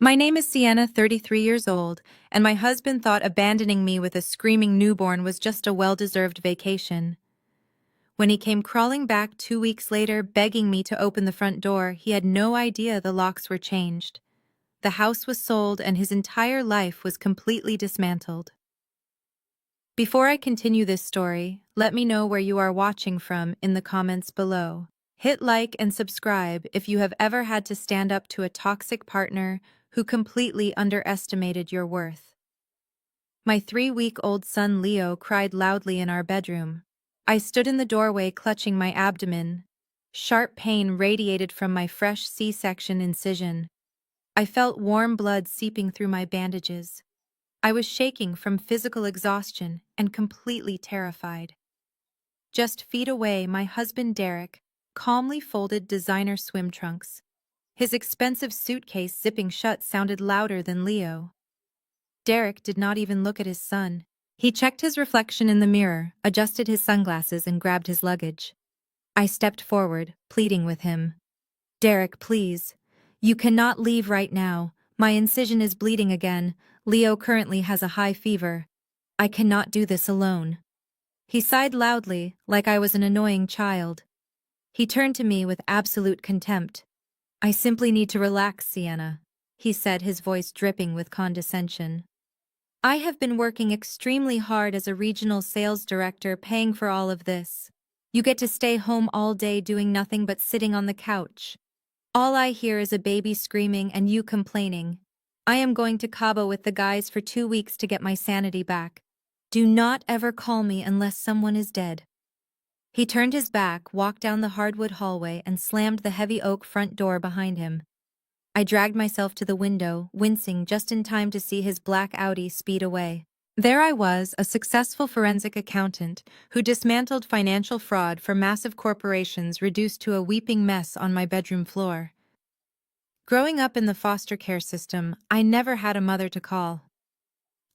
My name is Sienna, 33 years old, and my husband thought abandoning me with a screaming newborn was just a well-deserved vacation. When he came crawling back 2 weeks later, begging me to open the front door, he had no idea the locks were changed. The house was sold and his entire life was completely dismantled. Before I continue this story, let me know where you are watching from in the comments below. Hit like and subscribe if you have ever had to stand up to a toxic partner who completely underestimated your worth. My 3-week-old son Leo cried loudly in our bedroom. I stood in the doorway clutching my abdomen. Sharp pain radiated from my fresh C-section incision. I felt warm blood seeping through my bandages. I was shaking from physical exhaustion and completely terrified. Just feet away, my husband Derek calmly folded designer swim trunks. His expensive suitcase zipping shut sounded louder than Leo. Derek did not even look at his son. He checked his reflection in the mirror, adjusted his sunglasses, and grabbed his luggage. I stepped forward, pleading with him. "Derek, please. You cannot leave right now. My incision is bleeding again. Leo currently has a high fever. I cannot do this alone." He sighed loudly, like I was an annoying child. He turned to me with absolute contempt. "I simply need to relax, Sienna," he said, his voice dripping with condescension. "I have been working extremely hard as a regional sales director, paying for all of this. You get to stay home all day doing nothing but sitting on the couch. All I hear is a baby screaming and you complaining. I am going to Cabo with the guys for 2 weeks to get my sanity back. Do not ever call me unless someone is dead." He turned his back, walked down the hardwood hallway, and slammed the heavy oak front door behind him. I dragged myself to the window, wincing just in time to see his black Audi speed away. There I was, a successful forensic accountant who dismantled financial fraud for massive corporations, reduced to a weeping mess on my bedroom floor. Growing up in the foster care system, I never had a mother to call.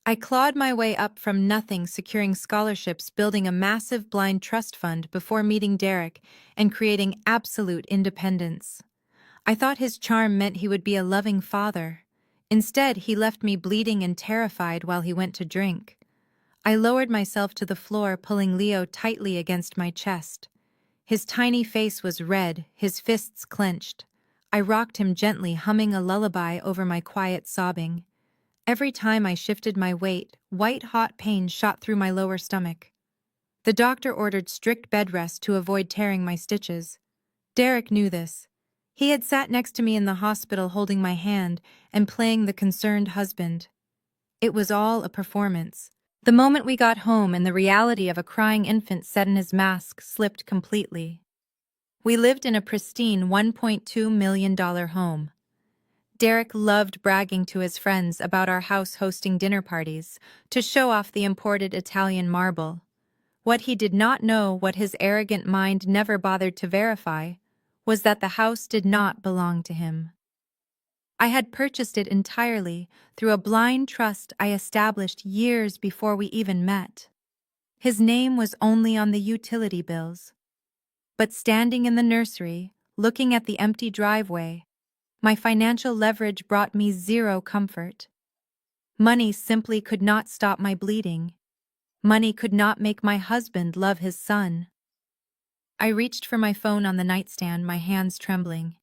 I clawed my way up from nothing, securing scholarships, building a massive blind trust fund before meeting Derek and creating absolute independence. I thought his charm meant he would be a loving father. Instead, he left me bleeding and terrified while he went to drink. I lowered myself to the floor, pulling Leo tightly against my chest. His tiny face was red, his fists clenched. I rocked him gently, humming a lullaby over my quiet sobbing. Every time I shifted my weight, white-hot pain shot through my lower stomach. The doctor ordered strict bed rest to avoid tearing my stitches. Derek knew this. He had sat next to me in the hospital, holding my hand and playing the concerned husband. It was all a performance. The moment we got home and the reality of a crying infant set in his mask slipped completely. We lived in a pristine $1.2 million home. Derek loved bragging to his friends about our house hosting dinner parties to show off the imported Italian marble. What he did not know, what his arrogant mind never bothered to verify, was that the house did not belong to him. I had purchased it entirely through a blind trust I established years before we even met. His name was only on the utility bills. But standing in the nursery, looking at the empty driveway, my financial leverage brought me zero comfort. Money simply could not stop my bleeding. Money could not make my husband love his son. I reached for my phone on the nightstand, my hands trembling.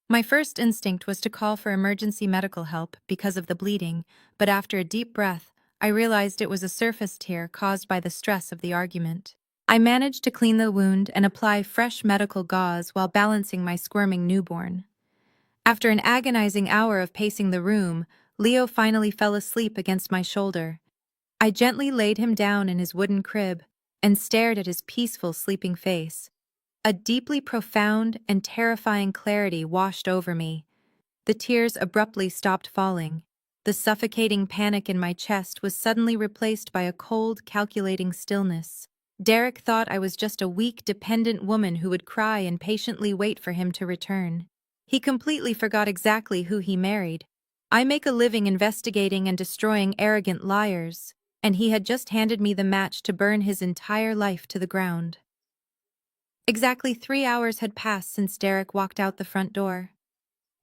My first instinct was to call for emergency medical help because of the bleeding, but after a deep breath, I realized it was a surface tear caused by the stress of the argument. I managed to clean the wound and apply fresh medical gauze while balancing my squirming newborn. After an agonizing hour of pacing the room, Leo finally fell asleep against my shoulder. I gently laid him down in his wooden crib and stared at his peaceful, sleeping face. A deeply profound and terrifying clarity washed over me. The tears abruptly stopped falling. The suffocating panic in my chest was suddenly replaced by a cold, calculating stillness. Derek thought I was just a weak, dependent woman who would cry and patiently wait for him to return. He completely forgot exactly who he married. I make a living investigating and destroying arrogant liars, and he had just handed me the match to burn his entire life to the ground. Exactly 3 hours had passed since Derek walked out the front door.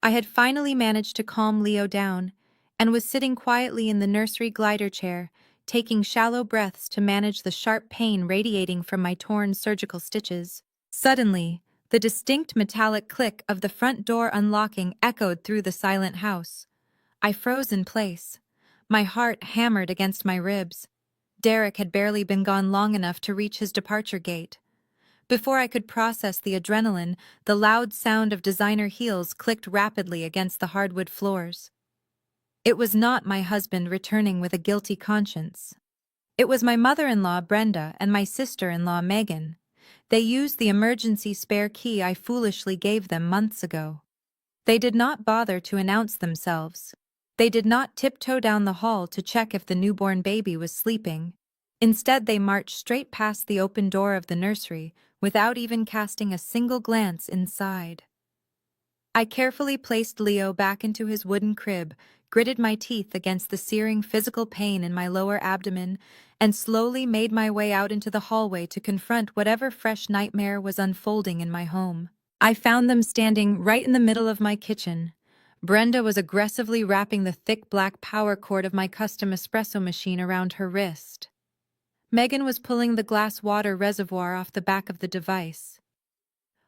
I had finally managed to calm Leo down and was sitting quietly in the nursery glider chair, taking shallow breaths to manage the sharp pain radiating from my torn surgical stitches. Suddenly, the distinct metallic click of the front door unlocking echoed through the silent house. I froze in place. My heart hammered against my ribs. Derek had barely been gone long enough to reach his departure gate. Before I could process the adrenaline, the loud sound of designer heels clicked rapidly against the hardwood floors. It was not my husband returning with a guilty conscience. It was my mother-in-law, Brenda, and my sister-in-law, Megan. They used the emergency spare key I foolishly gave them months ago. They did not bother to announce themselves. They did not tiptoe down the hall to check if the newborn baby was sleeping. Instead, they marched straight past the open door of the nursery without even casting a single glance inside. I carefully placed Leo back into his wooden crib, gritted my teeth against the searing physical pain in my lower abdomen, and slowly made my way out into the hallway to confront whatever fresh nightmare was unfolding in my home. I found them standing right in the middle of my kitchen. Brenda was aggressively wrapping the thick black power cord of my custom espresso machine around her wrist. Megan was pulling the glass water reservoir off the back of the device.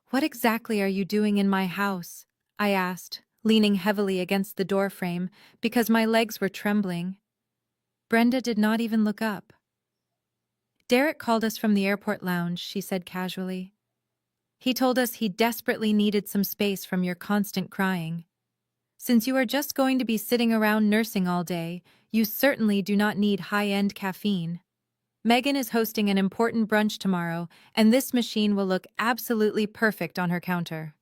"What exactly are you doing in my house?" I asked, leaning heavily against the doorframe because my legs were trembling. Brenda did not even look up. "Derek called us from the airport lounge," she said casually. "He told us he desperately needed some space from your constant crying. Since you are just going to be sitting around nursing all day, you certainly do not need high-end caffeine. Megan is hosting an important brunch tomorrow, and this machine will look absolutely perfect on her counter."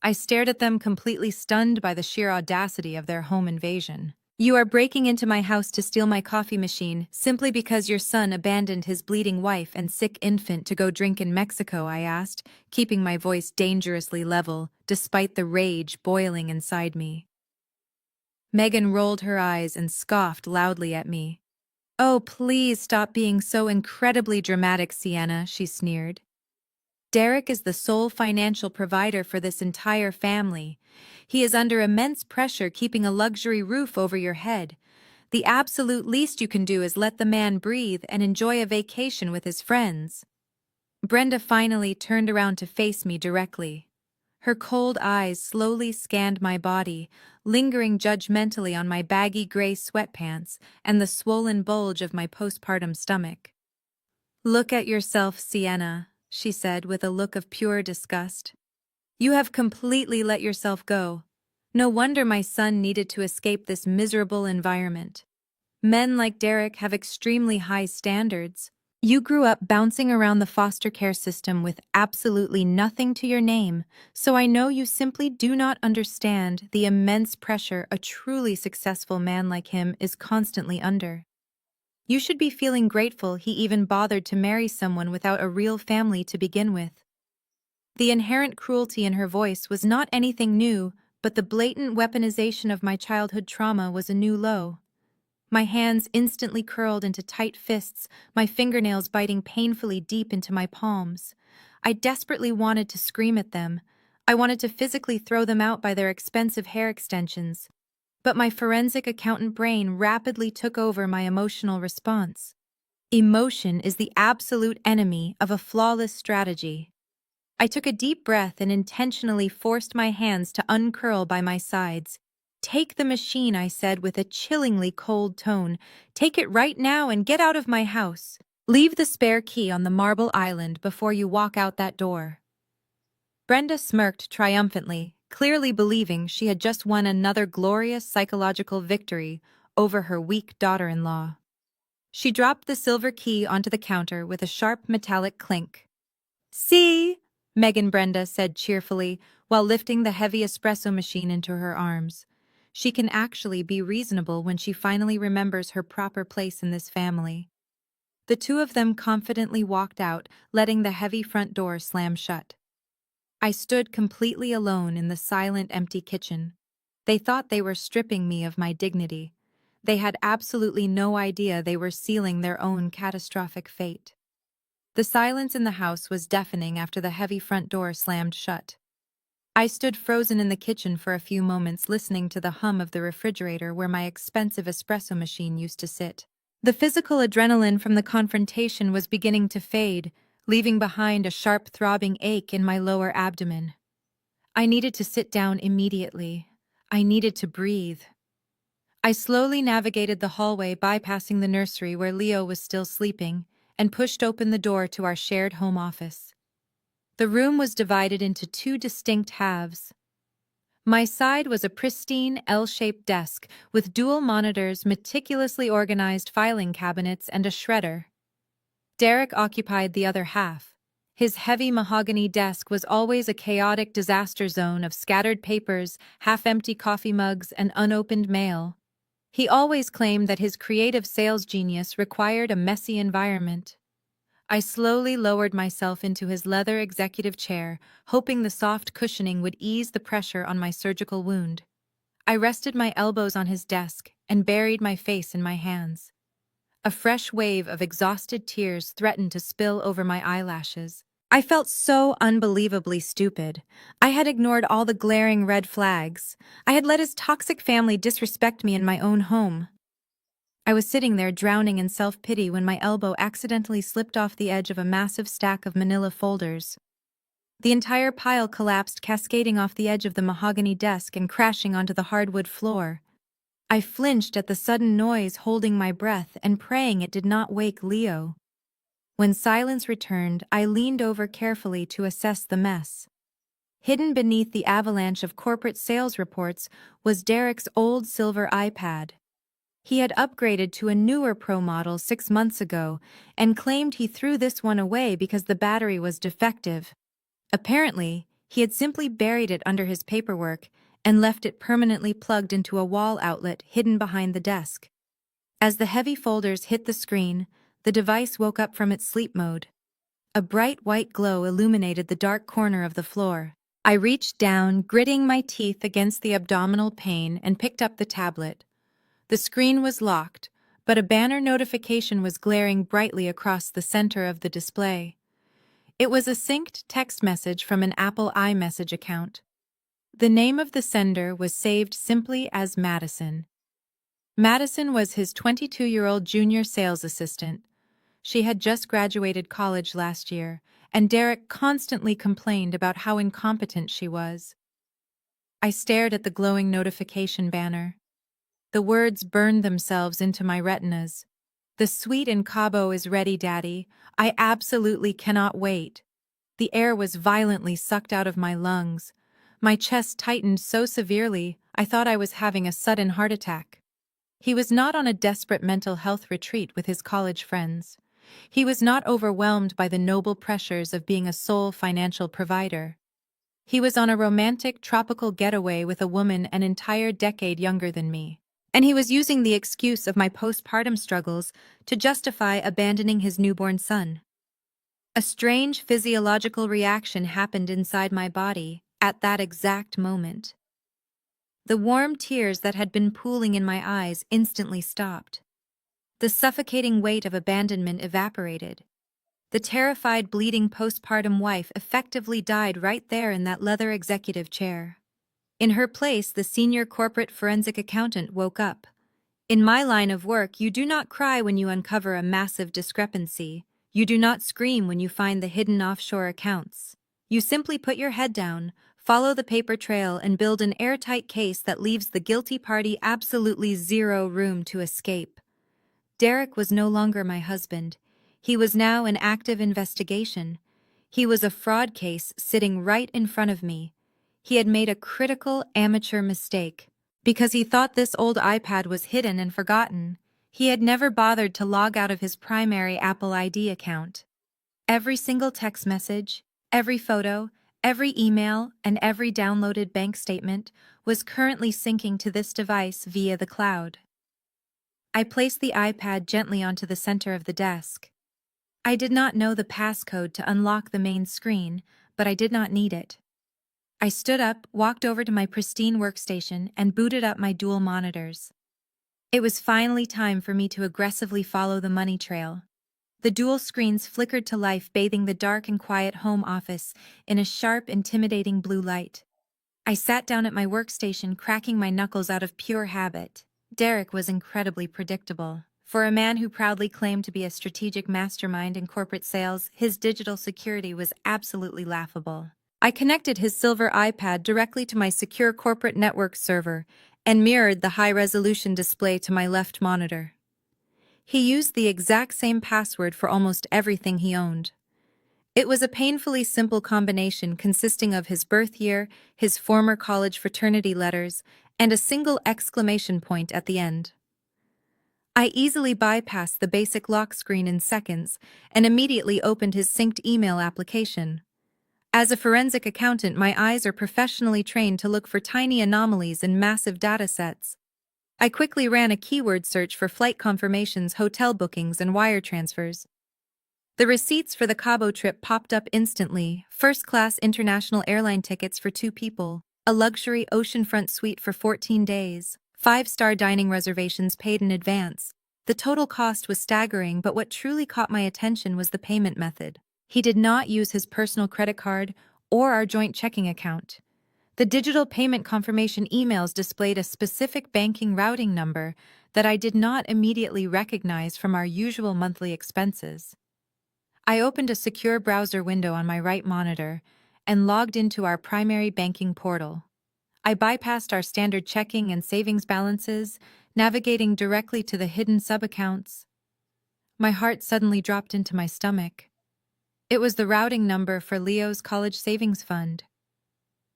I stared at them, completely stunned by the sheer audacity of their home invasion. "You are breaking into my house to steal my coffee machine simply because your son abandoned his bleeding wife and sick infant to go drink in Mexico?" I asked, keeping my voice dangerously level, despite the rage boiling inside me. Megan rolled her eyes and scoffed loudly at me. "Oh, please stop being so incredibly dramatic, Sienna," she sneered. "Derek is the sole financial provider for this entire family. He is under immense pressure keeping a luxury roof over your head. The absolute least you can do is let the man breathe and enjoy a vacation with his friends." Brenda finally turned around to face me directly. Her cold eyes slowly scanned my body, lingering judgmentally on my baggy gray sweatpants and the swollen bulge of my postpartum stomach. "Look at yourself, Sienna," she said with a look of pure disgust. "You have completely let yourself go. No wonder my son needed to escape this miserable environment. Men like Derek have extremely high standards. You grew up bouncing around the foster care system with absolutely nothing to your name, so I know you simply do not understand the immense pressure a truly successful man like him is constantly under. You should be feeling grateful he even bothered to marry someone without a real family to begin with." The inherent cruelty in her voice was not anything new, but the blatant weaponization of my childhood trauma was a new low. My hands instantly curled into tight fists, my fingernails biting painfully deep into my palms. I desperately wanted to scream at them. I wanted to physically throw them out by their expensive hair extensions. But my forensic accountant brain rapidly took over my emotional response. Emotion is the absolute enemy of a flawless strategy. I took a deep breath and intentionally forced my hands to uncurl by my sides. "Take the machine," I said with a chillingly cold tone. "Take it right now and get out of my house. Leave the spare key on the marble island before you walk out that door." Brenda smirked triumphantly, clearly believing she had just won another glorious psychological victory over her weak daughter-in-law. She dropped the silver key onto the counter with a sharp metallic clink. "See?" Megan Brenda said cheerfully, while lifting the heavy espresso machine into her arms. "She can actually be reasonable when she finally remembers her proper place in this family." The two of them confidently walked out, letting the heavy front door slam shut. I stood completely alone in the silent, empty kitchen. They thought they were stripping me of my dignity. They had absolutely no idea they were sealing their own catastrophic fate. The silence in the house was deafening after the heavy front door slammed shut. I stood frozen in the kitchen for a few moments listening to the hum of the refrigerator where my expensive espresso machine used to sit. The physical adrenaline from the confrontation was beginning to fade, leaving behind a sharp throbbing ache in my lower abdomen. I needed to sit down immediately. I needed to breathe. I slowly navigated the hallway, bypassing the nursery where Leo was still sleeping, and pushed open the door to our shared home office. The room was divided into two distinct halves. My side was a pristine L-shaped desk with dual monitors, meticulously organized filing cabinets, and a shredder. Derek occupied the other half. His heavy mahogany desk was always a chaotic disaster zone of scattered papers, half-empty coffee mugs, and unopened mail. He always claimed that his creative sales genius required a messy environment. I slowly lowered myself into his leather executive chair, hoping the soft cushioning would ease the pressure on my surgical wound. I rested my elbows on his desk and buried my face in my hands. A fresh wave of exhausted tears threatened to spill over my eyelashes. I felt so unbelievably stupid. I had ignored all the glaring red flags. I had let his toxic family disrespect me in my own home. I was sitting there drowning in self-pity when my elbow accidentally slipped off the edge of a massive stack of manila folders. The entire pile collapsed, cascading off the edge of the mahogany desk and crashing onto the hardwood floor. I flinched at the sudden noise, holding my breath and praying it did not wake Leo. When silence returned, I leaned over carefully to assess the mess. Hidden beneath the avalanche of corporate sales reports was Derek's old silver iPad. He had upgraded to a newer Pro model 6 months ago and claimed he threw this one away because the battery was defective. Apparently, he had simply buried it under his paperwork and left it permanently plugged into a wall outlet hidden behind the desk. As the heavy folders hit the screen, the device woke up from its sleep mode. A bright white glow illuminated the dark corner of the floor. I reached down, gritting my teeth against the abdominal pain, and picked up the tablet. The screen was locked, but a banner notification was glaring brightly across the center of the display. It was a synced text message from an Apple iMessage account. The name of the sender was saved simply as Madison. Madison was his 22-year-old junior sales assistant. She had just graduated college last year, and Derek constantly complained about how incompetent she was. I stared at the glowing notification banner. The words burned themselves into my retinas. "The suite in Cabo is ready, Daddy. I absolutely cannot wait." The air was violently sucked out of my lungs. My chest tightened so severely, I thought I was having a sudden heart attack. He was not on a desperate mental health retreat with his college friends. He was not overwhelmed by the noble pressures of being a sole financial provider. He was on a romantic, tropical getaway with a woman an entire decade younger than me. And he was using the excuse of my postpartum struggles to justify abandoning his newborn son. A strange physiological reaction happened inside my body at that exact moment. The warm tears that had been pooling in my eyes instantly stopped. The suffocating weight of abandonment evaporated. The terrified, bleeding postpartum wife effectively died right there in that leather executive chair. In her place, the senior corporate forensic accountant woke up. In my line of work, you do not cry when you uncover a massive discrepancy. You do not scream when you find the hidden offshore accounts. You simply put your head down, follow the paper trail, and build an airtight case that leaves the guilty party absolutely zero room to escape. Derek was no longer my husband. He was now an active investigation. He was a fraud case sitting right in front of me. He had made a critical amateur mistake. Because he thought this old iPad was hidden and forgotten, he had never bothered to log out of his primary Apple ID account. Every single text message, every photo, every email, and every downloaded bank statement was currently syncing to this device via the cloud. I placed the iPad gently onto the center of the desk. I did not know the passcode to unlock the main screen, but I did not need it. I stood up, walked over to my pristine workstation, and booted up my dual monitors. It was finally time for me to aggressively follow the money trail. The dual screens flickered to life, bathing the dark and quiet home office in a sharp, intimidating blue light. I sat down at my workstation, cracking my knuckles out of pure habit. Derek was incredibly predictable. For a man who proudly claimed to be a strategic mastermind in corporate sales, his digital security was absolutely laughable. I connected his silver iPad directly to my secure corporate network server and mirrored the high-resolution display to my left monitor. He used the exact same password for almost everything he owned. It was a painfully simple combination consisting of his birth year, his former college fraternity letters, and a single exclamation point at the end. I easily bypassed the basic lock screen in seconds and immediately opened his synced email application. As a forensic accountant, my eyes are professionally trained to look for tiny anomalies in massive datasets. I quickly ran a keyword search for flight confirmations, hotel bookings, and wire transfers. The receipts for the Cabo trip popped up instantly: first-class international airline tickets for 2 people, a luxury oceanfront suite for 14 days, 5-star dining reservations paid in advance. The total cost was staggering, but what truly caught my attention was the payment method. He did not use his personal credit card or our joint checking account. The digital payment confirmation emails displayed a specific banking routing number that I did not immediately recognize from our usual monthly expenses. I opened a secure browser window on my right monitor and logged into our primary banking portal. I bypassed our standard checking and savings balances, navigating directly to the hidden sub-accounts. My heart suddenly dropped into my stomach. It was the routing number for Leo's college savings fund.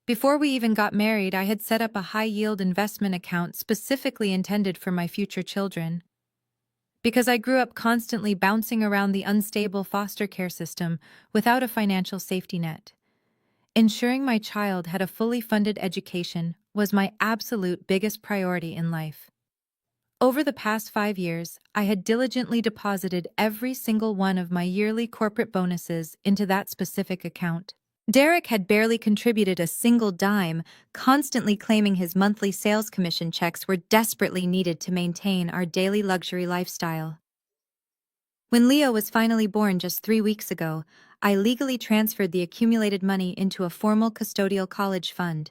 Before we even got married, I had set up a high-yield investment account specifically intended for my future children. Because I grew up constantly bouncing around the unstable foster care system without a financial safety net, ensuring my child had a fully funded education was my absolute biggest priority in life. Over the past 5 years, I had diligently deposited every single one of my yearly corporate bonuses into that specific account. Derek had barely contributed a single dime, constantly claiming his monthly sales commission checks were desperately needed to maintain our daily luxury lifestyle. When Leo was finally born just 3 weeks ago, I legally transferred the accumulated money into a formal custodial college fund.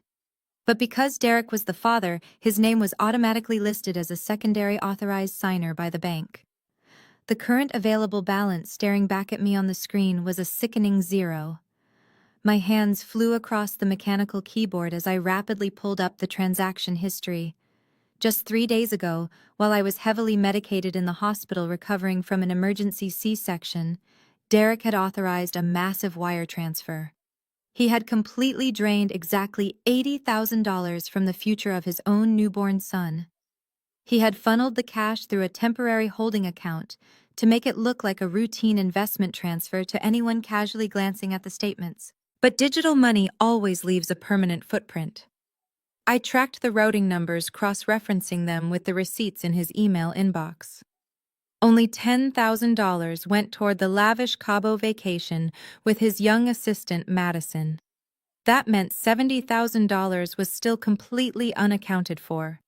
But because Derek was the father, his name was automatically listed as a secondary authorized signer by the bank. The current available balance staring back at me on the screen was a sickening 0. My hands flew across the mechanical keyboard as I rapidly pulled up the transaction history. Just 3 days ago, while I was heavily medicated in the hospital recovering from an emergency C-section, Derek had authorized a massive wire transfer. He had completely drained exactly $80,000 from the future of his own newborn son. He had funneled the cash through a temporary holding account to make it look like a routine investment transfer to anyone casually glancing at the statements. But digital money always leaves a permanent footprint. I tracked the routing numbers, cross-referencing them with the receipts in his email inbox. Only $10,000 went toward the lavish Cabo vacation with his young assistant, Madison. That meant $70,000 was still completely unaccounted for.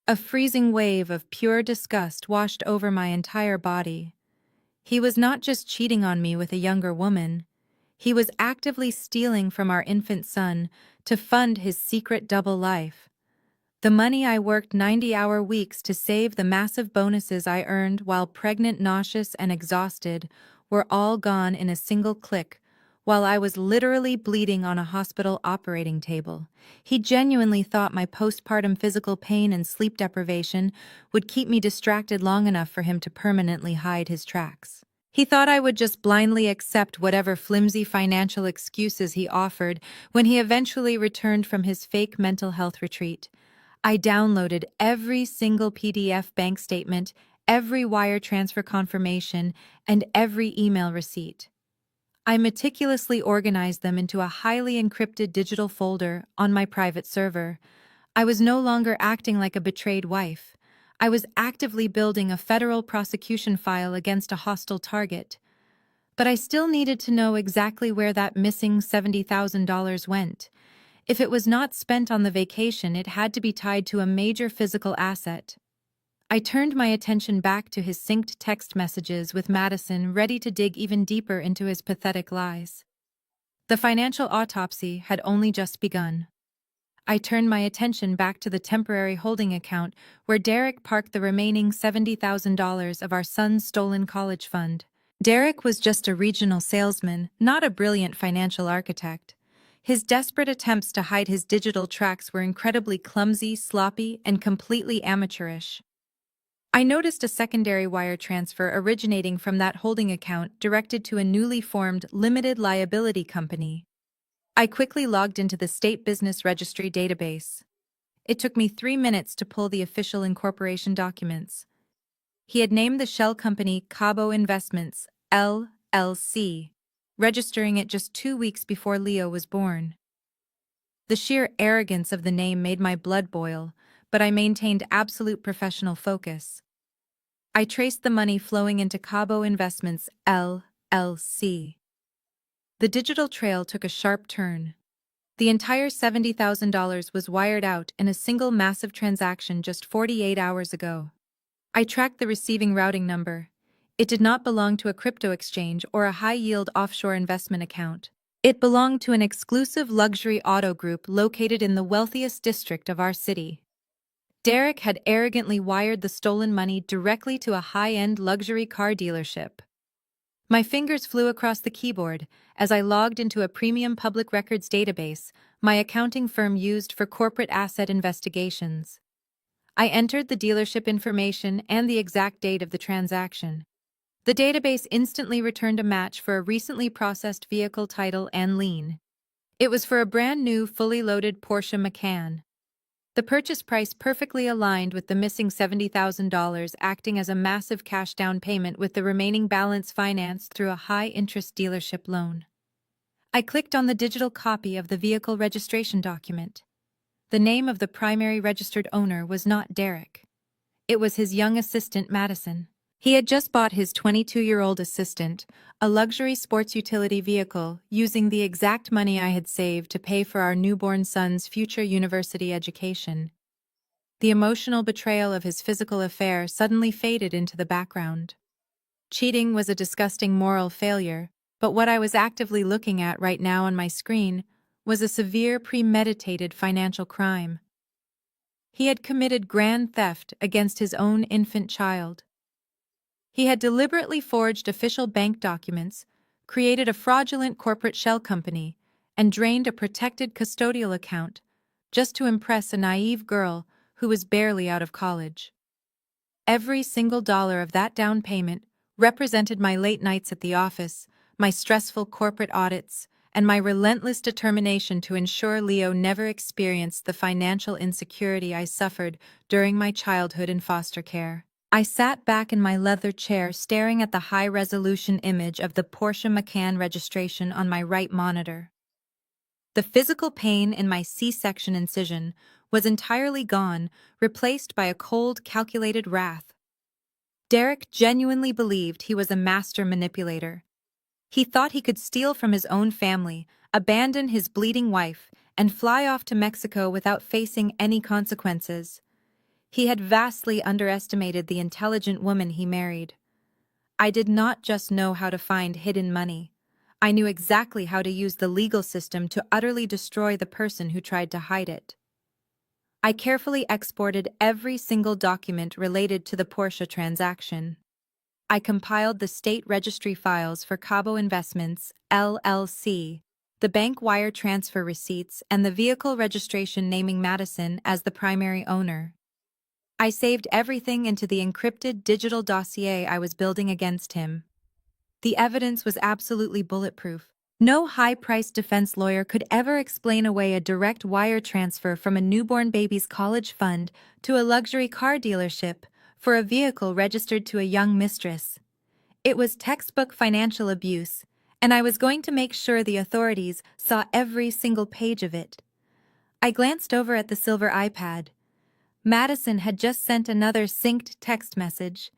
A freezing wave of pure disgust washed over my entire body. He was not just cheating on me with a younger woman. He was actively stealing from our infant son to fund his secret double life. The money I worked 90-hour weeks to save, the massive bonuses I earned while pregnant, nauseous, and exhausted, were all gone in a single click, while I was literally bleeding on a hospital operating table. He genuinely thought my postpartum physical pain and sleep deprivation would keep me distracted long enough for him to permanently hide his tracks. He thought I would just blindly accept whatever flimsy financial excuses he offered when he eventually returned from his fake mental health retreat. I downloaded every single PDF bank statement, every wire transfer confirmation, and every email receipt. I meticulously organized them into a highly encrypted digital folder on my private server. I was no longer acting like a betrayed wife. I was actively building a federal prosecution file against a hostile target. But I still needed to know exactly where that missing $70,000 went. If it was not spent on the vacation, it had to be tied to a major physical asset. I turned my attention back to his synced text messages with Madison, ready to dig even deeper into his pathetic lies. The financial autopsy had only just begun. I turned my attention back to the temporary holding account where Derek parked the remaining $70,000 of our son's stolen college fund. Derek was just a regional salesman, not a brilliant financial architect. His desperate attempts to hide his digital tracks were incredibly clumsy, sloppy, and completely amateurish. I noticed a secondary wire transfer originating from that holding account directed to a newly formed limited liability company. I quickly logged into the State Business Registry database. It took me 3 minutes to pull the official incorporation documents. He had named the shell company Cabo Investments, LLC, registering it just 2 weeks before Leo was born. The sheer arrogance of the name made my blood boil, but I maintained absolute professional focus. I traced the money flowing into Cabo Investments, LLC. The digital trail took a sharp turn. The entire $70,000 was wired out in a single massive transaction just 48 hours ago. I tracked the receiving routing number. It did not belong to a crypto exchange or a high-yield offshore investment account. It belonged to an exclusive luxury auto group located in the wealthiest district of our city. Derek had arrogantly wired the stolen money directly to a high-end luxury car dealership. My fingers flew across the keyboard as I logged into a premium public records database my accounting firm used for corporate asset investigations. I entered the dealership information and the exact date of the transaction. The database instantly returned a match for a recently processed vehicle title and lien. It was for a brand new, fully loaded Porsche Macan. The purchase price perfectly aligned with the missing $70,000, acting as a massive cash down payment with the remaining balance financed through a high-interest dealership loan. I clicked on the digital copy of the vehicle registration document. The name of the primary registered owner was not Derek. It was his young assistant, Madison. He had just bought his 22-year-old assistant a luxury sports utility vehicle using the exact money I had saved to pay for our newborn son's future university education. The emotional betrayal of his physical affair suddenly faded into the background. Cheating was a disgusting moral failure, but what I was actively looking at right now on my screen was a severe premeditated financial crime. He had committed grand theft against his own infant child. He had deliberately forged official bank documents, created a fraudulent corporate shell company, and drained a protected custodial account just to impress a naive girl who was barely out of college. Every single dollar of that down payment represented my late nights at the office, my stressful corporate audits, and my relentless determination to ensure Leo never experienced the financial insecurity I suffered during my childhood in foster care. I sat back in my leather chair staring at the high-resolution image of the Porsche Macan registration on my right monitor. The physical pain in my C-section incision was entirely gone, replaced by a cold, calculated wrath. Derek genuinely believed he was a master manipulator. He thought he could steal from his own family, abandon his bleeding wife, and fly off to Mexico without facing any consequences. He had vastly underestimated the intelligent woman he married. I did not just know how to find hidden money. I knew exactly how to use the legal system to utterly destroy the person who tried to hide it. I carefully exported every single document related to the Porsche transaction. I compiled the state registry files for Cabo Investments, LLC, the bank wire transfer receipts, and the vehicle registration naming Madison as the primary owner. I saved everything into the encrypted digital dossier I was building against him. The evidence was absolutely bulletproof. No high-priced defense lawyer could ever explain away a direct wire transfer from a newborn baby's college fund to a luxury car dealership for a vehicle registered to a young mistress. It was textbook financial abuse, and I was going to make sure the authorities saw every single page of it. I glanced over at the silver iPad. Madison had just sent another synced text message.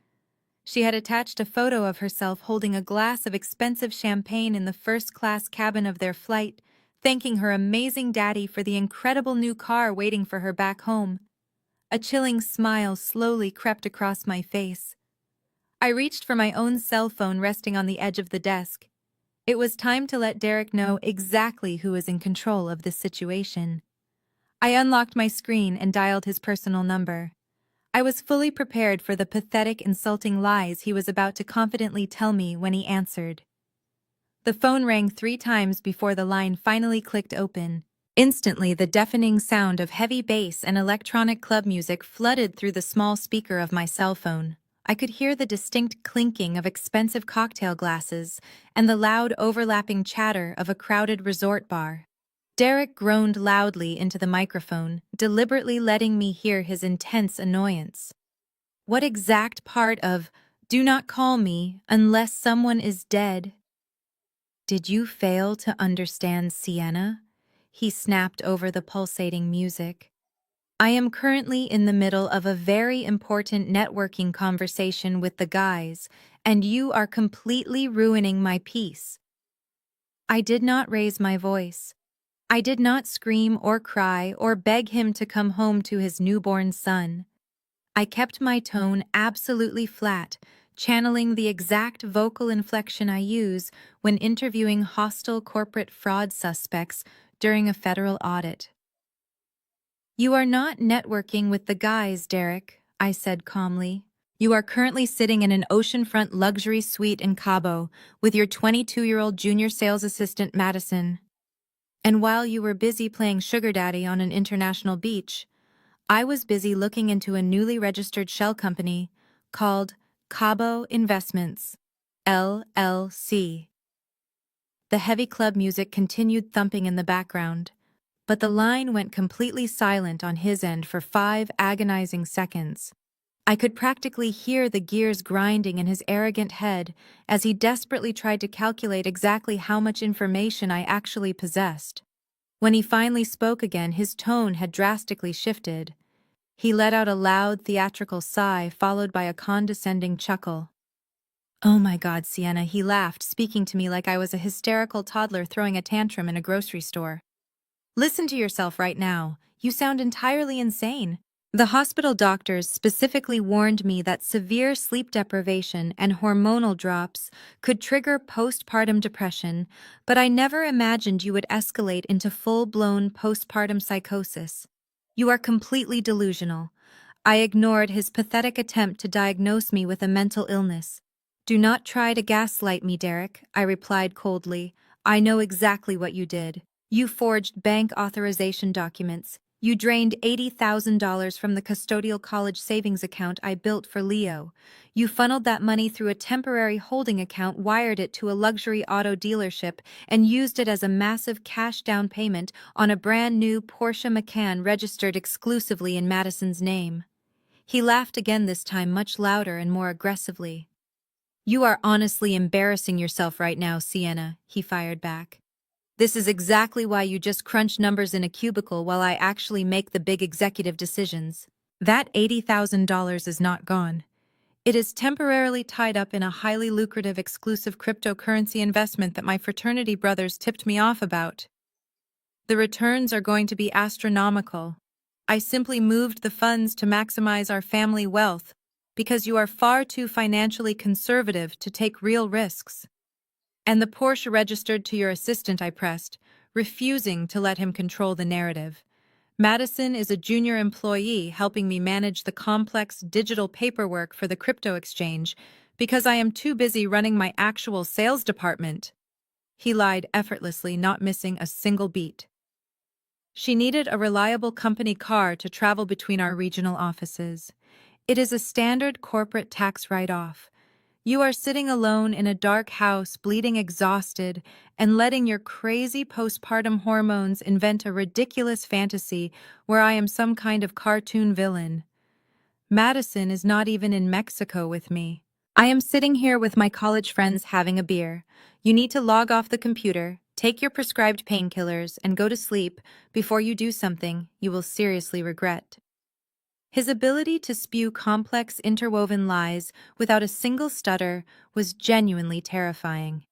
She had attached a photo of herself holding a glass of expensive champagne in the first-class cabin of their flight, thanking her amazing daddy for the incredible new car waiting for her back home. A chilling smile slowly crept across my face. I reached for my own cell phone resting on the edge of the desk. It was time to let Derek know exactly who was in control of this situation. I unlocked my screen and dialed his personal number. I was fully prepared for the pathetic, insulting lies he was about to confidently tell me when he answered. The phone rang 3 times before the line finally clicked open. Instantly, the deafening sound of heavy bass and electronic club music flooded through the small speaker of my cell phone. I could hear the distinct clinking of expensive cocktail glasses and the loud overlapping chatter of a crowded resort bar. Derek groaned loudly into the microphone, deliberately letting me hear his intense annoyance. What exact part of "do not call me unless someone is dead" did you fail to understand, Sienna? He snapped over the pulsating music. I am currently in the middle of a very important networking conversation with the guys, and you are completely ruining my peace. I did not raise my voice. I did not scream or cry or beg him to come home to his newborn son. I kept my tone absolutely flat, channeling the exact vocal inflection I use when interviewing hostile corporate fraud suspects during a federal audit. You are not networking with the guys, Derek, I said calmly. You are currently sitting in an oceanfront luxury suite in Cabo with your 22-year-old junior sales assistant, Madison. And while you were busy playing sugar daddy on an international beach, I was busy looking into a newly registered shell company called Cabo Investments, LLC. The heavy club music continued thumping in the background, but the line went completely silent on his end for 5 agonizing seconds. I could practically hear the gears grinding in his arrogant head as he desperately tried to calculate exactly how much information I actually possessed. When he finally spoke again, his tone had drastically shifted. He let out a loud, theatrical sigh followed by a condescending chuckle. "Oh my God, Sienna," he laughed, speaking to me like I was a hysterical toddler throwing a tantrum in a grocery store. "Listen to yourself right now. You sound entirely insane. The hospital doctors specifically warned me that severe sleep deprivation and hormonal drops could trigger postpartum depression, but I never imagined you would escalate into full-blown postpartum psychosis. You are completely delusional." I ignored his pathetic attempt to diagnose me with a mental illness. "Do not try to gaslight me, Derek," I replied coldly. "I know exactly what you did. You forged bank authorization documents. You drained $80,000 from the custodial college savings account I built for Leo. You funneled that money through a temporary holding account, wired it to a luxury auto dealership, and used it as a massive cash down payment on a brand new Porsche Macan registered exclusively in Madison's name." He laughed again, this time much louder and more aggressively. "You are honestly embarrassing yourself right now, Sienna," he fired back. "This is exactly why you just crunch numbers in a cubicle while I actually make the big executive decisions. That $80,000 is not gone. It is temporarily tied up in a highly lucrative exclusive cryptocurrency investment that my fraternity brothers tipped me off about. The returns are going to be astronomical. I simply moved the funds to maximize our family wealth because you are far too financially conservative to take real risks." "And the Porsche registered to your assistant," I pressed, refusing to let him control the narrative. "Madison is a junior employee helping me manage the complex digital paperwork for the crypto exchange because I am too busy running my actual sales department." He lied effortlessly, not missing a single beat. "She needed a reliable company car to travel between our regional offices. It is a standard corporate tax write-off. You are sitting alone in a dark house, bleeding exhausted, and letting your crazy postpartum hormones invent a ridiculous fantasy where I am some kind of cartoon villain. Madison is not even in Mexico with me. I am sitting here with my college friends having a beer. You need to log off the computer, take your prescribed painkillers, and go to sleep before you do something you will seriously regret." His ability to spew complex, interwoven lies without a single stutter was genuinely terrifying.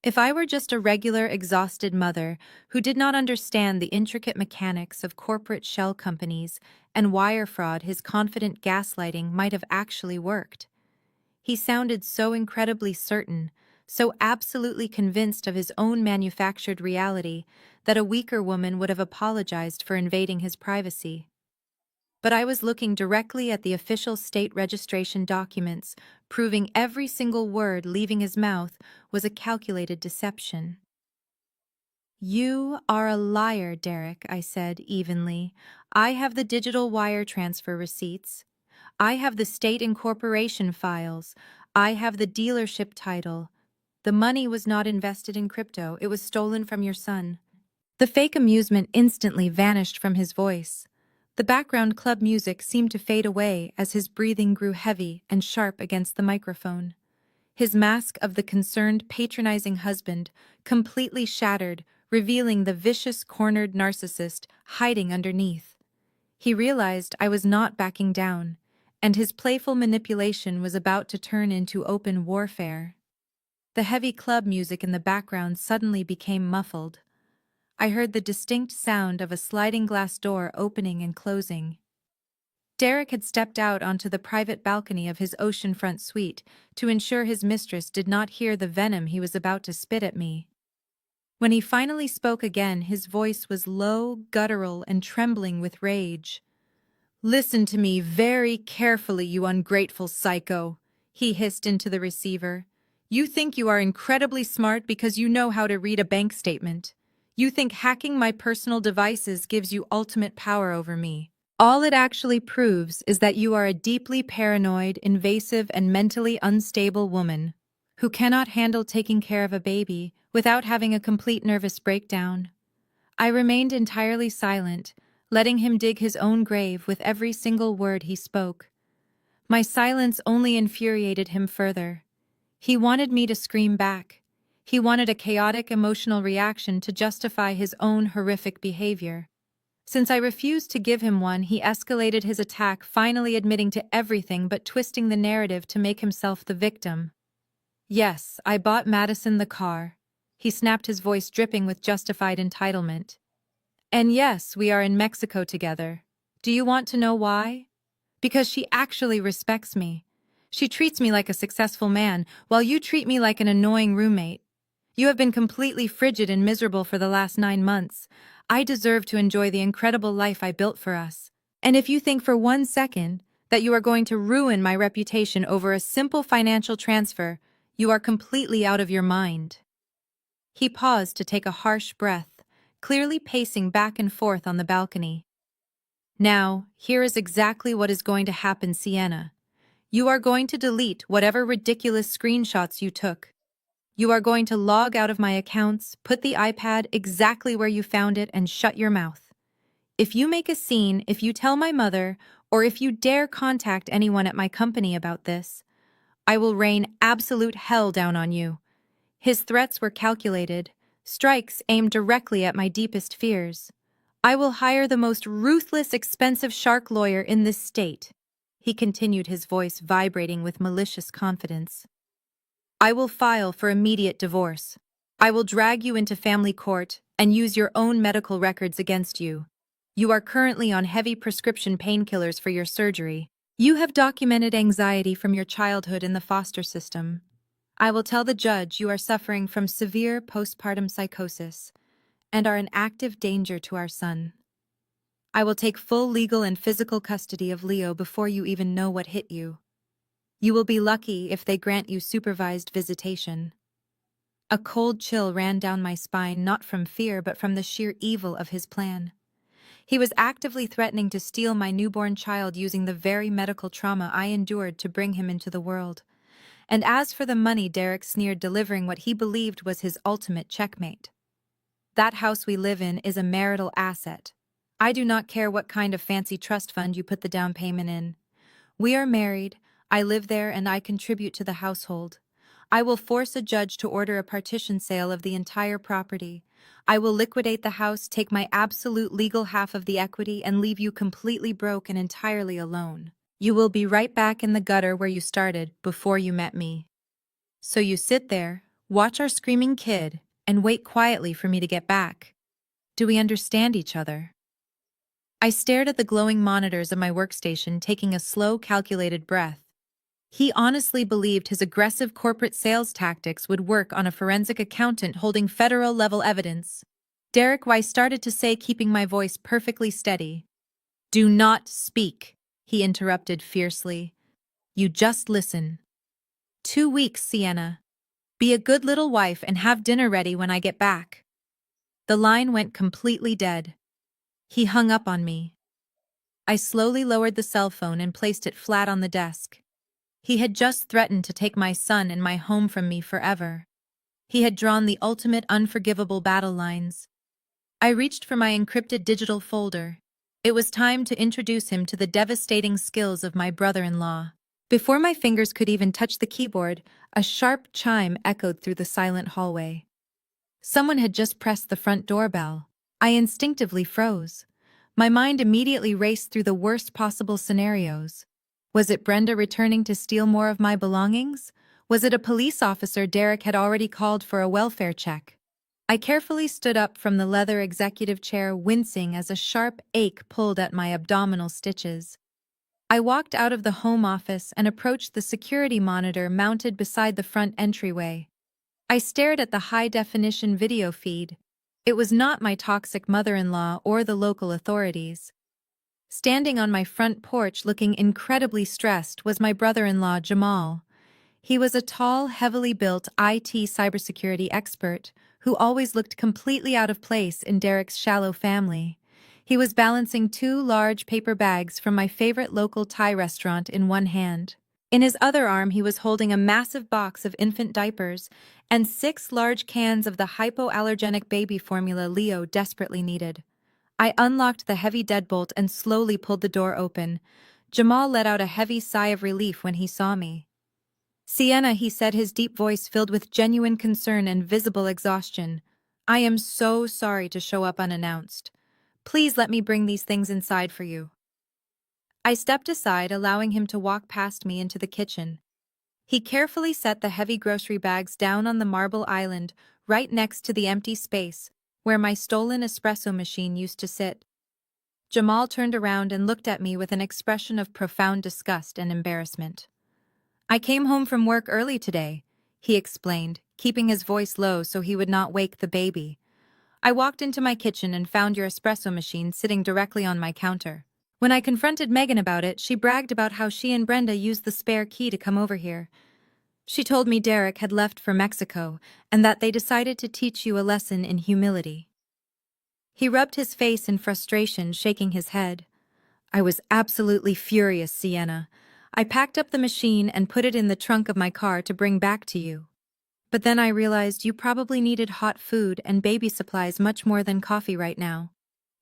If I were just a regular, exhausted mother who did not understand the intricate mechanics of corporate shell companies and wire fraud, his confident gaslighting might have actually worked. He sounded so incredibly certain, so absolutely convinced of his own manufactured reality, that a weaker woman would have apologized for invading his privacy. But I was looking directly at the official state registration documents, proving every single word leaving his mouth was a calculated deception. "You are a liar, Derek," I said evenly. "I have the digital wire transfer receipts. I have the state incorporation files. I have the dealership title. The money was not invested in crypto. It was stolen from your son." The fake amusement instantly vanished from his voice. The background club music seemed to fade away as his breathing grew heavy and sharp against the microphone. His mask of the concerned, patronizing husband completely shattered, revealing the vicious, cornered narcissist hiding underneath. He realized I was not backing down, and his playful manipulation was about to turn into open warfare. The heavy club music in the background suddenly became muffled. I heard the distinct sound of a sliding glass door opening and closing. Derek had stepped out onto the private balcony of his oceanfront suite to ensure his mistress did not hear the venom he was about to spit at me. When he finally spoke again, his voice was low, guttural, and trembling with rage. "Listen to me very carefully, you ungrateful psycho," he hissed into the receiver. "You think you are incredibly smart because you know how to read a bank statement. You think hacking my personal devices gives you ultimate power over me. All it actually proves is that you are a deeply paranoid, invasive, and mentally unstable woman who cannot handle taking care of a baby without having a complete nervous breakdown." I remained entirely silent, letting him dig his own grave with every single word he spoke. My silence only infuriated him further. He wanted me to scream back. He wanted a chaotic emotional reaction to justify his own horrific behavior. Since I refused to give him one, he escalated his attack, finally admitting to everything but twisting the narrative to make himself the victim. "Yes, I bought Madison the car." He snapped, his voice dripping with justified entitlement. "And yes, we are in Mexico together. Do you want to know why? Because she actually respects me. She treats me like a successful man, while you treat me like an annoying roommate. You have been completely frigid and miserable for the last 9 months. I deserve to enjoy the incredible life I built for us. And if you think for 1 second that you are going to ruin my reputation over a simple financial transfer, you are completely out of your mind." He paused to take a harsh breath, clearly pacing back and forth on the balcony. "Now, here is exactly what is going to happen, Sienna. You are going to delete whatever ridiculous screenshots you took. You are going to log out of my accounts, put the iPad exactly where you found it, and shut your mouth. If you make a scene, if you tell my mother, or if you dare contact anyone at my company about this, I will rain absolute hell down on you." His threats were calculated, strikes aimed directly at my deepest fears. "I will hire the most ruthless, expensive shark lawyer in this state," he continued, his voice vibrating with malicious confidence. "I will file for immediate divorce. I will drag you into family court and use your own medical records against you. You are currently on heavy prescription painkillers for your surgery. You have documented anxiety from your childhood in the foster system. I will tell the judge you are suffering from severe postpartum psychosis and are an active danger to our son. I will take full legal and physical custody of Leo before you even know what hit you. You will be lucky if they grant you supervised visitation." A cold chill ran down my spine, not from fear but from the sheer evil of his plan. He was actively threatening to steal my newborn child using the very medical trauma I endured to bring him into the world. And as for the money, Derek sneered, delivering what he believed was his ultimate checkmate. "That house we live in is a marital asset. I do not care what kind of fancy trust fund you put the down payment in. We are married, I live there, and I contribute to the household. I will force a judge to order a partition sale of the entire property. I will liquidate the house, take my absolute legal half of the equity, and leave you completely broke and entirely alone. You will be right back in the gutter where you started before you met me. So you sit there, watch our screaming kid, and wait quietly for me to get back. Do we understand each other?" I stared at the glowing monitors of my workstation, taking a slow, calculated breath. He honestly believed his aggressive corporate sales tactics would work on a forensic accountant holding federal-level evidence. Derek, I started to say, keeping my voice perfectly steady. Do not speak, he interrupted fiercely. You just listen. 2 weeks, Sienna. Be a good little wife and have dinner ready when I get back. The line went completely dead. He hung up on me. I slowly lowered the cell phone and placed it flat on the desk. He had just threatened to take my son and my home from me forever. He had drawn the ultimate unforgivable battle lines. I reached for my encrypted digital folder. It was time to introduce him to the devastating skills of my brother-in-law. Before my fingers could even touch the keyboard, a sharp chime echoed through the silent hallway. Someone had just pressed the front doorbell. I instinctively froze. My mind immediately raced through the worst possible scenarios. Was it Brenda returning to steal more of my belongings? Was it a police officer Derek had already called for a welfare check? I carefully stood up from the leather executive chair, wincing as a sharp ache pulled at my abdominal stitches. I walked out of the home office and approached the security monitor mounted beside the front entryway. I stared at the high-definition video feed. It was not my toxic mother-in-law or the local authorities. Standing on my front porch looking incredibly stressed was my brother-in-law, Jamal. He was a tall, heavily built IT cybersecurity expert who always looked completely out of place in Derek's shallow family. He was balancing 2 large paper bags from my favorite local Thai restaurant in one hand. In his other arm, he was holding a massive box of infant diapers and 6 large cans of the hypoallergenic baby formula Leo desperately needed. I unlocked the heavy deadbolt and slowly pulled the door open. Jamal let out a heavy sigh of relief when he saw me. Sienna, he said, his deep voice filled with genuine concern and visible exhaustion. I am so sorry to show up unannounced. Please let me bring these things inside for you. I stepped aside, allowing him to walk past me into the kitchen. He carefully set the heavy grocery bags down on the marble island right next to the empty space where my stolen espresso machine used to sit. Jamal turned around and looked at me with an expression of profound disgust and embarrassment. I came home from work early today, he explained, keeping his voice low so he would not wake the baby. I walked into my kitchen and found your espresso machine sitting directly on my counter. When I confronted Megan about it, she bragged about how she and Brenda used the spare key to come over here. She told me Derek had left for Mexico and that they decided to teach you a lesson in humility. He rubbed his face in frustration, shaking his head. I was absolutely furious, Sienna. I packed up the machine and put it in the trunk of my car to bring back to you. But then I realized you probably needed hot food and baby supplies much more than coffee right now.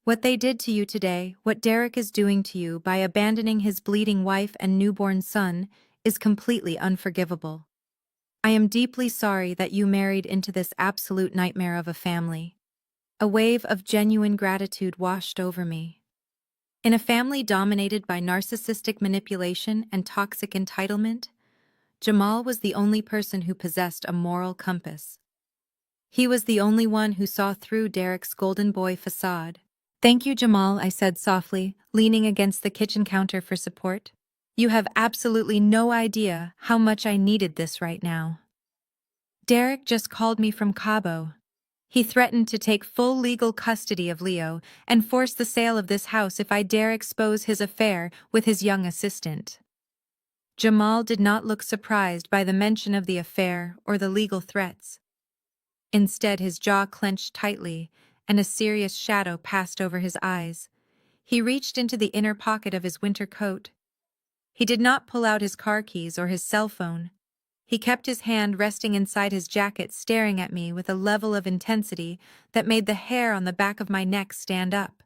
What they did to you today, what Derek is doing to you by abandoning his bleeding wife and newborn son, is completely unforgivable. I am deeply sorry that you married into this absolute nightmare of a family. A wave of genuine gratitude washed over me. In a family dominated by narcissistic manipulation and toxic entitlement, Jamal was the only person who possessed a moral compass. He was the only one who saw through Derek's golden boy facade. Thank you, Jamal, I said softly, leaning against the kitchen counter for support. You have absolutely no idea how much I needed this right now. Derek just called me from Cabo. He threatened to take full legal custody of Leo and force the sale of this house if I dare expose his affair with his young assistant. Jamal did not look surprised by the mention of the affair or the legal threats. Instead, his jaw clenched tightly, and a serious shadow passed over his eyes. He reached into the inner pocket of his winter coat. He did not pull out his car keys or his cell phone. He kept his hand resting inside his jacket, staring at me with a level of intensity that made the hair on the back of my neck stand up.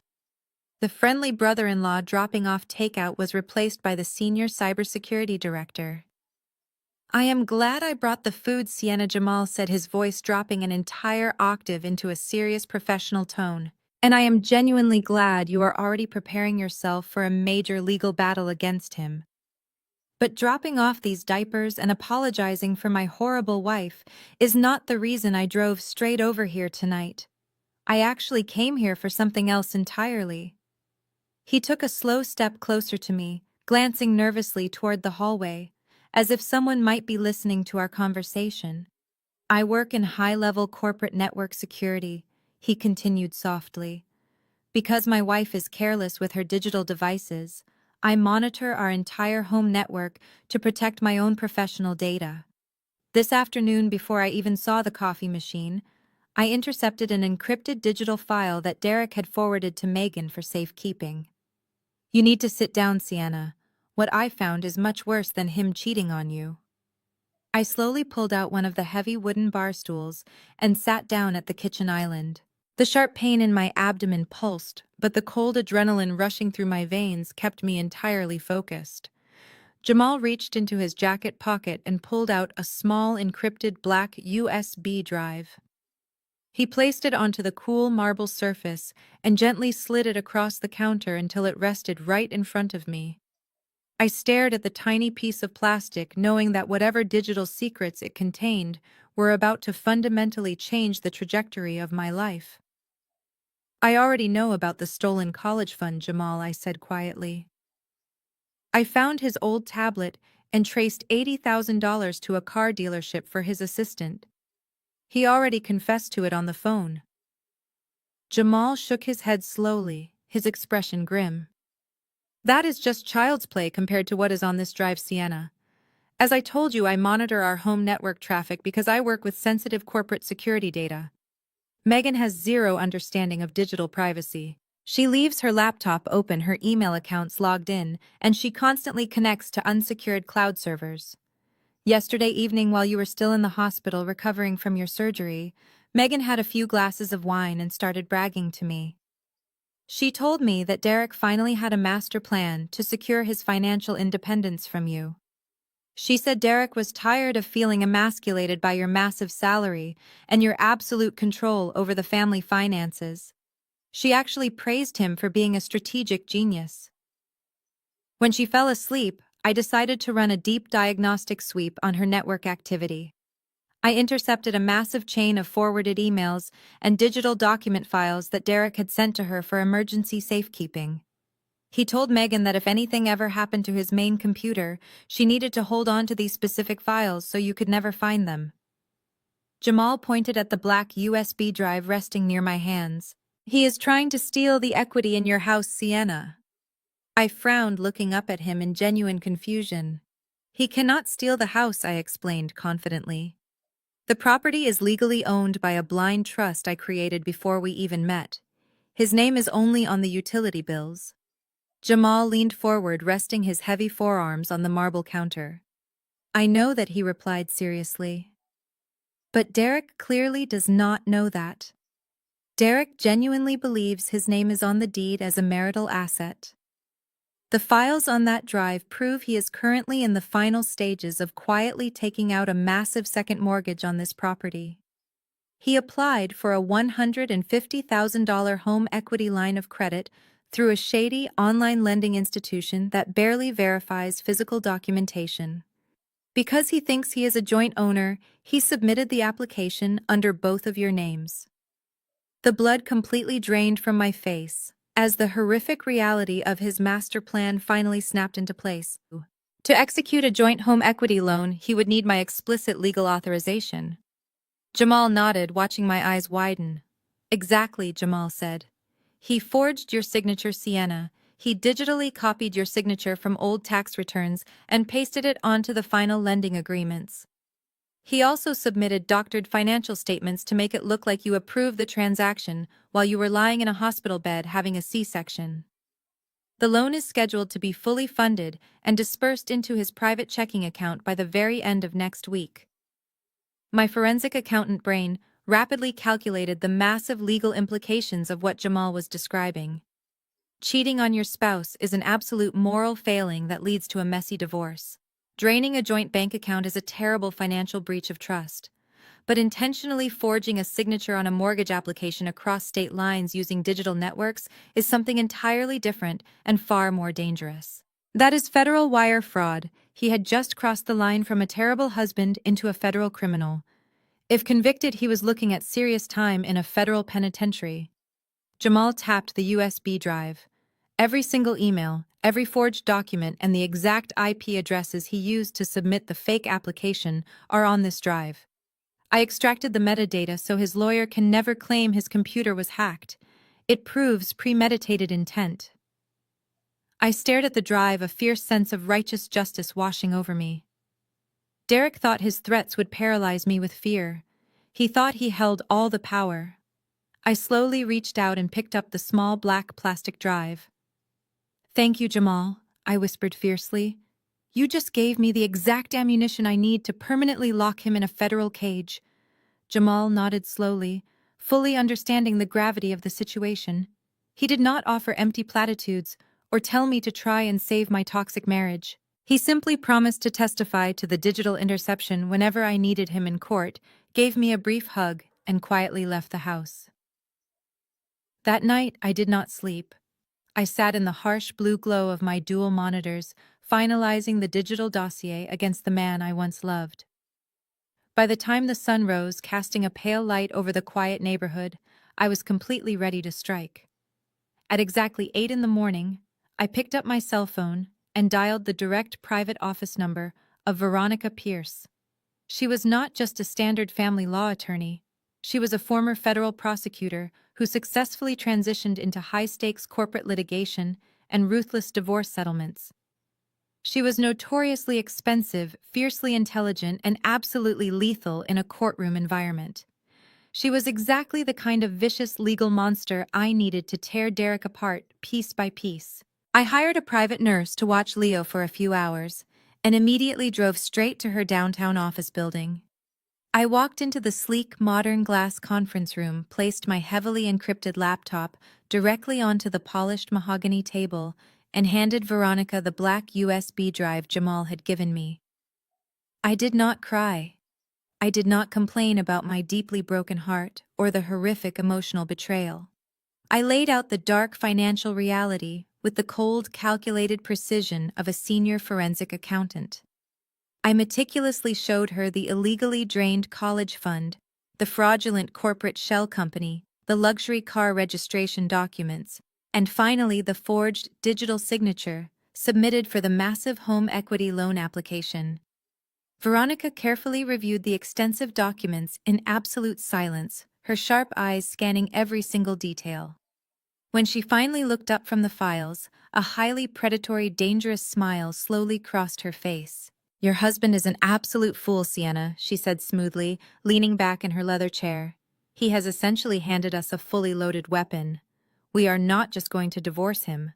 The friendly brother-in-law dropping off takeout was replaced by the senior cybersecurity director. I am glad I brought the food, Sienna, Jamal said, his voice dropping an entire octave into a serious professional tone. And I am genuinely glad you are already preparing yourself for a major legal battle against him. But dropping off these diapers and apologizing for my horrible wife is not the reason I drove straight over here tonight. I actually came here for something else entirely. He took a slow step closer to me, glancing nervously toward the hallway, as if someone might be listening to our conversation. I work in high-level corporate network security. he continued softly. Because my wife is careless with her digital devices, I monitor our entire home network to protect my own professional data. This afternoon, before I even saw the coffee machine, I intercepted an encrypted digital file that Derek had forwarded to Megan for safekeeping. You need to sit down, Sienna. What I found is much worse than him cheating on you. I slowly pulled out one of the heavy wooden bar stools and sat down at the kitchen island. The sharp pain in my abdomen pulsed, but the cold adrenaline rushing through my veins kept me entirely focused. Jamal reached into his jacket pocket and pulled out a small encrypted black USB drive. He placed it onto the cool marble surface and gently slid it across the counter until it rested right in front of me. I stared at the tiny piece of plastic, knowing that whatever digital secrets it contained were about to fundamentally change the trajectory of my life. I already know about the stolen college fund, Jamal, I said quietly. I found his old tablet and traced $80,000 to a car dealership for his assistant. He already confessed to it on the phone. Jamal shook his head slowly, his expression grim. That is just child's play compared to what is on this drive, Sienna. As I told you, I monitor our home network traffic because I work with sensitive corporate security data. Megan has zero understanding of digital privacy. She leaves her laptop open, her email accounts logged in, and she constantly connects to unsecured cloud servers. Yesterday evening, while you were still in the hospital recovering from your surgery, Megan had a few glasses of wine and started bragging to me. She told me that Derek finally had a master plan to secure his financial independence from you. She said Derek was tired of feeling emasculated by your massive salary and your absolute control over the family finances. She actually praised him for being a strategic genius. When she fell asleep, I decided to run a deep diagnostic sweep on her network activity. I intercepted a massive chain of forwarded emails and digital document files that Derek had sent to her for emergency safekeeping. He told Megan that if anything ever happened to his main computer, she needed to hold on to these specific files so you could never find them. Jamal pointed at the black USB drive resting near my hands. He is trying to steal the equity in your house, Sienna. I frowned, looking up at him in genuine confusion. He cannot steal the house, I explained confidently. The property is legally owned by a blind trust I created before we even met. His name is only on the utility bills. Jamal leaned forward, resting his heavy forearms on the marble counter. I know that, he replied seriously. But Derek clearly does not know that. Derek genuinely believes his name is on the deed as a marital asset. The files on that drive prove he is currently in the final stages of quietly taking out a massive second mortgage on this property. He applied for a $150,000 home equity line of credit through a shady online lending institution that barely verifies physical documentation. Because he thinks he is a joint owner, he submitted the application under both of your names. The blood completely drained from my face as the horrific reality of his master plan finally snapped into place. To execute a joint home equity loan, he would need my explicit legal authorization. Jamal nodded, watching my eyes widen. Exactly, Jamal said. He forged your signature, Sienna. He digitally copied your signature from old tax returns and pasted it onto the final lending agreements. He also submitted doctored financial statements to make it look like you approved the transaction while you were lying in a hospital bed having a C-section. The loan is scheduled to be fully funded and dispersed into his private checking account by the very end of next week. My forensic accountant brain rapidly calculated the massive legal implications of what Jamal was describing. Cheating on your spouse is an absolute moral failing that leads to a messy divorce. Draining a joint bank account is a terrible financial breach of trust. But intentionally forging a signature on a mortgage application across state lines using digital networks is something entirely different and far more dangerous. That is federal wire fraud. He had just crossed the line from a terrible husband into a federal criminal. If convicted, he was looking at serious time in a federal penitentiary. Jamal tapped the USB drive. Every single email, every forged document, and the exact IP addresses he used to submit the fake application are on this drive. I extracted the metadata so his lawyer can never claim his computer was hacked. It proves premeditated intent. I stared at the drive, a fierce sense of righteous justice washing over me. Derek thought his threats would paralyze me with fear. He thought he held all the power. I slowly reached out and picked up the small black plastic drive. "Thank you, Jamal," I whispered fiercely. "You just gave me the exact ammunition I need to permanently lock him in a federal cage." Jamal nodded slowly, fully understanding the gravity of the situation. He did not offer empty platitudes or tell me to try and save my toxic marriage. He simply promised to testify to the digital interception whenever I needed him in court, gave me a brief hug, and quietly left the house. That night, I did not sleep. I sat in the harsh blue glow of my dual monitors, finalizing the digital dossier against the man I once loved. By the time the sun rose, casting a pale light over the quiet neighborhood, I was completely ready to strike. At exactly 8 in the morning, I picked up my cell phone and dialed the direct private office number of Veronica Pierce. She was not just a standard family law attorney. She was a former federal prosecutor who successfully transitioned into high-stakes corporate litigation and ruthless divorce settlements. She was notoriously expensive, fiercely intelligent, and absolutely lethal in a courtroom environment. She was exactly the kind of vicious legal monster I needed to tear Derek apart piece by piece. I hired a private nurse to watch Leo for a few hours, and immediately drove straight to her downtown office building. I walked into the sleek, modern glass conference room, placed my heavily encrypted laptop directly onto the polished mahogany table, and handed Veronica the black USB drive Jamal had given me. I did not cry. I did not complain about my deeply broken heart or the horrific emotional betrayal. I laid out the dark financial reality with the cold, calculated precision of a senior forensic accountant. I meticulously showed her the illegally drained college fund, the fraudulent corporate shell company, the luxury car registration documents, and finally the forged digital signature submitted for the massive home equity loan application. Veronica carefully reviewed the extensive documents in absolute silence, her sharp eyes scanning every single detail. When she finally looked up from the files, a highly predatory, dangerous smile slowly crossed her face. "Your husband is an absolute fool, Sienna," she said smoothly, leaning back in her leather chair. "He has essentially handed us a fully loaded weapon. We are not just going to divorce him.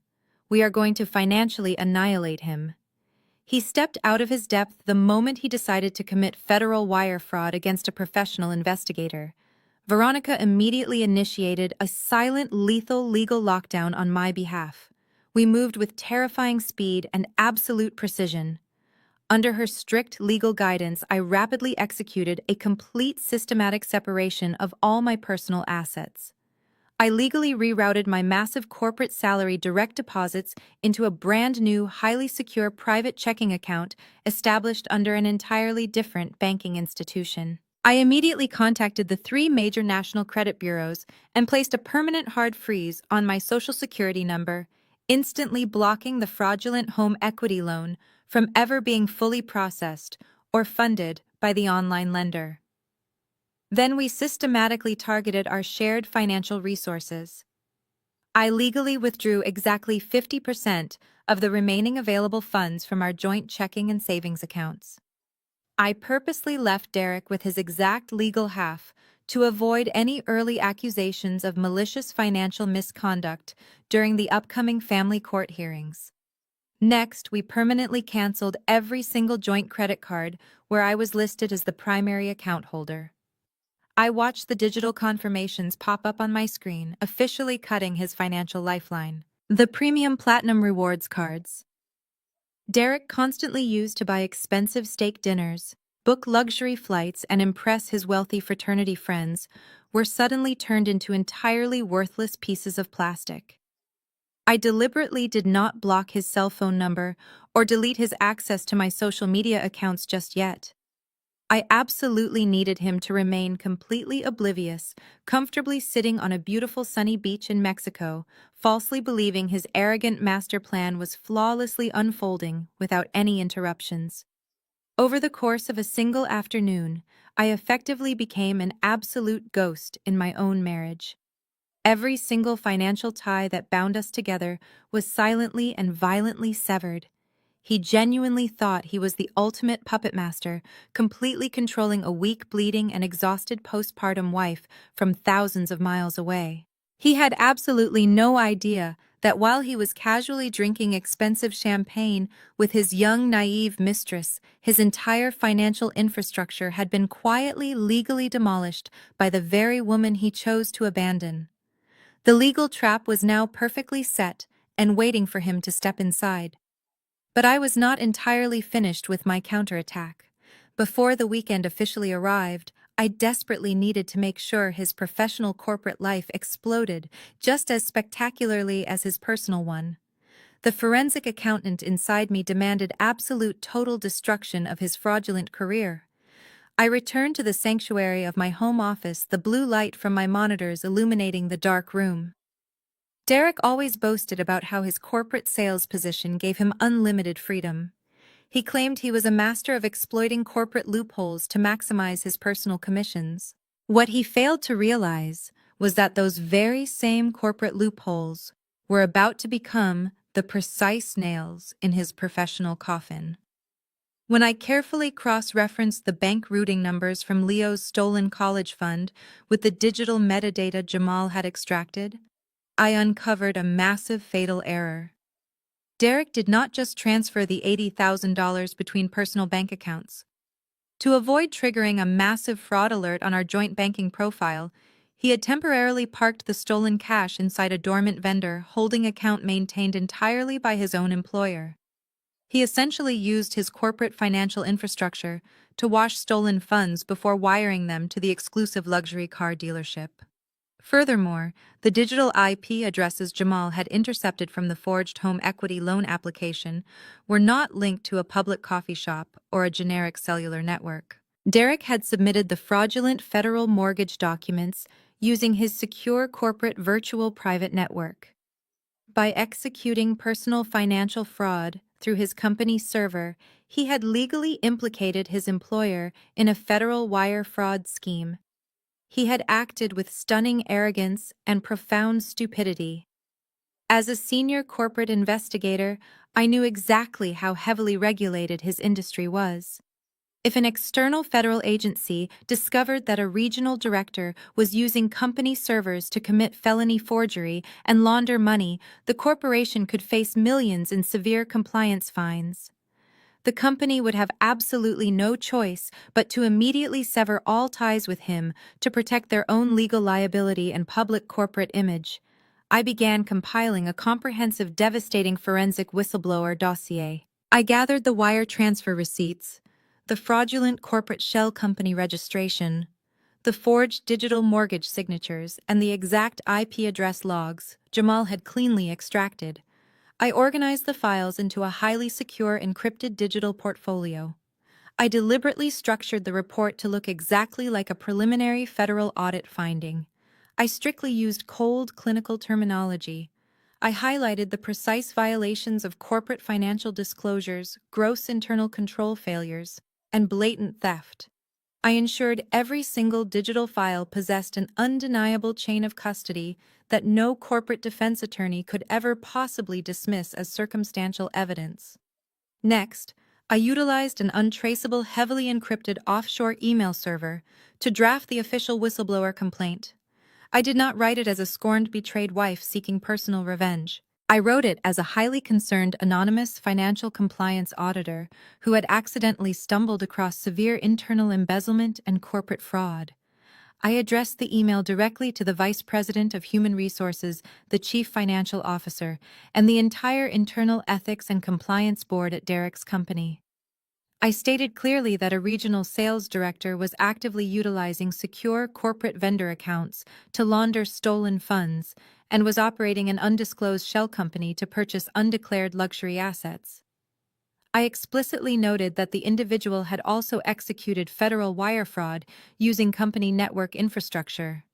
We are going to financially annihilate him." He stepped out of his depth the moment he decided to commit federal wire fraud against a professional investigator. Veronica immediately initiated a silent, lethal legal lockdown on my behalf. We moved with terrifying speed and absolute precision. Under her strict legal guidance, I rapidly executed a complete systematic separation of all my personal assets. I legally rerouted my massive corporate salary direct deposits into a brand new, highly secure private checking account established under an entirely different banking institution. I immediately contacted the 3 major national credit bureaus and placed a permanent hard freeze on my Social Security number, instantly blocking the fraudulent home equity loan from ever being fully processed or funded by the online lender. Then we systematically targeted our shared financial resources. I legally withdrew exactly 50% of the remaining available funds from our joint checking and savings accounts. I purposely left Derek with his exact legal half to avoid any early accusations of malicious financial misconduct during the upcoming family court hearings. Next, we permanently canceled every single joint credit card where I was listed as the primary account holder. I watched the digital confirmations pop up on my screen, officially cutting his financial lifeline. The premium platinum rewards cards Derek constantly used to buy expensive steak dinners, book luxury flights, and impress his wealthy fraternity friends were suddenly turned into entirely worthless pieces of plastic. I deliberately did not block his cell phone number or delete his access to my social media accounts just yet. I absolutely needed him to remain completely oblivious, comfortably sitting on a beautiful sunny beach in Mexico, falsely believing his arrogant master plan was flawlessly unfolding without any interruptions. Over the course of a single afternoon, I effectively became an absolute ghost in my own marriage. Every single financial tie that bound us together was silently and violently severed. He genuinely thought he was the ultimate puppet master, completely controlling a weak, bleeding, and exhausted postpartum wife from thousands of miles away. He had absolutely no idea that while he was casually drinking expensive champagne with his young, naive mistress, his entire financial infrastructure had been quietly, legally demolished by the very woman he chose to abandon. The legal trap was now perfectly set and waiting for him to step inside. But I was not entirely finished with my counterattack. Before the weekend officially arrived, I desperately needed to make sure his professional corporate life exploded just as spectacularly as his personal one. The forensic accountant inside me demanded absolute total destruction of his fraudulent career. I returned to the sanctuary of my home office, the blue light from my monitors illuminating the dark room. Derek always boasted about how his corporate sales position gave him unlimited freedom. He claimed he was a master of exploiting corporate loopholes to maximize his personal commissions. What he failed to realize was that those very same corporate loopholes were about to become the precise nails in his professional coffin. When I carefully cross-referenced the bank routing numbers from Leo's stolen college fund with the digital metadata Jamal had extracted, I uncovered a massive fatal error. Derek did not just transfer the $80,000 between personal bank accounts. To avoid triggering a massive fraud alert on our joint banking profile, he had temporarily parked the stolen cash inside a dormant vendor holding account maintained entirely by his own employer. He essentially used his corporate financial infrastructure to wash stolen funds before wiring them to the exclusive luxury car dealership. Furthermore, the digital IP addresses Jamal had intercepted from the forged home equity loan application were not linked to a public coffee shop or a generic cellular network. Derek had submitted the fraudulent federal mortgage documents using his secure corporate virtual private network. By executing personal financial fraud through his company's server, he had legally implicated his employer in a federal wire fraud scheme. He had acted with stunning arrogance and profound stupidity. As a senior corporate investigator, I knew exactly how heavily regulated his industry was. If an external federal agency discovered that a regional director was using company servers to commit felony forgery and launder money, the corporation could face millions in severe compliance fines. The company would have absolutely no choice but to immediately sever all ties with him to protect their own legal liability and public corporate image. I began compiling a comprehensive, devastating forensic whistleblower dossier. I gathered the wire transfer receipts, the fraudulent corporate shell company registration, the forged digital mortgage signatures, and the exact IP address logs Jamal had cleanly extracted. I organized the files into a highly secure encrypted digital portfolio. I deliberately structured the report to look exactly like a preliminary federal audit finding. I strictly used cold clinical terminology. I highlighted the precise violations of corporate financial disclosures, gross internal control failures, and blatant theft. I ensured every single digital file possessed an undeniable chain of custody that no corporate defense attorney could ever possibly dismiss as circumstantial evidence. Next, I utilized an untraceable, heavily encrypted offshore email server to draft the official whistleblower complaint. I did not write it as a scorned, betrayed wife seeking personal revenge. I wrote it as a highly concerned anonymous financial compliance auditor who had accidentally stumbled across severe internal embezzlement and corporate fraud. I addressed the email directly to the Vice President of Human Resources, the Chief Financial Officer, and the entire Internal Ethics and Compliance Board at Derek's company. I stated clearly that a regional sales director was actively utilizing secure corporate vendor accounts to launder stolen funds and was operating an undisclosed shell company to purchase undeclared luxury assets. I explicitly noted that the individual had also executed federal wire fraud using company network infrastructure.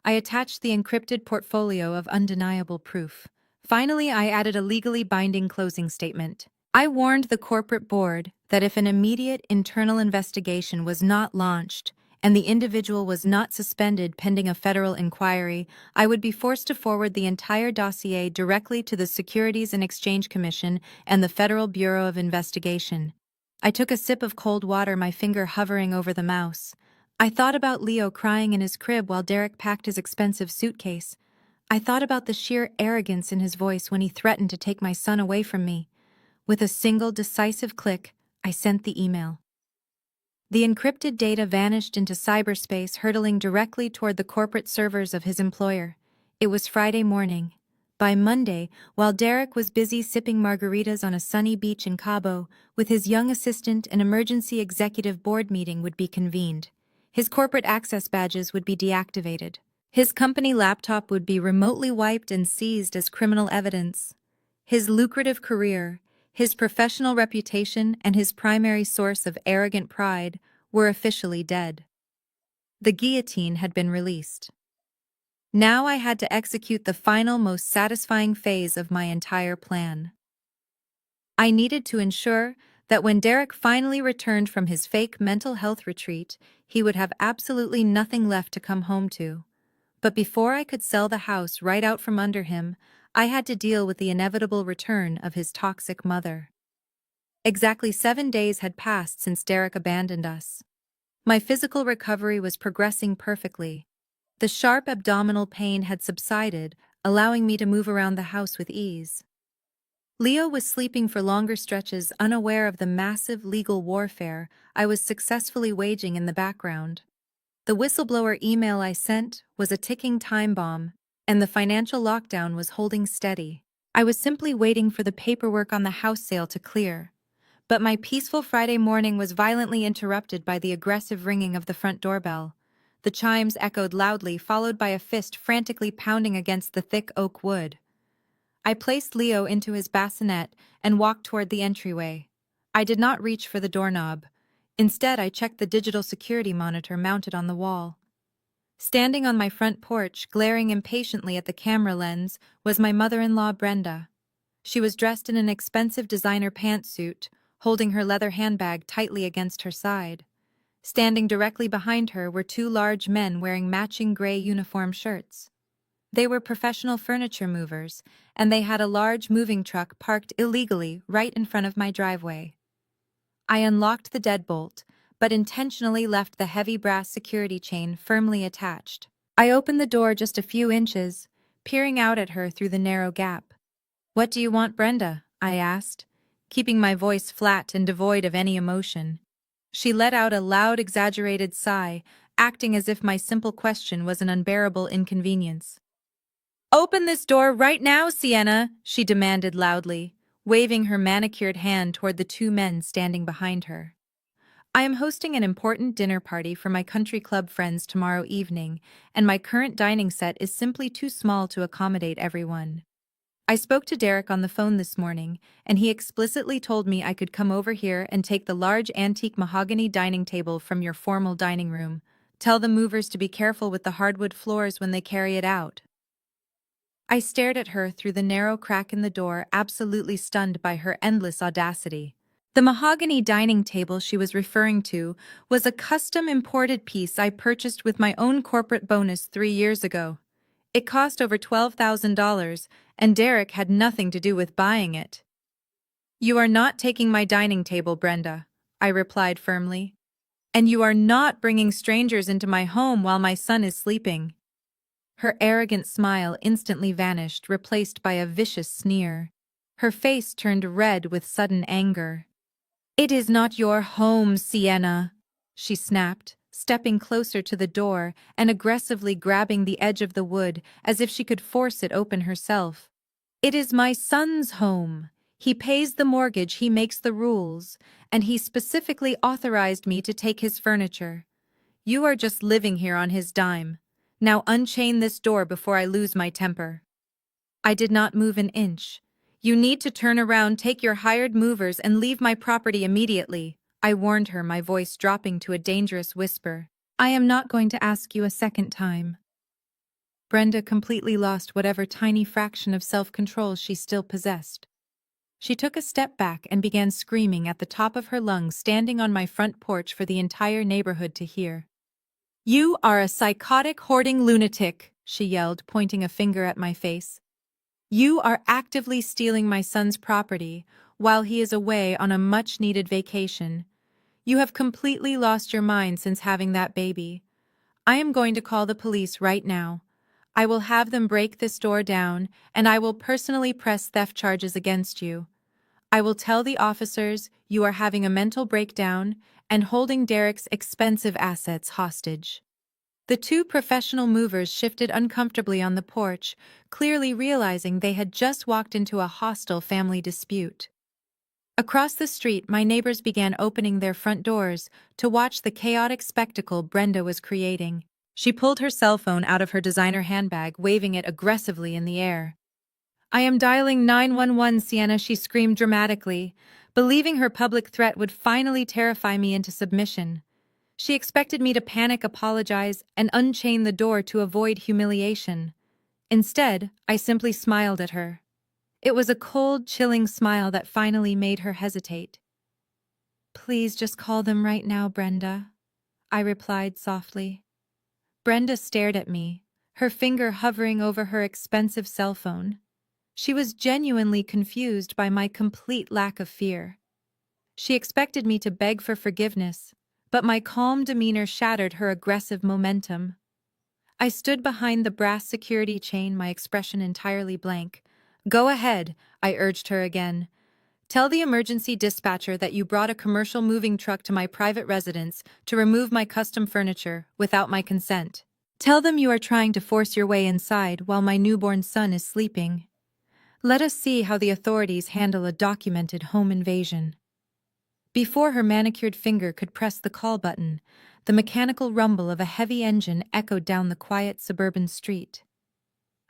I attached the encrypted portfolio of undeniable proof. Finally, I added a legally binding closing statement. I warned the corporate board that if an immediate internal investigation was not launched and the individual was not suspended pending a federal inquiry, I would be forced to forward the entire dossier directly to the Securities and Exchange Commission and the Federal Bureau of Investigation. I took a sip of cold water, my finger hovering over the mouse. I thought about Leo crying in his crib while Derek packed his expensive suitcase. I thought about the sheer arrogance in his voice when he threatened to take my son away from me. With a single decisive click, I sent the email. The encrypted data vanished into cyberspace, hurtling directly toward the corporate servers of his employer. It was Friday morning. By Monday, while Derek was busy sipping margaritas on a sunny beach in Cabo, with his young assistant, an emergency executive board meeting would be convened. His corporate access badges would be deactivated. His company laptop would be remotely wiped and seized as criminal evidence. His lucrative career, his professional reputation, and his primary source of arrogant pride were officially dead. The guillotine had been released. Now I had to execute the final, most satisfying phase of my entire plan. I needed to ensure that when Derek finally returned from his fake mental health retreat, he would have absolutely nothing left to come home to. But before I could sell the house right out from under him, I had to deal with the inevitable return of his toxic mother. Exactly 7 days had passed since Derek abandoned us. My physical recovery was progressing perfectly. The sharp abdominal pain had subsided, allowing me to move around the house with ease. Leo was sleeping for longer stretches, unaware of the massive legal warfare I was successfully waging in the background. The whistleblower email I sent was a ticking time bomb, and the financial lockdown was holding steady. I was simply waiting for the paperwork on the house sale to clear. But my peaceful Friday morning was violently interrupted by the aggressive ringing of the front doorbell. The chimes echoed loudly, followed by a fist frantically pounding against the thick oak wood. I placed Leo into his bassinet and walked toward the entryway. I did not reach for the doorknob. Instead, I checked the digital security monitor mounted on the wall. Standing on my front porch, glaring impatiently at the camera lens, was my mother-in-law, Brenda. She was dressed in an expensive designer pantsuit, holding her leather handbag tightly against her side. Standing directly behind her were 2 large men wearing matching gray uniform shirts. They were professional furniture movers, and they had a large moving truck parked illegally right in front of my driveway. I unlocked the deadbolt, but intentionally left the heavy brass security chain firmly attached. I opened the door just a few inches, peering out at her through the narrow gap. "What do you want, Brenda?" I asked, keeping my voice flat and devoid of any emotion. She let out a loud, exaggerated sigh, acting as if my simple question was an unbearable inconvenience. "Open this door right now, Sienna," she demanded loudly, waving her manicured hand toward the 2 men standing behind her. "I am hosting an important dinner party for my country club friends tomorrow evening, and my current dining set is simply too small to accommodate everyone. I spoke to Derek on the phone this morning, and he explicitly told me I could come over here and take the large antique mahogany dining table from your formal dining room. Tell the movers to be careful with the hardwood floors when they carry it out." I stared at her through the narrow crack in the door, absolutely stunned by her endless audacity. The mahogany dining table she was referring to was a custom imported piece I purchased with my own corporate bonus 3 years ago. It cost over $12,000, and Derek had nothing to do with buying it. "You are not taking my dining table, Brenda," I replied firmly. "And you are not bringing strangers into my home while my son is sleeping." Her arrogant smile instantly vanished, replaced by a vicious sneer. Her face turned red with sudden anger. "It is not your home, Sienna," she snapped, stepping closer to the door and aggressively grabbing the edge of the wood as if she could force it open herself. "It is my son's home. He pays the mortgage, he makes the rules, and he specifically authorized me to take his furniture. You are just living here on his dime. Now unchain this door before I lose my temper." I did not move an inch. "You need to turn around, take your hired movers, and leave my property immediately," I warned her, my voice dropping to a dangerous whisper. "I am not going to ask you a second time." Brenda completely lost whatever tiny fraction of self-control she still possessed. She took a step back and began screaming at the top of her lungs, standing on my front porch for the entire neighborhood to hear. "You are a psychotic, hoarding lunatic," she yelled, pointing a finger at my face. "You are actively stealing my son's property while he is away on a much-needed vacation. You have completely lost your mind since having that baby. I am going to call the police right now. I will have them break this door down, and I will personally press theft charges against you. I will tell the officers you are having a mental breakdown and holding Derek's expensive assets hostage." The two professional movers shifted uncomfortably on the porch, clearly realizing they had just walked into a hostile family dispute. Across the street, my neighbors began opening their front doors to watch the chaotic spectacle Brenda was creating. She pulled her cell phone out of her designer handbag, waving it aggressively in the air. "I am dialing 911, Sienna," she screamed dramatically, believing her public threat would finally terrify me into submission. She expected me to panic, apologize, and unchain the door to avoid humiliation. Instead, I simply smiled at her. It was a cold, chilling smile that finally made her hesitate. "Please just call them right now, Brenda," I replied softly. Brenda stared at me, her finger hovering over her expensive cell phone. She was genuinely confused by my complete lack of fear. She expected me to beg for forgiveness, but my calm demeanor shattered her aggressive momentum. I stood behind the brass security chain, my expression entirely blank. "Go ahead," I urged her again. "Tell the emergency dispatcher that you brought a commercial moving truck to my private residence to remove my custom furniture without my consent. Tell them you are trying to force your way inside while my newborn son is sleeping. Let us see how the authorities handle a documented home invasion." Before her manicured finger could press the call button, the mechanical rumble of a heavy engine echoed down the quiet suburban street.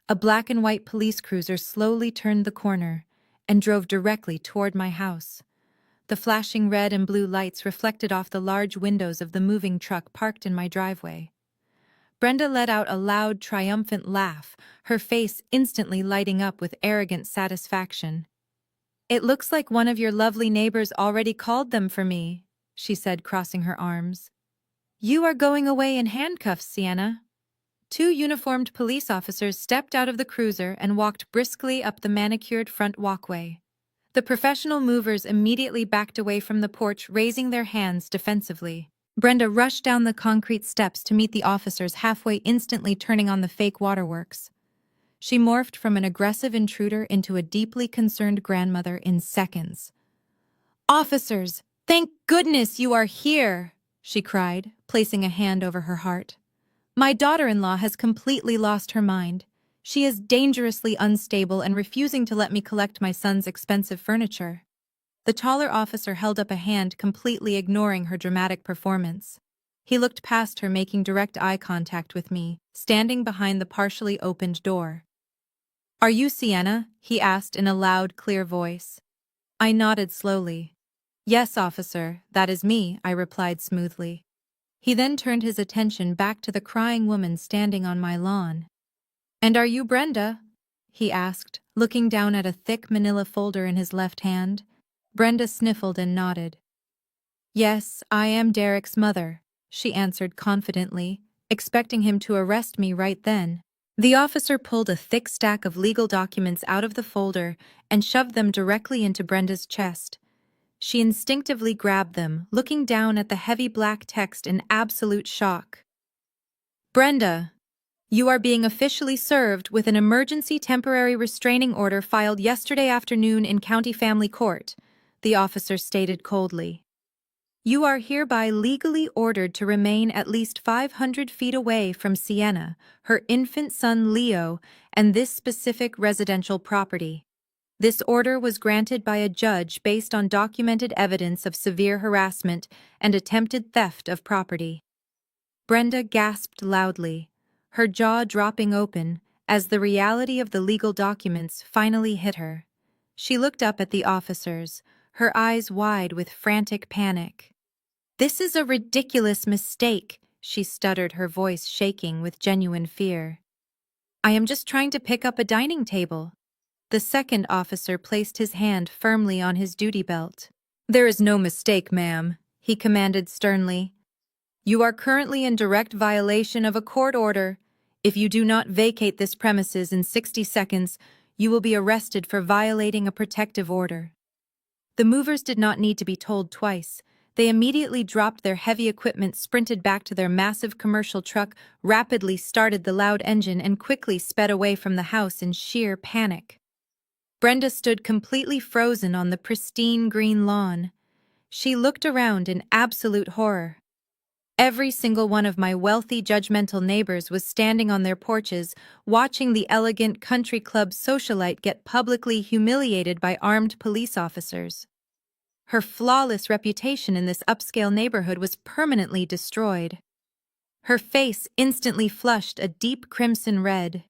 A black and white police cruiser slowly turned the corner and drove directly toward my house. The flashing red and blue lights reflected off the large windows of the moving truck parked in my driveway. Brenda let out a loud, triumphant laugh, her face instantly lighting up with arrogant satisfaction. "It looks like one of your lovely neighbors already called them for me," she said, crossing her arms. "You are going away in handcuffs, Sienna." Two uniformed police officers stepped out of the cruiser and walked briskly up the manicured front walkway. The professional movers immediately backed away from the porch, raising their hands defensively. Brenda rushed down the concrete steps to meet the officers halfway, instantly turning on the fake waterworks. She morphed from an aggressive intruder into a deeply concerned grandmother in seconds. "Officers, thank goodness you are here!" she cried, placing a hand over her heart. "My daughter-in-law has completely lost her mind. She is dangerously unstable and refusing to let me collect my son's expensive furniture." The taller officer held up a hand, completely ignoring her dramatic performance. He looked past her, making direct eye contact with me, standing behind the partially opened door. "Are you Sienna?" he asked in a loud, clear voice. I nodded slowly. "Yes, officer, that is me," I replied smoothly. He then turned his attention back to the crying woman standing on my lawn. "And are you Brenda?" he asked, looking down at a thick manila folder in his left hand. Brenda sniffled and nodded. "Yes, I am Derek's mother," she answered confidently, expecting him to arrest me right then. The officer pulled a thick stack of legal documents out of the folder and shoved them directly into Brenda's chest. She instinctively grabbed them, looking down at the heavy black text in absolute shock. "Brenda, you are being officially served with an emergency temporary restraining order filed yesterday afternoon in County Family Court," the officer stated coldly. "You are hereby legally ordered to remain at least 500 feet away from Sienna, her infant son Leo, and this specific residential property. This order was granted by a judge based on documented evidence of severe harassment and attempted theft of property." Brenda gasped loudly, her jaw dropping open as the reality of the legal documents finally hit her. She looked up at the officers, her eyes wide with frantic panic. "This is a ridiculous mistake," she stuttered, her voice shaking with genuine fear. "I am just trying to pick up a dining table." The second officer placed his hand firmly on his duty belt. "There is no mistake, ma'am," he commanded sternly. "You are currently in direct violation of a court order. If you do not vacate this premises in 60 seconds, you will be arrested for violating a protective order." The movers did not need to be told twice. They immediately dropped their heavy equipment, sprinted back to their massive commercial truck, rapidly started the loud engine, and quickly sped away from the house in sheer panic. Brenda stood completely frozen on the pristine green lawn. She looked around in absolute horror. Every single one of my wealthy, judgmental neighbors was standing on their porches, watching the elegant country club socialite get publicly humiliated by armed police officers. Her flawless reputation in this upscale neighborhood was permanently destroyed. Her face instantly flushed a deep crimson red.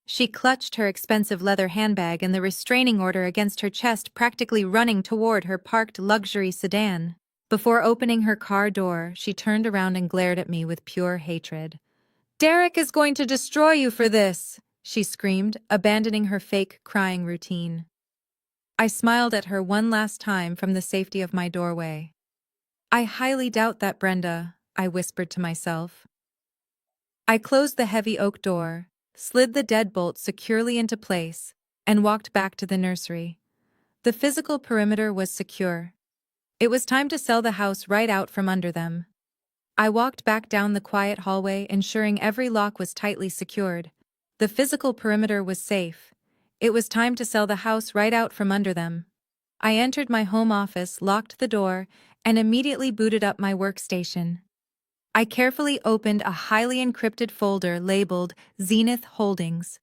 She clutched her expensive leather handbag and the restraining order against her chest, practically running toward her parked luxury sedan. Before opening her car door, she turned around and glared at me with pure hatred. "Derek is going to destroy you for this," she screamed, abandoning her fake crying routine. I smiled at her one last time from the safety of my doorway. "I highly doubt that, Brenda," I whispered to myself. I closed the heavy oak door, slid the deadbolt securely into place, and walked back to the nursery. The physical perimeter was secure. It was time to sell the house right out from under them. I walked back down the quiet hallway, ensuring every lock was tightly secured. The physical perimeter was safe. It was time to sell the house right out from under them. I entered my home office, locked the door, and immediately booted up my workstation. I carefully opened a highly encrypted folder labeled Zenith Holdings.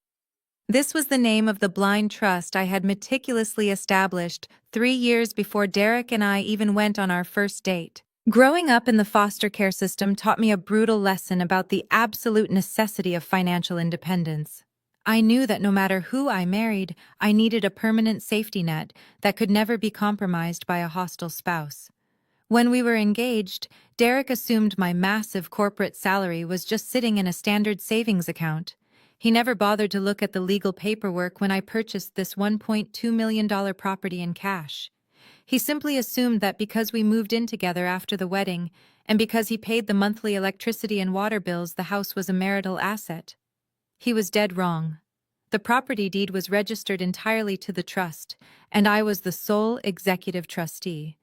This was the name of the blind trust I had meticulously established 3 years before Derek and I even went on our first date. Growing up in the foster care system taught me a brutal lesson about the absolute necessity of financial independence. I knew that no matter who I married, I needed a permanent safety net that could never be compromised by a hostile spouse. When we were engaged, Derek assumed my massive corporate salary was just sitting in a standard savings account. He never bothered to look at the legal paperwork when I purchased this $1.2 million property in cash. He simply assumed that because we moved in together after the wedding, and because he paid the monthly electricity and water bills, the house was a marital asset. He was dead wrong. The property deed was registered entirely to the trust, and I was the sole executive trustee.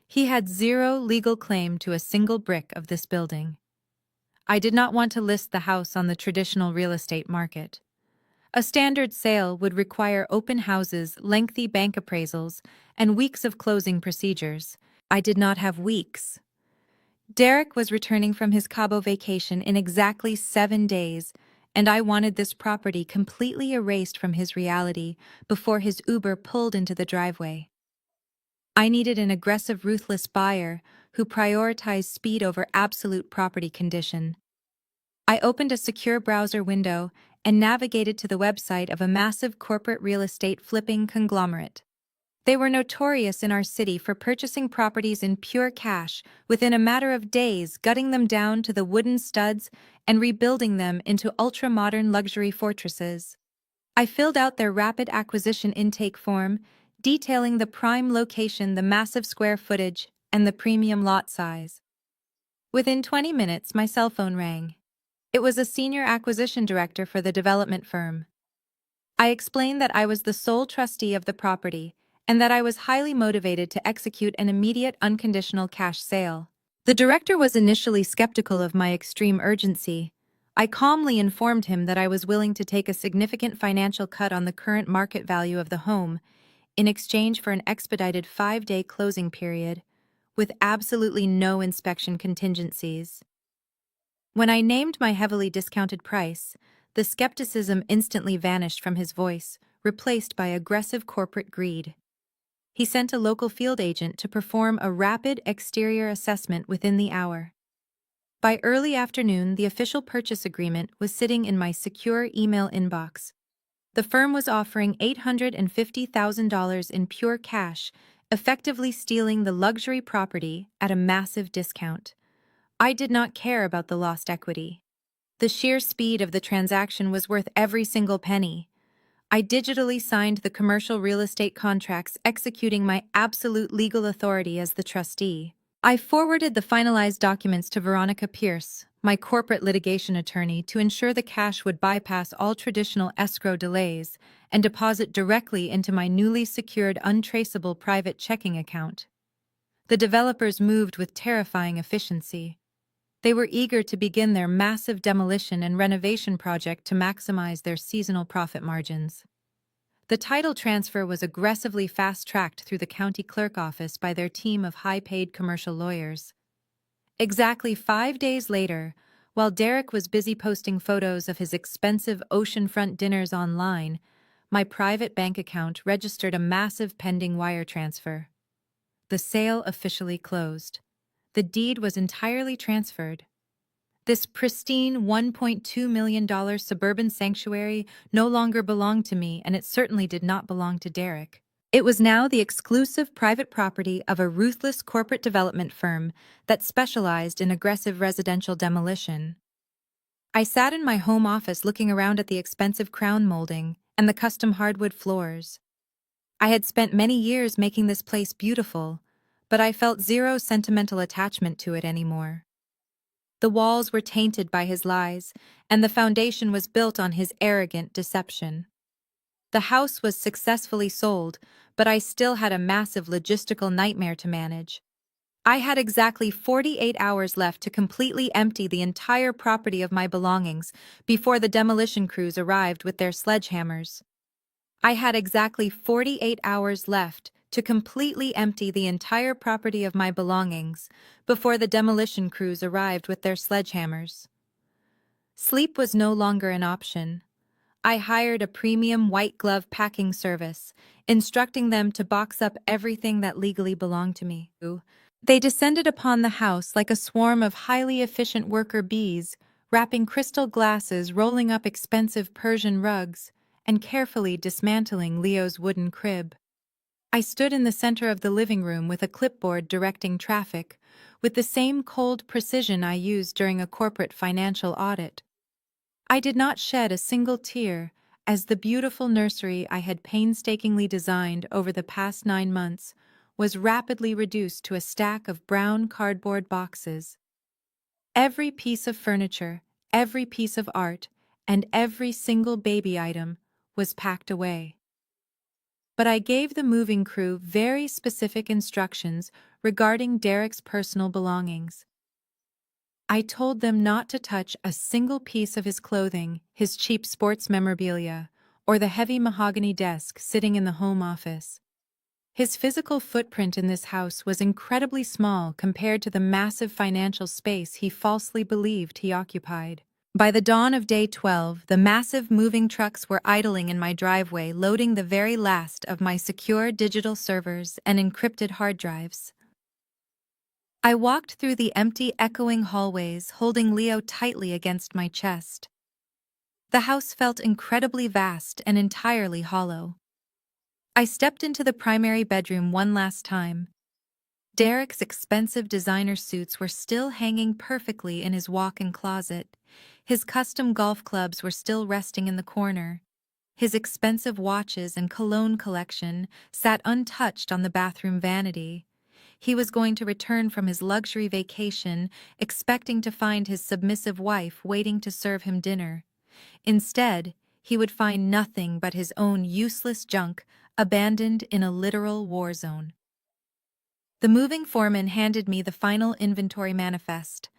He had zero legal claim to a single brick of this building. I did not want to list the house on the traditional real estate market. A standard sale would require open houses, lengthy bank appraisals, and weeks of closing procedures. I did not have weeks. Derek was returning from his Cabo vacation in exactly 7 days, and I wanted this property completely erased from his reality before his Uber pulled into the driveway. I needed an aggressive, ruthless buyer who prioritized speed over absolute property condition. I opened a secure browser window and navigated to the website of a massive corporate real estate flipping conglomerate. They were notorious in our city for purchasing properties in pure cash within a matter of days, gutting them down to the wooden studs and rebuilding them into ultra-modern luxury fortresses. I filled out their rapid acquisition intake form, detailing the prime location, the massive square footage, and the premium lot size. Within 20 minutes, my cell phone rang. It was a senior acquisition director for the development firm. I explained that I was the sole trustee of the property and that I was highly motivated to execute an immediate unconditional cash sale. The director was initially skeptical of my extreme urgency. I calmly informed him that I was willing to take a significant financial cut on the current market value of the home in exchange for an expedited 5-day closing period, with absolutely no inspection contingencies. When I named my heavily discounted price, the skepticism instantly vanished from his voice, replaced by aggressive corporate greed. He sent a local field agent to perform a rapid exterior assessment within the hour. By early afternoon, the official purchase agreement was sitting in my secure email inbox. The firm was offering $850,000 in pure cash, effectively stealing the luxury property at a massive discount. I did not care about the lost equity. The sheer speed of the transaction was worth every single penny. I digitally signed the commercial real estate contracts, executing my absolute legal authority as the trustee. I forwarded the finalized documents to Veronica Pierce, my corporate litigation attorney, to ensure the cash would bypass all traditional escrow delays and deposit directly into my newly secured untraceable private checking account. The developers moved with terrifying efficiency. They were eager to begin their massive demolition and renovation project to maximize their seasonal profit margins. The title transfer was aggressively fast-tracked through the county clerk office by their team of high-paid commercial lawyers. Exactly 5 days later, while Derek was busy posting photos of his expensive oceanfront dinners online, my private bank account registered a massive pending wire transfer. The sale officially closed. The deed was entirely transferred. This pristine $1.2 million suburban sanctuary no longer belonged to me, and it certainly did not belong to Derek. It was now the exclusive private property of a ruthless corporate development firm that specialized in aggressive residential demolition. I sat in my home office looking around at the expensive crown molding and the custom hardwood floors. I had spent many years making this place beautiful, but I felt zero sentimental attachment to it anymore. The walls were tainted by his lies, and the foundation was built on his arrogant deception. The house was successfully sold, but I still had a massive logistical nightmare to manage. I had exactly 48 hours left to completely empty the entire property of my belongings before the demolition crews arrived with their sledgehammers. I had exactly 48 hours left to completely empty the entire property of my belongings before the demolition crews arrived with their sledgehammers. Sleep was no longer an option. I hired a premium white glove packing service, instructing them to box up everything that legally belonged to me. They descended upon the house like a swarm of highly efficient worker bees, wrapping crystal glasses, rolling up expensive Persian rugs, and carefully dismantling Leo's wooden crib. I stood in the center of the living room with a clipboard directing traffic, with the same cold precision I used during a corporate financial audit. I did not shed a single tear as the beautiful nursery I had painstakingly designed over the past 9 months was rapidly reduced to a stack of brown cardboard boxes. Every piece of furniture, every piece of art, and every single baby item was packed away. But I gave the moving crew very specific instructions regarding Derek's personal belongings. I told them not to touch a single piece of his clothing, his cheap sports memorabilia, or the heavy mahogany desk sitting in the home office. His physical footprint in this house was incredibly small compared to the massive financial space he falsely believed he occupied. By the dawn of day 12, the massive moving trucks were idling in my driveway, loading the very last of my secure digital servers and encrypted hard drives. I walked through the empty, echoing hallways, holding Leo tightly against my chest. The house felt incredibly vast and entirely hollow. I stepped into the primary bedroom one last time. Derek's expensive designer suits were still hanging perfectly in his walk-in closet. His custom golf clubs were still resting in the corner. His expensive watches and cologne collection sat untouched on the bathroom vanity. He was going to return from his luxury vacation, expecting to find his submissive wife waiting to serve him dinner. Instead, he would find nothing but his own useless junk, abandoned in a literal war zone. The moving foreman handed me the final inventory manifest.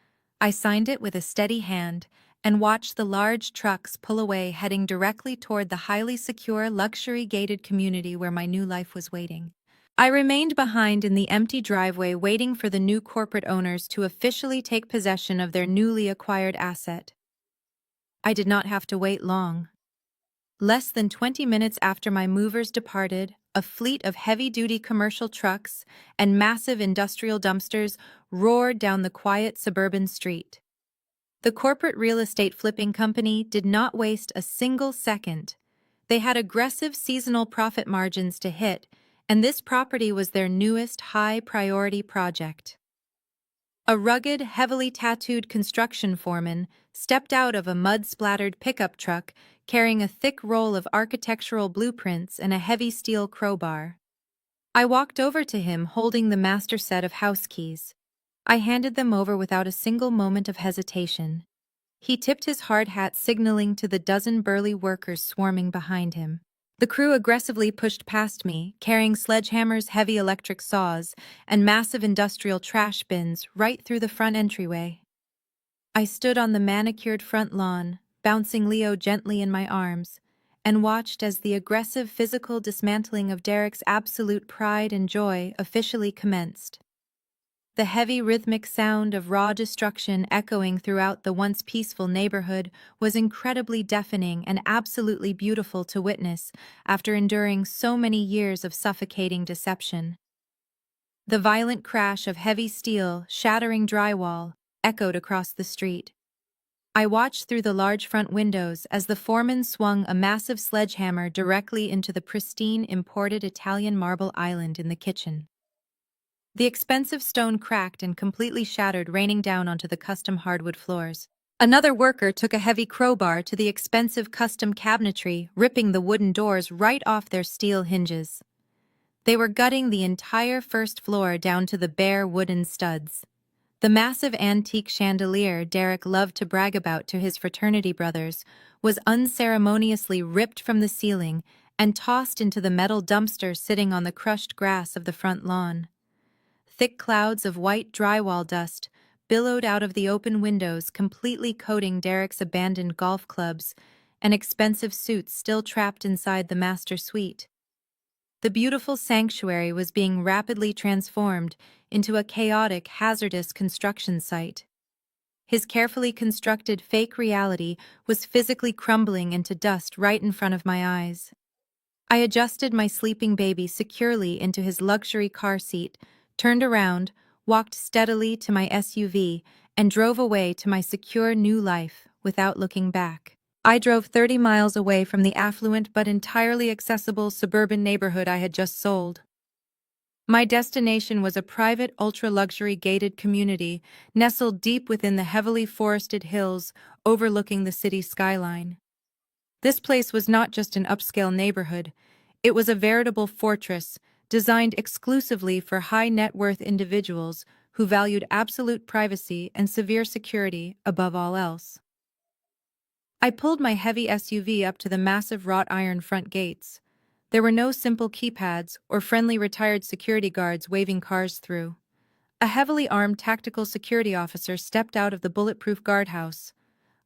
I signed it with a steady hand and watched the large trucks pull away, heading directly toward the highly secure, luxury-gated community where my new life was waiting. I remained behind in the empty driveway, waiting for the new corporate owners to officially take possession of their newly acquired asset. I did not have to wait long. Less than 20 minutes after my movers departed, a fleet of heavy-duty commercial trucks and massive industrial dumpsters roared down the quiet suburban street. The corporate real estate flipping company did not waste a single second. They had aggressive seasonal profit margins to hit, and this property was their newest high-priority project. A rugged, heavily tattooed construction foreman stepped out of a mud-splattered pickup truck carrying a thick roll of architectural blueprints and a heavy steel crowbar. I walked over to him holding the master set of house keys. I handed them over without a single moment of hesitation. He tipped his hard hat, signaling to the dozen burly workers swarming behind him. The crew aggressively pushed past me, carrying sledgehammers, heavy electric saws, and massive industrial trash bins right through the front entryway. I stood on the manicured front lawn, bouncing Leo gently in my arms, and watched as the aggressive physical dismantling of Derek's absolute pride and joy officially commenced. The heavy rhythmic sound of raw destruction echoing throughout the once peaceful neighborhood was incredibly deafening and absolutely beautiful to witness after enduring so many years of suffocating deception. The violent crash of heavy steel shattering drywall echoed across the street. I watched through the large front windows as the foreman swung a massive sledgehammer directly into the pristine imported Italian marble island in the kitchen. The expensive stone cracked and completely shattered, raining down onto the custom hardwood floors. Another worker took a heavy crowbar to the expensive custom cabinetry, ripping the wooden doors right off their steel hinges. They were gutting the entire first floor down to the bare wooden studs. The massive antique chandelier Derek loved to brag about to his fraternity brothers was unceremoniously ripped from the ceiling and tossed into the metal dumpster sitting on the crushed grass of the front lawn. Thick clouds of white drywall dust billowed out of the open windows, completely coating Derek's abandoned golf clubs and expensive suits still trapped inside the master suite. The beautiful sanctuary was being rapidly transformed into a chaotic, hazardous construction site. His carefully constructed fake reality was physically crumbling into dust right in front of my eyes. I adjusted my sleeping baby securely into his luxury car seat, turned around, walked steadily to my SUV, and drove away to my secure new life without looking back. I drove 30 miles away from the affluent but entirely accessible suburban neighborhood I had just sold. My destination was a private, ultra-luxury gated community nestled deep within the heavily forested hills overlooking the city skyline. This place was not just an upscale neighborhood, it was a veritable fortress designed exclusively for high-net-worth individuals who valued absolute privacy and severe security above all else. I pulled my heavy SUV up to the massive wrought iron front gates. There were no simple keypads or friendly retired security guards waving cars through. A heavily armed tactical security officer stepped out of the bulletproof guardhouse.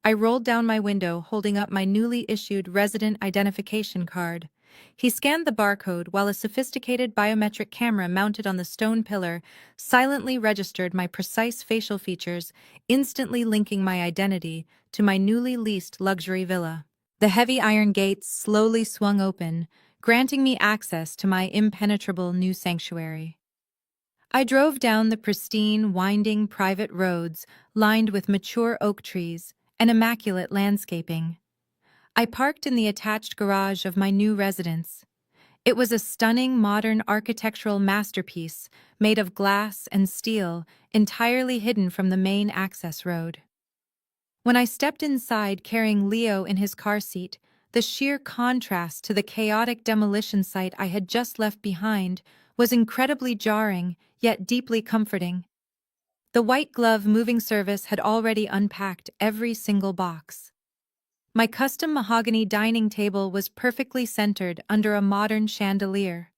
I rolled down my window, holding up my newly issued resident identification card. He scanned the barcode while a sophisticated biometric camera mounted on the stone pillar silently registered my precise facial features, instantly linking my identity to my newly leased luxury villa. The heavy iron gates slowly swung open, granting me access to my impenetrable new sanctuary. I drove down the pristine, winding private roads lined with mature oak trees and immaculate landscaping. I parked in the attached garage of my new residence. It was a stunning modern architectural masterpiece made of glass and steel, entirely hidden from the main access road. When I stepped inside carrying Leo in his car seat, the sheer contrast to the chaotic demolition site I had just left behind was incredibly jarring, yet deeply comforting. The white glove moving service had already unpacked every single box. My custom mahogany dining table was perfectly centered under a modern chandelier.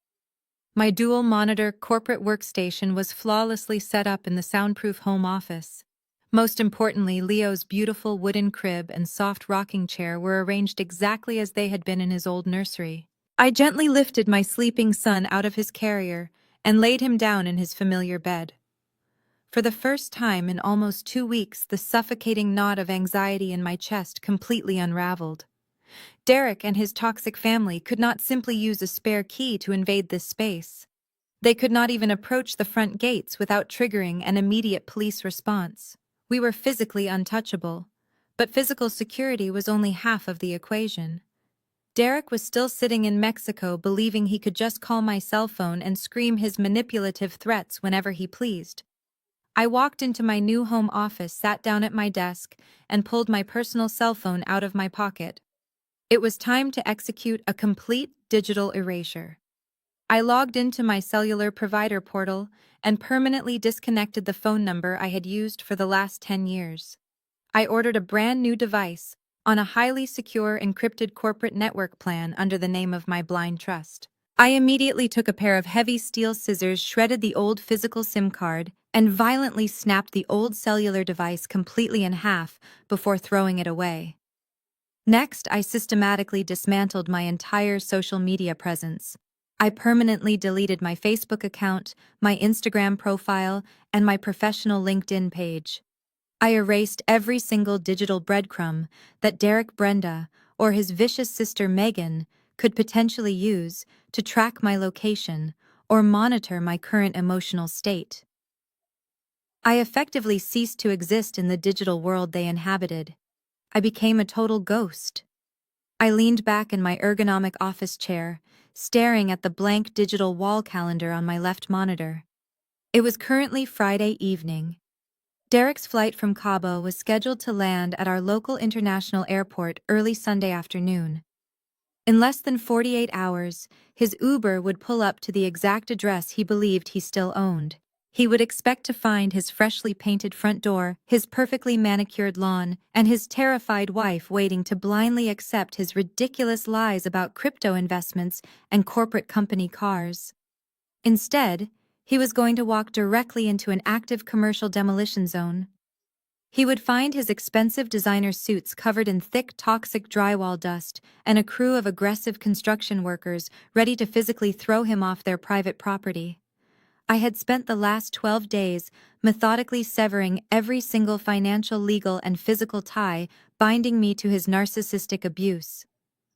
My dual-monitor corporate workstation was flawlessly set up in the soundproof home office. Most importantly, Leo's beautiful wooden crib and soft rocking chair were arranged exactly as they had been in his old nursery. I gently lifted my sleeping son out of his carrier and laid him down in his familiar bed. For the first time in almost 2 weeks, the suffocating knot of anxiety in my chest completely unraveled. Derek and his toxic family could not simply use a spare key to invade this space. They could not even approach the front gates without triggering an immediate police response. We were physically untouchable, but physical security was only half of the equation. Derek was still sitting in Mexico, believing he could just call my cell phone and scream his manipulative threats whenever he pleased. I walked into my new home office, sat down at my desk, and pulled my personal cell phone out of my pocket. It was time to execute a complete digital erasure. I logged into my cellular provider portal and permanently disconnected the phone number I had used for the last 10 years. I ordered a brand new device on a highly secure encrypted corporate network plan under the name of my blind trust. I immediately took a pair of heavy steel scissors, shredded the old physical SIM card, and violently snapped the old cellular device completely in half before throwing it away. Next, I systematically dismantled my entire social media presence. I permanently deleted my Facebook account, my Instagram profile, and my professional LinkedIn page. I erased every single digital breadcrumb that Derek Brenda or his vicious sister Megan could potentially use to track my location or monitor my current emotional state. I effectively ceased to exist in the digital world they inhabited. I became a total ghost. I leaned back in my ergonomic office chair, staring at the blank digital wall calendar on my left monitor. It was currently Friday evening. Derek's flight from Cabo was scheduled to land at our local international airport early Sunday afternoon. In less than 48 hours, his Uber would pull up to the exact address he believed he still owned. He would expect to find his freshly painted front door, his perfectly manicured lawn, and his terrified wife waiting to blindly accept his ridiculous lies about crypto investments and corporate company cars. Instead, he was going to walk directly into an active commercial demolition zone. He would find his expensive designer suits covered in thick, toxic drywall dust and a crew of aggressive construction workers ready to physically throw him off their private property. I had spent the last 12 days methodically severing every single financial, legal, and physical tie binding me to his narcissistic abuse.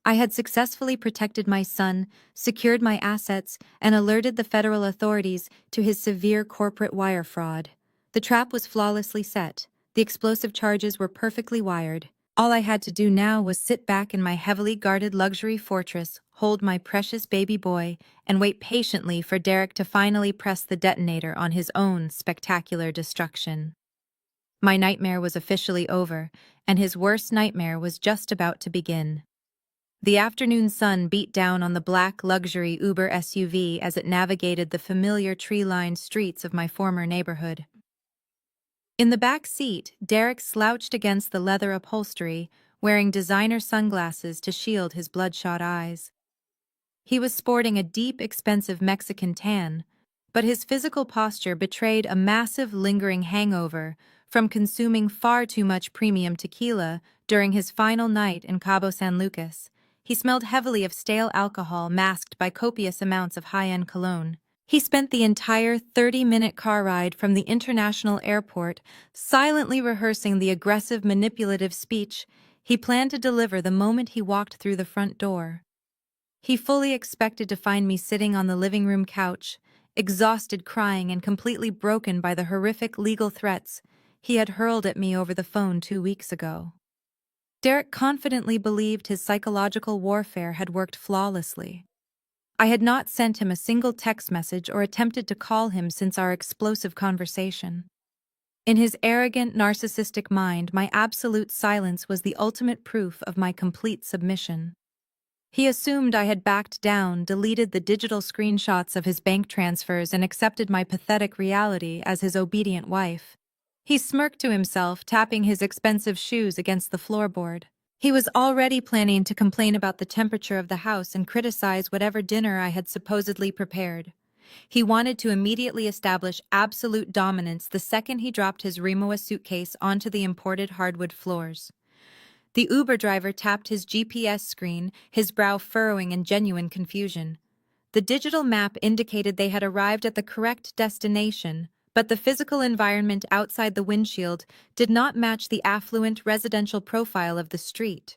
I had successfully protected my son, secured my assets, and alerted the federal authorities to his severe corporate wire fraud. The trap was flawlessly set. The explosive charges were perfectly wired. All I had to do now was sit back in my heavily guarded luxury fortress, hold my precious baby boy, and wait patiently for Derek to finally press the detonator on his own spectacular destruction. My nightmare was officially over, and his worst nightmare was just about to begin. The afternoon sun beat down on the black luxury Uber SUV as it navigated the familiar tree-lined streets of my former neighborhood. In the back seat, Derek slouched against the leather upholstery, wearing designer sunglasses to shield his bloodshot eyes. He was sporting a deep, expensive Mexican tan, but his physical posture betrayed a massive, lingering hangover from consuming far too much premium tequila during his final night in Cabo San Lucas. He smelled heavily of stale alcohol masked by copious amounts of high-end cologne. He spent the entire 30-minute car ride from the international airport silently rehearsing the aggressive, manipulative speech he planned to deliver the moment he walked through the front door. He fully expected to find me sitting on the living room couch, exhausted, crying, and completely broken by the horrific legal threats he had hurled at me over the phone 2 weeks ago. Derek confidently believed his psychological warfare had worked flawlessly. I had not sent him a single text message or attempted to call him since our explosive conversation. In his arrogant, narcissistic mind, my absolute silence was the ultimate proof of my complete submission. He assumed I had backed down, deleted the digital screenshots of his bank transfers, and accepted my pathetic reality as his obedient wife. He smirked to himself, tapping his expensive shoes against the floorboard. He was already planning to complain about the temperature of the house and criticize whatever dinner I had supposedly prepared. He wanted to immediately establish absolute dominance the second he dropped his Rimowa suitcase onto the imported hardwood floors. The Uber driver tapped his GPS screen, his brow furrowing in genuine confusion. The digital map indicated they had arrived at the correct destination, but the physical environment outside the windshield did not match the affluent residential profile of the street.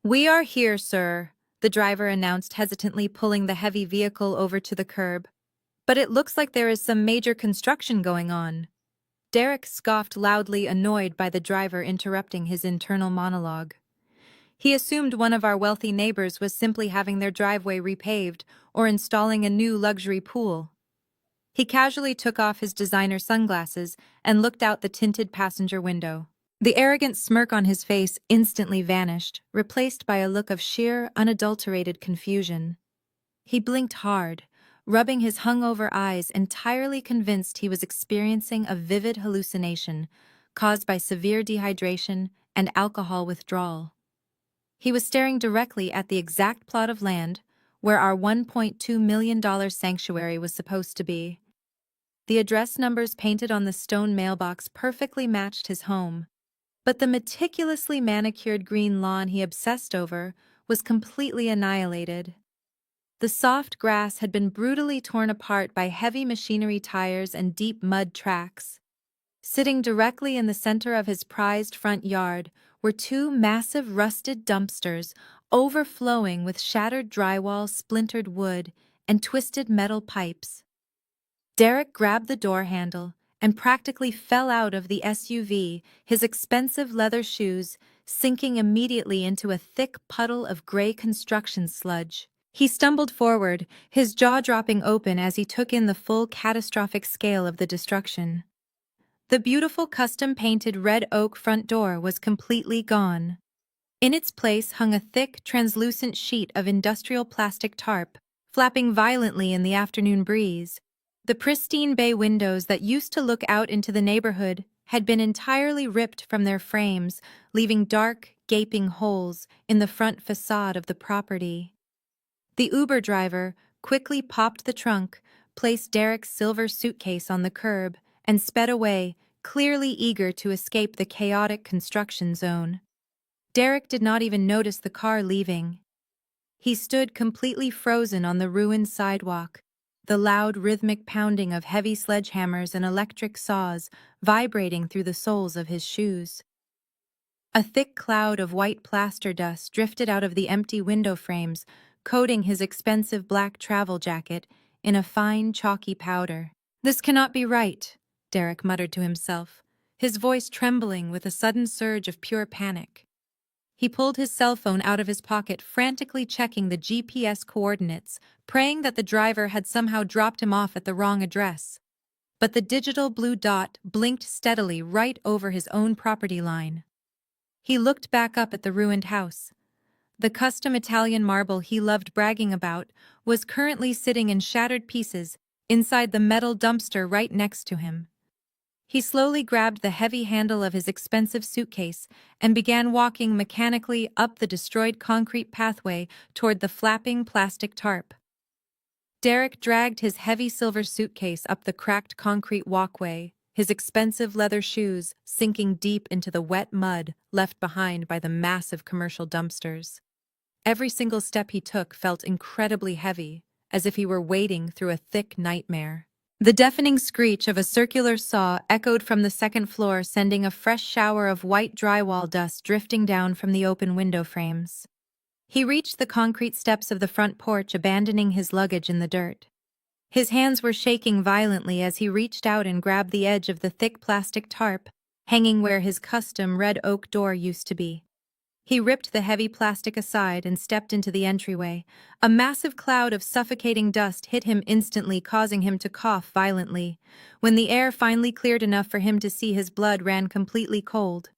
"We are here, sir," the driver announced, hesitantly pulling the heavy vehicle over to the curb. "But it looks like there is some major construction going on." Derek scoffed loudly, annoyed by the driver interrupting his internal monologue. He assumed one of our wealthy neighbors was simply having their driveway repaved or installing a new luxury pool. He casually took off his designer sunglasses and looked out the tinted passenger window. The arrogant smirk on his face instantly vanished, replaced by a look of sheer, unadulterated confusion. He blinked hard, rubbing his hungover eyes, entirely convinced he was experiencing a vivid hallucination caused by severe dehydration and alcohol withdrawal. He was staring directly at the exact plot of land where our $1.2 million sanctuary was supposed to be. The address numbers painted on the stone mailbox perfectly matched his home, but the meticulously manicured green lawn he obsessed over was completely annihilated. The soft grass had been brutally torn apart by heavy machinery tires and deep mud tracks. Sitting directly in the center of his prized front yard were two massive rusted dumpsters overflowing with shattered drywall, splintered wood, and twisted metal pipes. Derek grabbed the door handle and practically fell out of the SUV, his expensive leather shoes sinking immediately into a thick puddle of gray construction sludge. He stumbled forward, his jaw dropping open as he took in the full catastrophic scale of the destruction. The beautiful custom-painted red oak front door was completely gone. In its place hung a thick, translucent sheet of industrial plastic tarp, flapping violently in the afternoon breeze. The pristine bay windows that used to look out into the neighborhood had been entirely ripped from their frames, leaving dark, gaping holes in the front facade of the property. The Uber driver quickly popped the trunk, placed Derek's silver suitcase on the curb, and sped away, clearly eager to escape the chaotic construction zone. Derek did not even notice the car leaving. He stood completely frozen on the ruined sidewalk, the loud rhythmic pounding of heavy sledgehammers and electric saws vibrating through the soles of his shoes. A thick cloud of white plaster dust drifted out of the empty window frames, coating his expensive black travel jacket in a fine, chalky powder. "This cannot be right," Derek muttered to himself, his voice trembling with a sudden surge of pure panic. He pulled his cell phone out of his pocket, frantically checking the GPS coordinates, praying that the driver had somehow dropped him off at the wrong address. But the digital blue dot blinked steadily right over his own property line. He looked back up at the ruined house. The custom Italian marble he loved bragging about was currently sitting in shattered pieces inside the metal dumpster right next to him. He slowly grabbed the heavy handle of his expensive suitcase and began walking mechanically up the destroyed concrete pathway toward the flapping plastic tarp. Derek dragged his heavy silver suitcase up the cracked concrete walkway, his expensive leather shoes sinking deep into the wet mud left behind by the massive commercial dumpsters. Every single step he took felt incredibly heavy, as if he were wading through a thick nightmare. The deafening screech of a circular saw echoed from the second floor, sending a fresh shower of white drywall dust drifting down from the open window frames. He reached the concrete steps of the front porch, abandoning his luggage in the dirt. His hands were shaking violently as he reached out and grabbed the edge of the thick plastic tarp, hanging where his custom red oak door used to be. He ripped the heavy plastic aside and stepped into the entryway. A massive cloud of suffocating dust hit him instantly, causing him to cough violently. When the air finally cleared enough for him to see, his blood ran completely cold.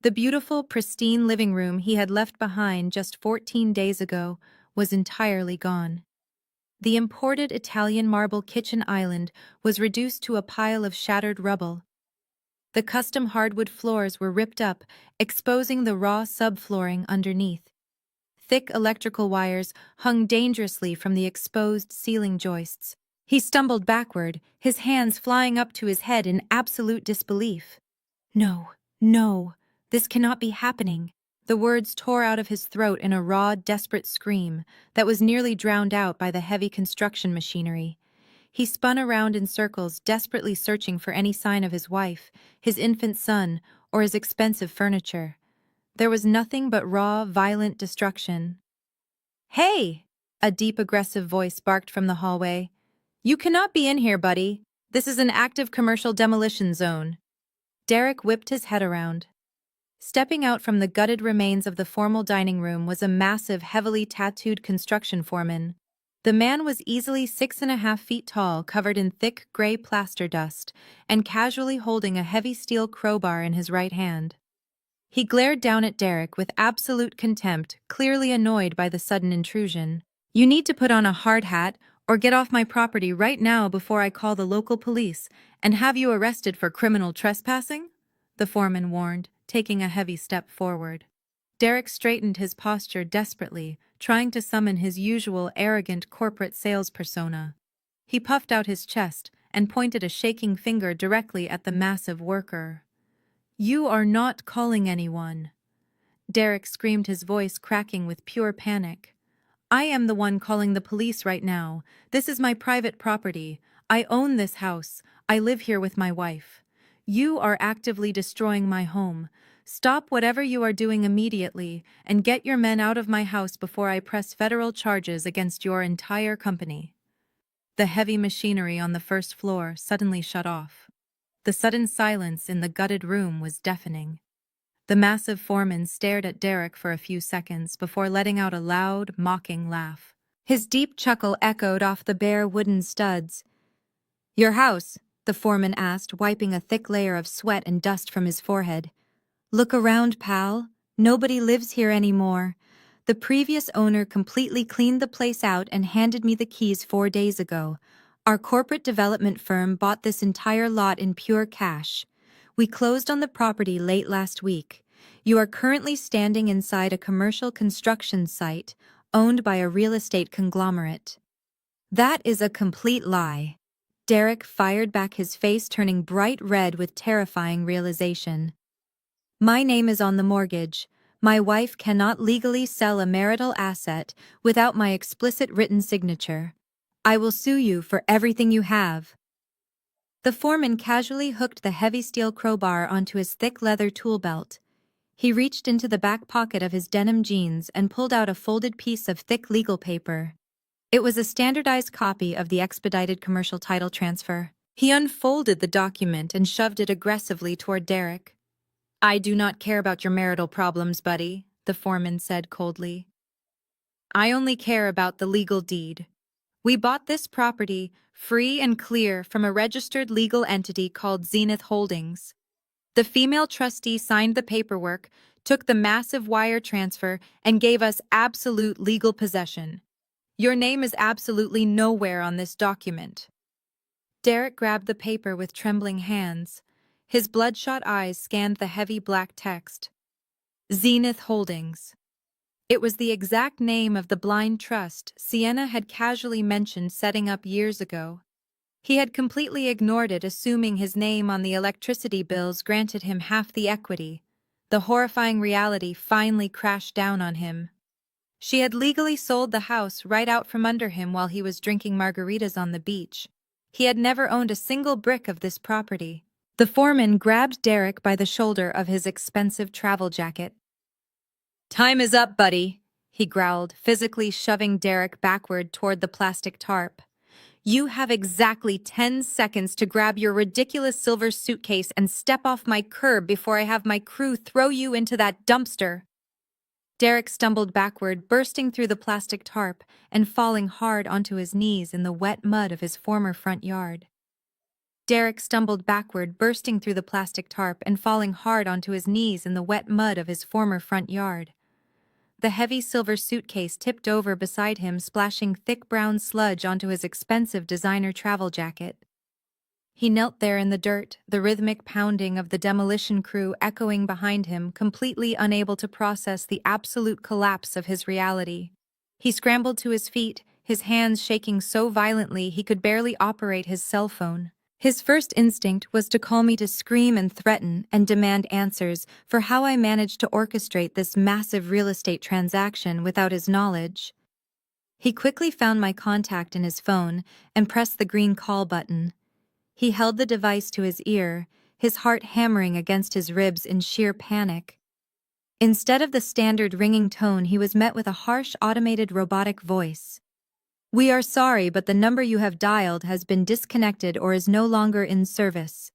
The beautiful, pristine living room he had left behind just 14 days ago was entirely gone. The imported Italian marble kitchen island was reduced to a pile of shattered rubble. The custom hardwood floors were ripped up, exposing the raw subflooring underneath. Thick electrical wires hung dangerously from the exposed ceiling joists. He stumbled backward, his hands flying up to his head in absolute disbelief. "No, no, this cannot be happening." The words tore out of his throat in a raw, desperate scream that was nearly drowned out by the heavy construction machinery. He spun around in circles, desperately searching for any sign of his wife, his infant son, or his expensive furniture. There was nothing but raw, violent destruction. "Hey!" A deep, aggressive voice barked from the hallway. "You cannot be in here, buddy. This is an active commercial demolition zone." Derek whipped his head around. Stepping out from the gutted remains of the formal dining room was a massive, heavily tattooed construction foreman. The man was easily 6.5 feet tall, covered in thick gray plaster dust, and casually holding a heavy steel crowbar in his right hand. He glared down at Derek with absolute contempt, clearly annoyed by the sudden intrusion. "You need to put on a hard hat or get off my property right now before I call the local police and have you arrested for criminal trespassing," the foreman warned, taking a heavy step forward. Derek straightened his posture desperately, trying to summon his usual arrogant corporate sales persona. He puffed out his chest and pointed a shaking finger directly at the massive worker. "You are not calling anyone," Derek screamed, his voice cracking with pure panic. "I am the one calling the police right now. This is my private property. I own this house. I live here with my wife. You are actively destroying my home. Stop whatever you are doing immediately and get your men out of my house before I press federal charges against your entire company." The heavy machinery on the first floor suddenly shut off. The sudden silence in the gutted room was deafening. The massive foreman stared at Derek for a few seconds before letting out a loud, mocking laugh. His deep chuckle echoed off the bare wooden studs. "Your house?" the foreman asked, wiping a thick layer of sweat and dust from his forehead. "Look around, pal. Nobody lives here anymore. The previous owner completely cleaned the place out and handed me the keys 4 days ago. Our corporate development firm bought this entire lot in pure cash. We closed on the property late last week. You are currently standing inside a commercial construction site owned by a real estate conglomerate." "That is a complete lie." Derek fired back, his face turning bright red with terrifying realization. "My name is on the mortgage. My wife cannot legally sell a marital asset without my explicit written signature. I will sue you for everything you have." The foreman casually hooked the heavy steel crowbar onto his thick leather tool belt. He reached into the back pocket of his denim jeans and pulled out a folded piece of thick legal paper. It was a standardized copy of the expedited commercial title transfer. He unfolded the document and shoved it aggressively toward Derek. "I do not care about your marital problems, buddy," the foreman said coldly. "I only care about the legal deed. We bought this property free and clear from a registered legal entity called Zenith Holdings. The female trustee signed the paperwork, took the massive wire transfer, and gave us absolute legal possession. Your name is absolutely nowhere on this document." Derek grabbed the paper with trembling hands. His bloodshot eyes scanned the heavy black text. Zenith Holdings. It was the exact name of the blind trust Sienna had casually mentioned setting up years ago. He had completely ignored it, assuming his name on the electricity bills granted him half the equity. The horrifying reality finally crashed down on him. She had legally sold the house right out from under him while he was drinking margaritas on the beach. He had never owned a single brick of this property. The foreman grabbed Derek by the shoulder of his expensive travel jacket. "Time is up, buddy," he growled, physically shoving Derek backward toward the plastic tarp. "You have exactly 10 seconds to grab your ridiculous silver suitcase and step off my curb before I have my crew throw you into that dumpster." Derek stumbled backward, bursting through the plastic tarp and falling hard onto his knees in the wet mud of his former front yard. Derek stumbled backward, bursting through the plastic tarp and falling hard onto his knees in the wet mud of his former front yard. The heavy silver suitcase tipped over beside him, splashing thick brown sludge onto his expensive designer travel jacket. He knelt there in the dirt, the rhythmic pounding of the demolition crew echoing behind him, completely unable to process the absolute collapse of his reality. He scrambled to his feet, his hands shaking so violently he could barely operate his cell phone. His first instinct was to call me to scream and threaten and demand answers for how I managed to orchestrate this massive real estate transaction without his knowledge. He quickly found my contact in his phone and pressed the green call button. He held the device to his ear, his heart hammering against his ribs in sheer panic. Instead of the standard ringing tone, he was met with a harsh, automated robotic voice. "We are sorry, but the number you have dialed has been disconnected or is no longer in service."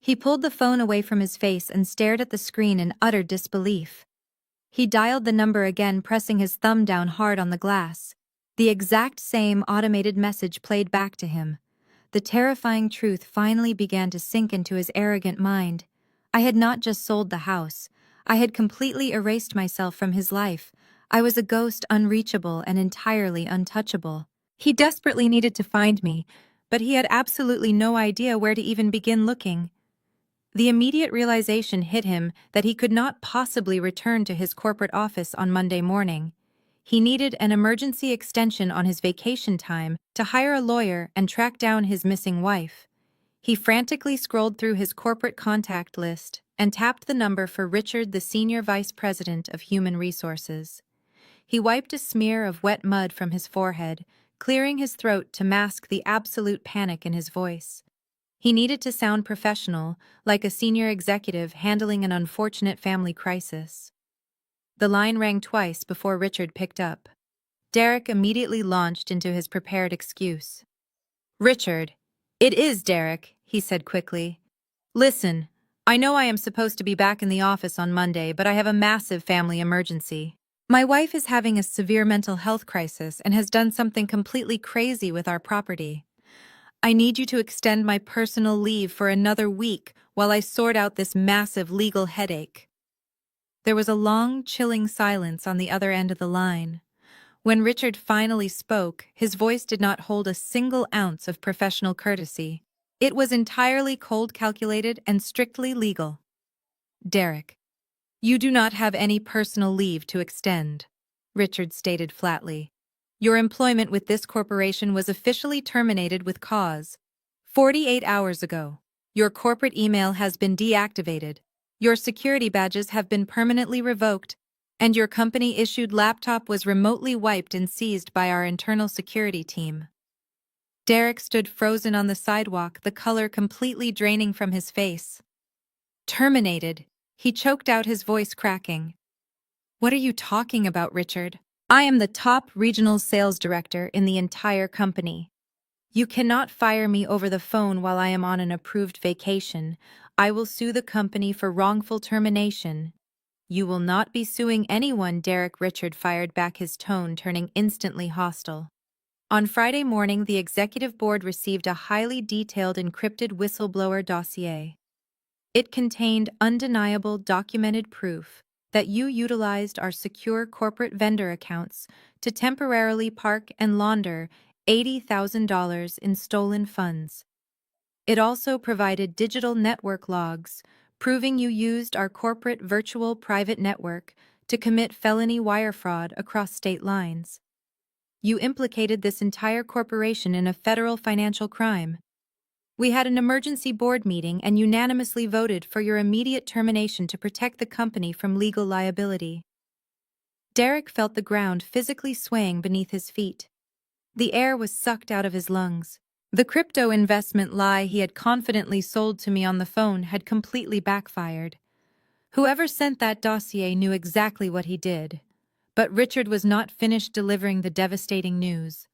He pulled the phone away from his face and stared at the screen in utter disbelief. He dialed the number again, pressing his thumb down hard on the glass. The exact same automated message played back to him. The terrifying truth finally began to sink into his arrogant mind. I had not just sold the house. I had completely erased myself from his life. I was a ghost, unreachable and entirely untouchable. He desperately needed to find me, but he had absolutely no idea where to even begin looking. The immediate realization hit him that he could not possibly return to his corporate office on Monday morning. He needed an emergency extension on his vacation time to hire a lawyer and track down his missing wife. He frantically scrolled through his corporate contact list and tapped the number for Richard, the Senior Vice President of Human Resources. He wiped a smear of wet mud from his forehead, clearing his throat to mask the absolute panic in his voice. He needed to sound professional, like a senior executive handling an unfortunate family crisis. The line rang twice before Richard picked up. Derek immediately launched into his prepared excuse. "Richard, it is Derek," he said quickly. "Listen, I know I am supposed to be back in the office on Monday, but I have a massive family emergency. My wife is having a severe mental health crisis and has done something completely crazy with our property. I need you to extend my personal leave for another week while I sort out this massive legal headache." There was a long, chilling silence on the other end of the line. When Richard finally spoke, his voice did not hold a single ounce of professional courtesy. It was entirely cold, calculated, and strictly legal. "Derek, you do not have any personal leave to extend," Richard stated flatly. "Your employment with this corporation was officially terminated with cause 48 hours ago. Your corporate email has been deactivated. Your security badges have been permanently revoked, and your company-issued laptop was remotely wiped and seized by our internal security team." Derek stood frozen on the sidewalk, the color completely draining from his face. "Terminated," he choked out, his voice cracking. "What are you talking about, Richard? I am the top regional sales director in the entire company. You cannot fire me over the phone while I am on an approved vacation. I will sue the company for wrongful termination." "You will not be suing anyone," Derek. Richard fired back, his tone turning instantly hostile. On Friday morning, the executive board received a highly detailed encrypted whistleblower dossier. It contained undeniable documented proof that you utilized our secure corporate vendor accounts to temporarily park and launder $80,000 in stolen funds. It also provided digital network logs, proving you used our corporate virtual private network to commit felony wire fraud across state lines. You implicated this entire corporation in a federal financial crime. We had an emergency board meeting and unanimously voted for your immediate termination to protect the company from legal liability. Derek felt the ground physically swaying beneath his feet. The air was sucked out of his lungs. The crypto investment lie he had confidently sold to me on the phone had completely backfired. Whoever sent that dossier knew exactly what he did. But Richard was not finished delivering the devastating news.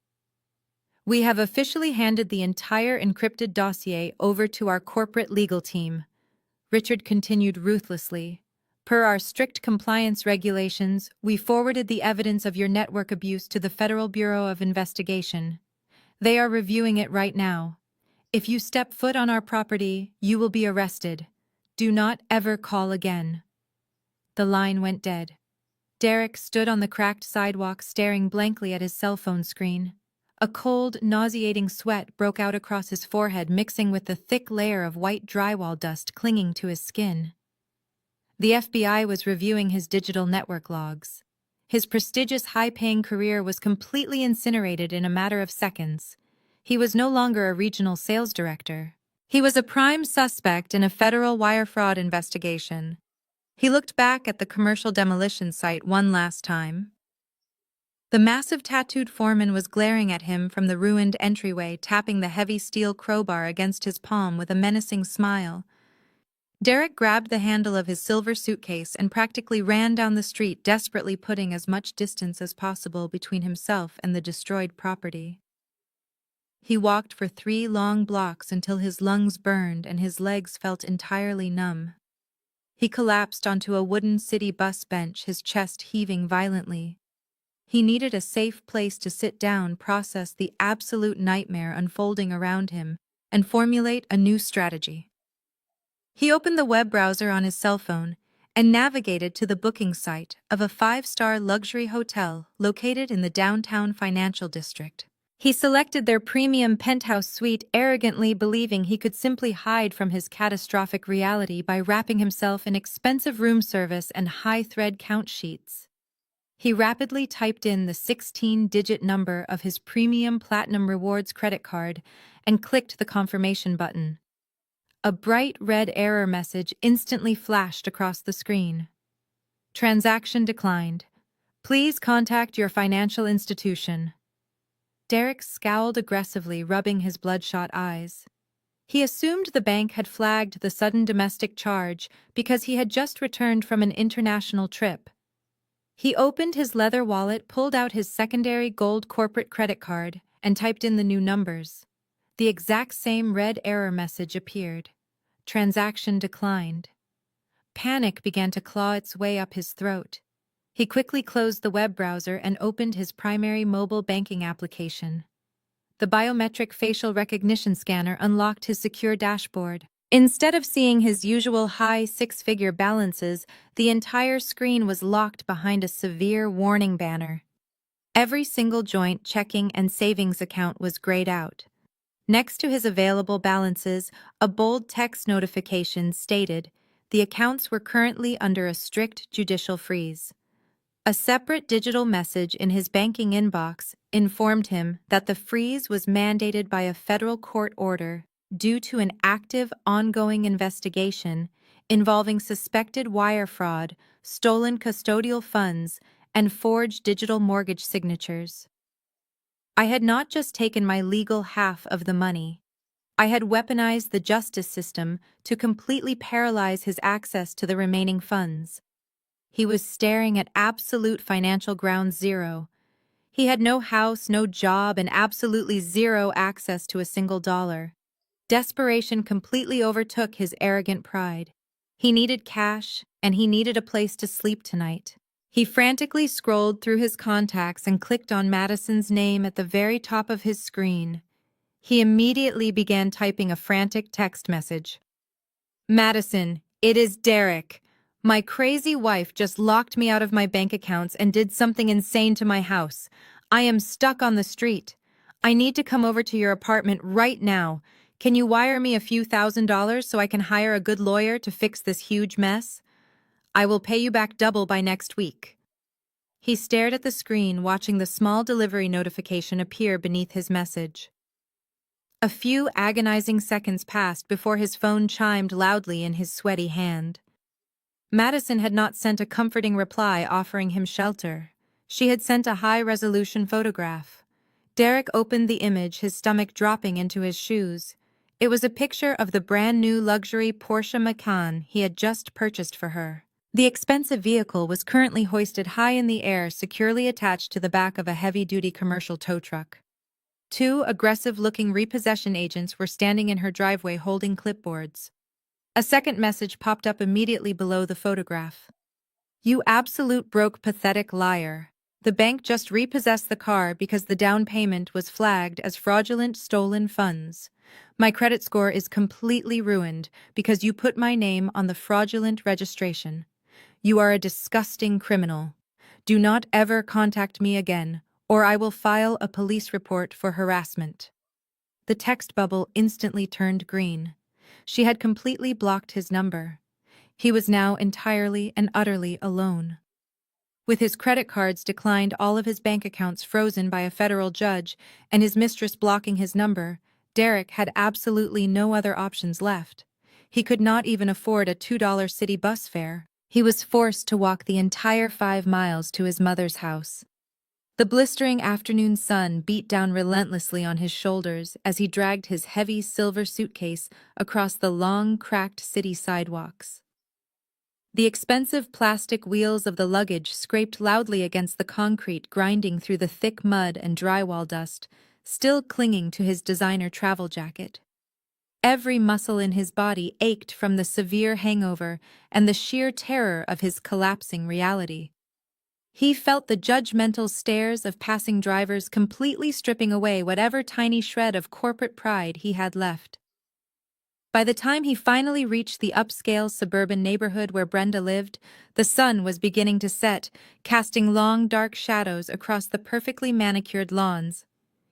"We have officially handed the entire encrypted dossier over to our corporate legal team," Richard continued ruthlessly. "Per our strict compliance regulations, we forwarded the evidence of your network abuse to the Federal Bureau of Investigation. They are reviewing it right now. If you step foot on our property, you will be arrested. Do not ever call again." The line went dead. Derek stood on the cracked sidewalk, staring blankly at his cell phone screen. A cold, nauseating sweat broke out across his forehead, mixing with the thick layer of white drywall dust clinging to his skin. The FBI was reviewing his digital network logs. His prestigious, high-paying career was completely incinerated in a matter of seconds. He was no longer a regional sales director. He was a prime suspect in a federal wire fraud investigation. He looked back at the commercial demolition site one last time. The massive tattooed foreman was glaring at him from the ruined entryway, tapping the heavy steel crowbar against his palm with a menacing smile. Derek grabbed the handle of his silver suitcase and practically ran down the street, desperately putting as much distance as possible between himself and the destroyed property. He walked for 3 long blocks until his lungs burned and his legs felt entirely numb. He collapsed onto a wooden city bus bench, his chest heaving violently. He needed a safe place to sit down, process the absolute nightmare unfolding around him, and formulate a new strategy. He opened the web browser on his cell phone and navigated to the booking site of a five-star luxury hotel located in the downtown financial district. He selected their premium penthouse suite, arrogantly believing he could simply hide from his catastrophic reality by wrapping himself in expensive room service and high-thread count sheets. He rapidly typed in the 16-digit number of his premium platinum rewards credit card and clicked the confirmation button. A bright red error message instantly flashed across the screen. Transaction declined. Please contact your financial institution. Derek scowled aggressively, rubbing his bloodshot eyes. He assumed the bank had flagged the sudden domestic charge because he had just returned from an international trip. He opened his leather wallet, pulled out his secondary gold corporate credit card, and typed in the new numbers. The exact same red error message appeared. Transaction declined. Panic began to claw its way up his throat. He quickly closed the web browser and opened his primary mobile banking application. The biometric facial recognition scanner unlocked his secure dashboard. Instead of seeing his usual high six-figure balances, the entire screen was locked behind a severe warning banner. Every single joint checking and savings account was grayed out. Next to his available balances, a bold text notification stated the accounts were currently under a strict judicial freeze. A separate digital message in his banking inbox informed him that the freeze was mandated by a federal court order due to an active, ongoing investigation involving suspected wire fraud, stolen custodial funds, and forged digital mortgage signatures. I had not just taken my legal half of the money. I had weaponized the justice system to completely paralyze his access to the remaining funds. He was staring at absolute financial ground zero. He had no house, no job, and absolutely zero access to a single dollar. Desperation completely overtook his arrogant pride. He needed cash, and he needed a place to sleep tonight. He frantically scrolled through his contacts and clicked on Madison's name at the very top of his screen. He immediately began typing a frantic text message. Madison, it is Derek. My crazy wife just locked me out of my bank accounts and did something insane to my house. I am stuck on the street. I need to come over to your apartment right now. Can you wire me a few $1,000s so I can hire a good lawyer to fix this huge mess? I will pay you back double by next week. He stared at the screen, watching the small delivery notification appear beneath his message. A few agonizing seconds passed before his phone chimed loudly in his sweaty hand. Madison had not sent a comforting reply offering him shelter. She had sent a high-resolution photograph. Derek opened the image, his stomach dropping into his shoes. It was a picture of the brand-new luxury Porsche Macan he had just purchased for her. The expensive vehicle was currently hoisted high in the air, securely attached to the back of a heavy-duty commercial tow truck. Two aggressive-looking repossession agents were standing in her driveway holding clipboards. A second message popped up immediately below the photograph. You absolute broke, pathetic liar. The bank just repossessed the car because the down payment was flagged as fraudulent stolen funds. My credit score is completely ruined because you put my name on the fraudulent registration. You are a disgusting criminal. Do not ever contact me again, or I will file a police report for harassment. The text bubble instantly turned green. She had completely blocked his number. He was now entirely and utterly alone. With his credit cards declined, all of his bank accounts frozen by a federal judge, and his mistress blocking his number, Derek had absolutely no other options left. He could not even afford a $2 city bus fare. He was forced to walk the entire 5 miles to his mother's house. The blistering afternoon sun beat down relentlessly on his shoulders as he dragged his heavy silver suitcase across the long, cracked city sidewalks. The expensive plastic wheels of the luggage scraped loudly against the concrete, grinding through the thick mud and drywall dust, still clinging to his designer travel jacket. Every muscle in his body ached from the severe hangover and the sheer terror of his collapsing reality. He felt the judgmental stares of passing drivers completely stripping away whatever tiny shred of corporate pride he had left. By the time he finally reached the upscale suburban neighborhood where Brenda lived, the sun was beginning to set, casting long, dark shadows across the perfectly manicured lawns.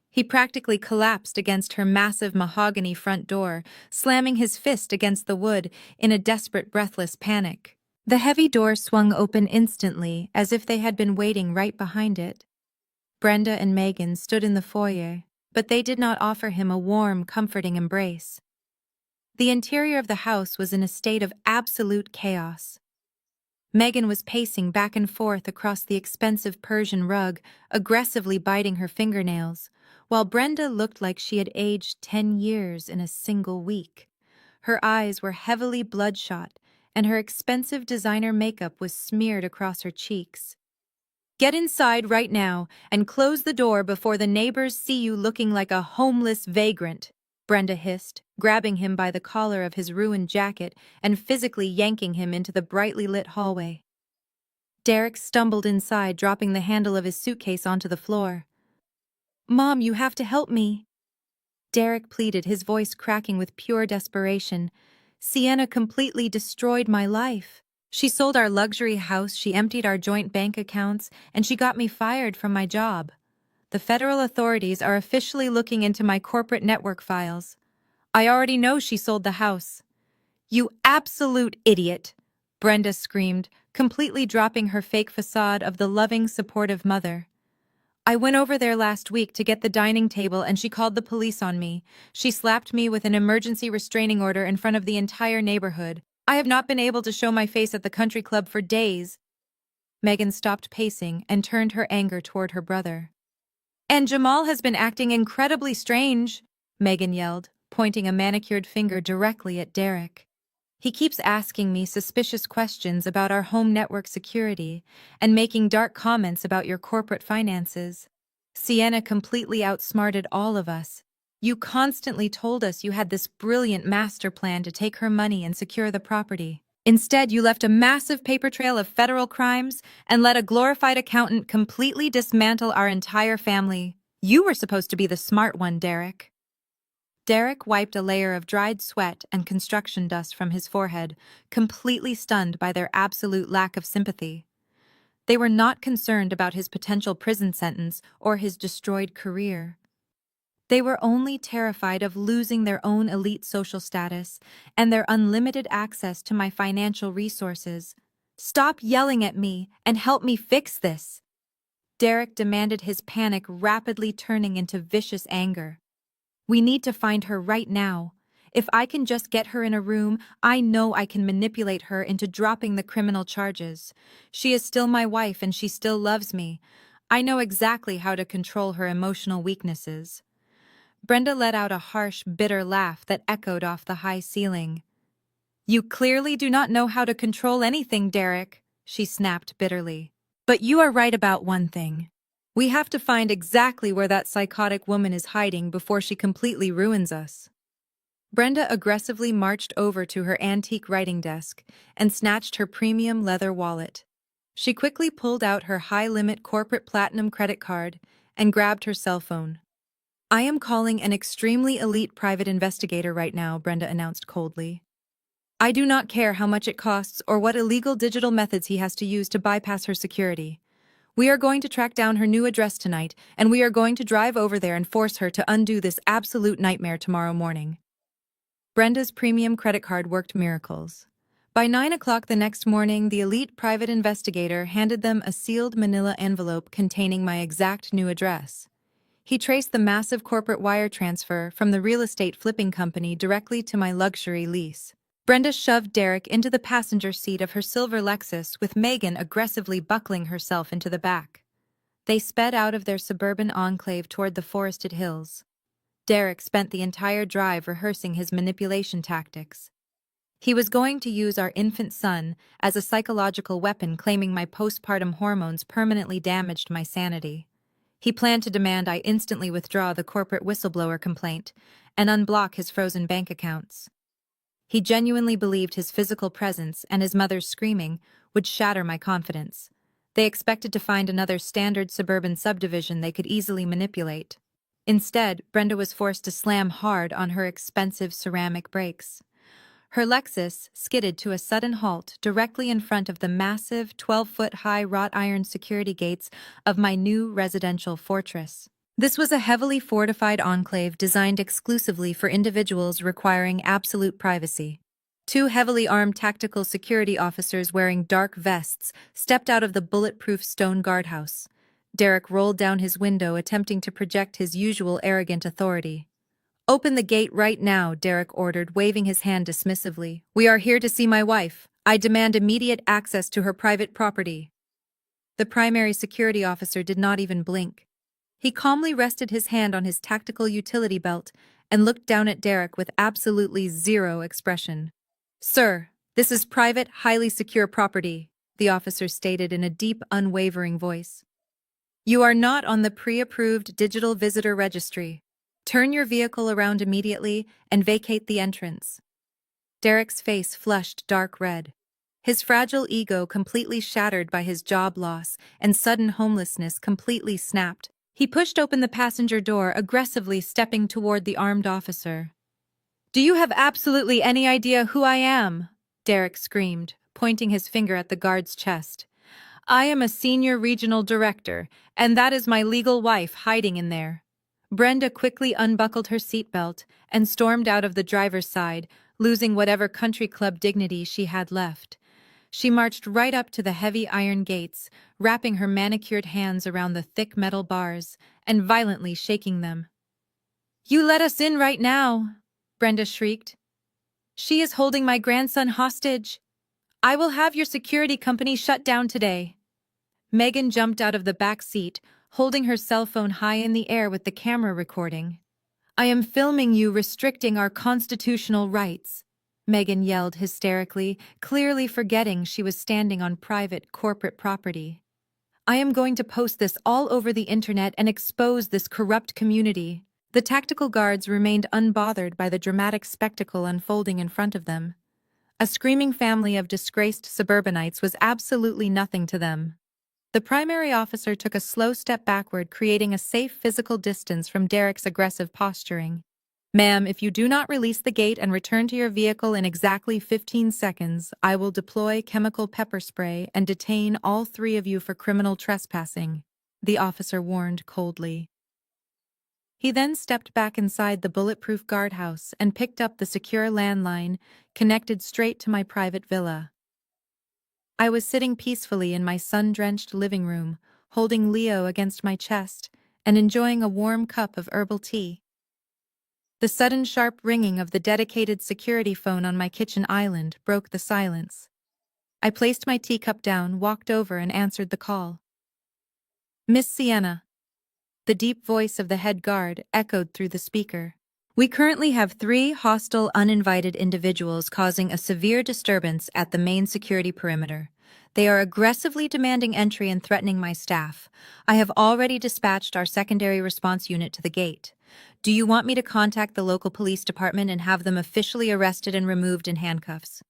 He practically collapsed against her massive mahogany front door, slamming his fist against the wood in a desperate, breathless panic. The heavy door swung open instantly, as if they had been waiting right behind it. Brenda and Megan stood in the foyer, but they did not offer him a warm, comforting embrace. The interior of the house was in a state of absolute chaos. Megan was pacing back and forth across the expensive Persian rug, aggressively biting her fingernails, while Brenda looked like she had aged 10 years in a single week. Her eyes were heavily bloodshot, and her expensive designer makeup was smeared across her cheeks. "Get inside right now and close the door before the neighbors see you looking like a homeless vagrant," Brenda hissed, grabbing him by the collar of his ruined jacket and physically yanking him into the brightly lit hallway. Derek stumbled inside, dropping the handle of his suitcase onto the floor. "Mom, you have to help me," Derek pleaded, his voice cracking with pure desperation. "Sienna completely destroyed my life. She sold our luxury house, she emptied our joint bank accounts, and she got me fired from my job. The federal authorities are officially looking into my corporate network files. I already know she sold the house." "You absolute idiot!" Brenda screamed, completely dropping her fake facade of the loving, supportive mother. "I went over there last week to get the dining table and she called the police on me. She slapped me with an emergency restraining order in front of the entire neighborhood. I have not been able to show my face at the country club for days." Megan stopped pacing and turned her anger toward her brother. "And Jamal has been acting incredibly strange," Megan yelled, pointing a manicured finger directly at Derek. "He keeps asking me suspicious questions about our home network security and making dark comments about your corporate finances. Sienna completely outsmarted all of us. You constantly told us you had this brilliant master plan to take her money and secure the property. Instead, you left a massive paper trail of federal crimes and let a glorified accountant completely dismantle our entire family. You were supposed to be the smart one, Derek." Derek wiped a layer of dried sweat and construction dust from his forehead, completely stunned by their absolute lack of sympathy. They were not concerned about his potential prison sentence or his destroyed career. They were only terrified of losing their own elite social status and their unlimited access to my financial resources. "Stop yelling at me and help me fix this," Derek demanded, his panic rapidly turning into vicious anger. "We need to find her right now. If I can just get her in a room, I know I can manipulate her into dropping the criminal charges. She is still my wife and she still loves me. I know exactly how to control her emotional weaknesses." Brenda let out a harsh, bitter laugh that echoed off the high ceiling. "You clearly do not know how to control anything, Derek," she snapped bitterly. "But you are right about one thing. We have to find exactly where that psychotic woman is hiding before she completely ruins us." Brenda aggressively marched over to her antique writing desk and snatched her premium leather wallet. She quickly pulled out her high-limit corporate platinum credit card and grabbed her cell phone. "I am calling an extremely elite private investigator right now," Brenda announced coldly. "I do not care how much it costs or what illegal digital methods he has to use to bypass her security. We are going to track down her new address tonight, and we are going to drive over there and force her to undo this absolute nightmare tomorrow morning." Brenda's premium credit card worked miracles. By 9 o'clock the next morning, the elite private investigator handed them a sealed manila envelope containing my exact new address. He traced the massive corporate wire transfer from the real estate flipping company directly to my luxury lease. Brenda shoved Derek into the passenger seat of her silver Lexus, with Megan aggressively buckling herself into the back. They sped out of their suburban enclave toward the forested hills. Derek spent the entire drive rehearsing his manipulation tactics. He was going to use our infant son as a psychological weapon, claiming my postpartum hormones permanently damaged my sanity. He planned to demand I instantly withdraw the corporate whistleblower complaint and unblock his frozen bank accounts. He genuinely believed his physical presence and his mother's screaming would shatter my confidence. They expected to find another standard suburban subdivision they could easily manipulate. Instead, Brenda was forced to slam hard on her expensive ceramic brakes. Her Lexus skidded to a sudden halt directly in front of the massive 12-foot-high wrought iron security gates of my new residential fortress. This was a heavily fortified enclave designed exclusively for individuals requiring absolute privacy. Two heavily armed tactical security officers wearing dark vests stepped out of the bulletproof stone guardhouse. Derek rolled down his window, attempting to project his usual arrogant authority. "Open the gate right now," Derek ordered, waving his hand dismissively. "We are here to see my wife. I demand immediate access to her private property." The primary security officer did not even blink. He calmly rested his hand on his tactical utility belt and looked down at Derek with absolutely zero expression. "Sir, this is private, highly secure property," the officer stated in a deep, unwavering voice. "You are not on the pre-approved digital visitor registry. Turn your vehicle around immediately and vacate the entrance." Derek's face flushed dark red. His fragile ego completely shattered by his job loss and sudden homelessness completely snapped. He pushed open the passenger door, aggressively stepping toward the armed officer. "Do you have absolutely any idea who I am?" Derek screamed, pointing his finger at the guard's chest. "I am a senior regional director, and that is my legal wife hiding in there." Brenda quickly unbuckled her seatbelt and stormed out of the driver's side, losing whatever country club dignity she had left. She marched right up to the heavy iron gates, wrapping her manicured hands around the thick metal bars and violently shaking them. "You let us in right now," Brenda shrieked. "She is holding my grandson hostage. I will have your security company shut down today." Megan jumped out of the back seat, holding her cell phone high in the air with the camera recording. "I am filming you restricting our constitutional rights," Megan yelled hysterically, clearly forgetting she was standing on private corporate property. "I am going to post this all over the internet and expose this corrupt community." The tactical guards remained unbothered by the dramatic spectacle unfolding in front of them. A screaming family of disgraced suburbanites was absolutely nothing to them. The primary officer took a slow step backward, creating a safe physical distance from Derek's aggressive posturing. "Ma'am, if you do not release the gate and return to your vehicle in exactly 15 seconds, I will deploy chemical pepper spray and detain all three of you for criminal trespassing," the officer warned coldly. He then stepped back inside the bulletproof guardhouse and picked up the secure landline connected straight to my private villa. I was sitting peacefully in my sun-drenched living room, holding Leo against my chest and enjoying a warm cup of herbal tea. The sudden sharp ringing of the dedicated security phone on my kitchen island broke the silence. I placed my teacup down, walked over, and answered the call. "Miss Sienna." The deep voice of the head guard echoed through the speaker. "We currently have 3 hostile, uninvited individuals causing a severe disturbance at the main security perimeter. They are aggressively demanding entry and threatening my staff. I have already dispatched our secondary response unit to the gate. Do you want me to contact the local police department and have them officially arrested and removed in handcuffs?"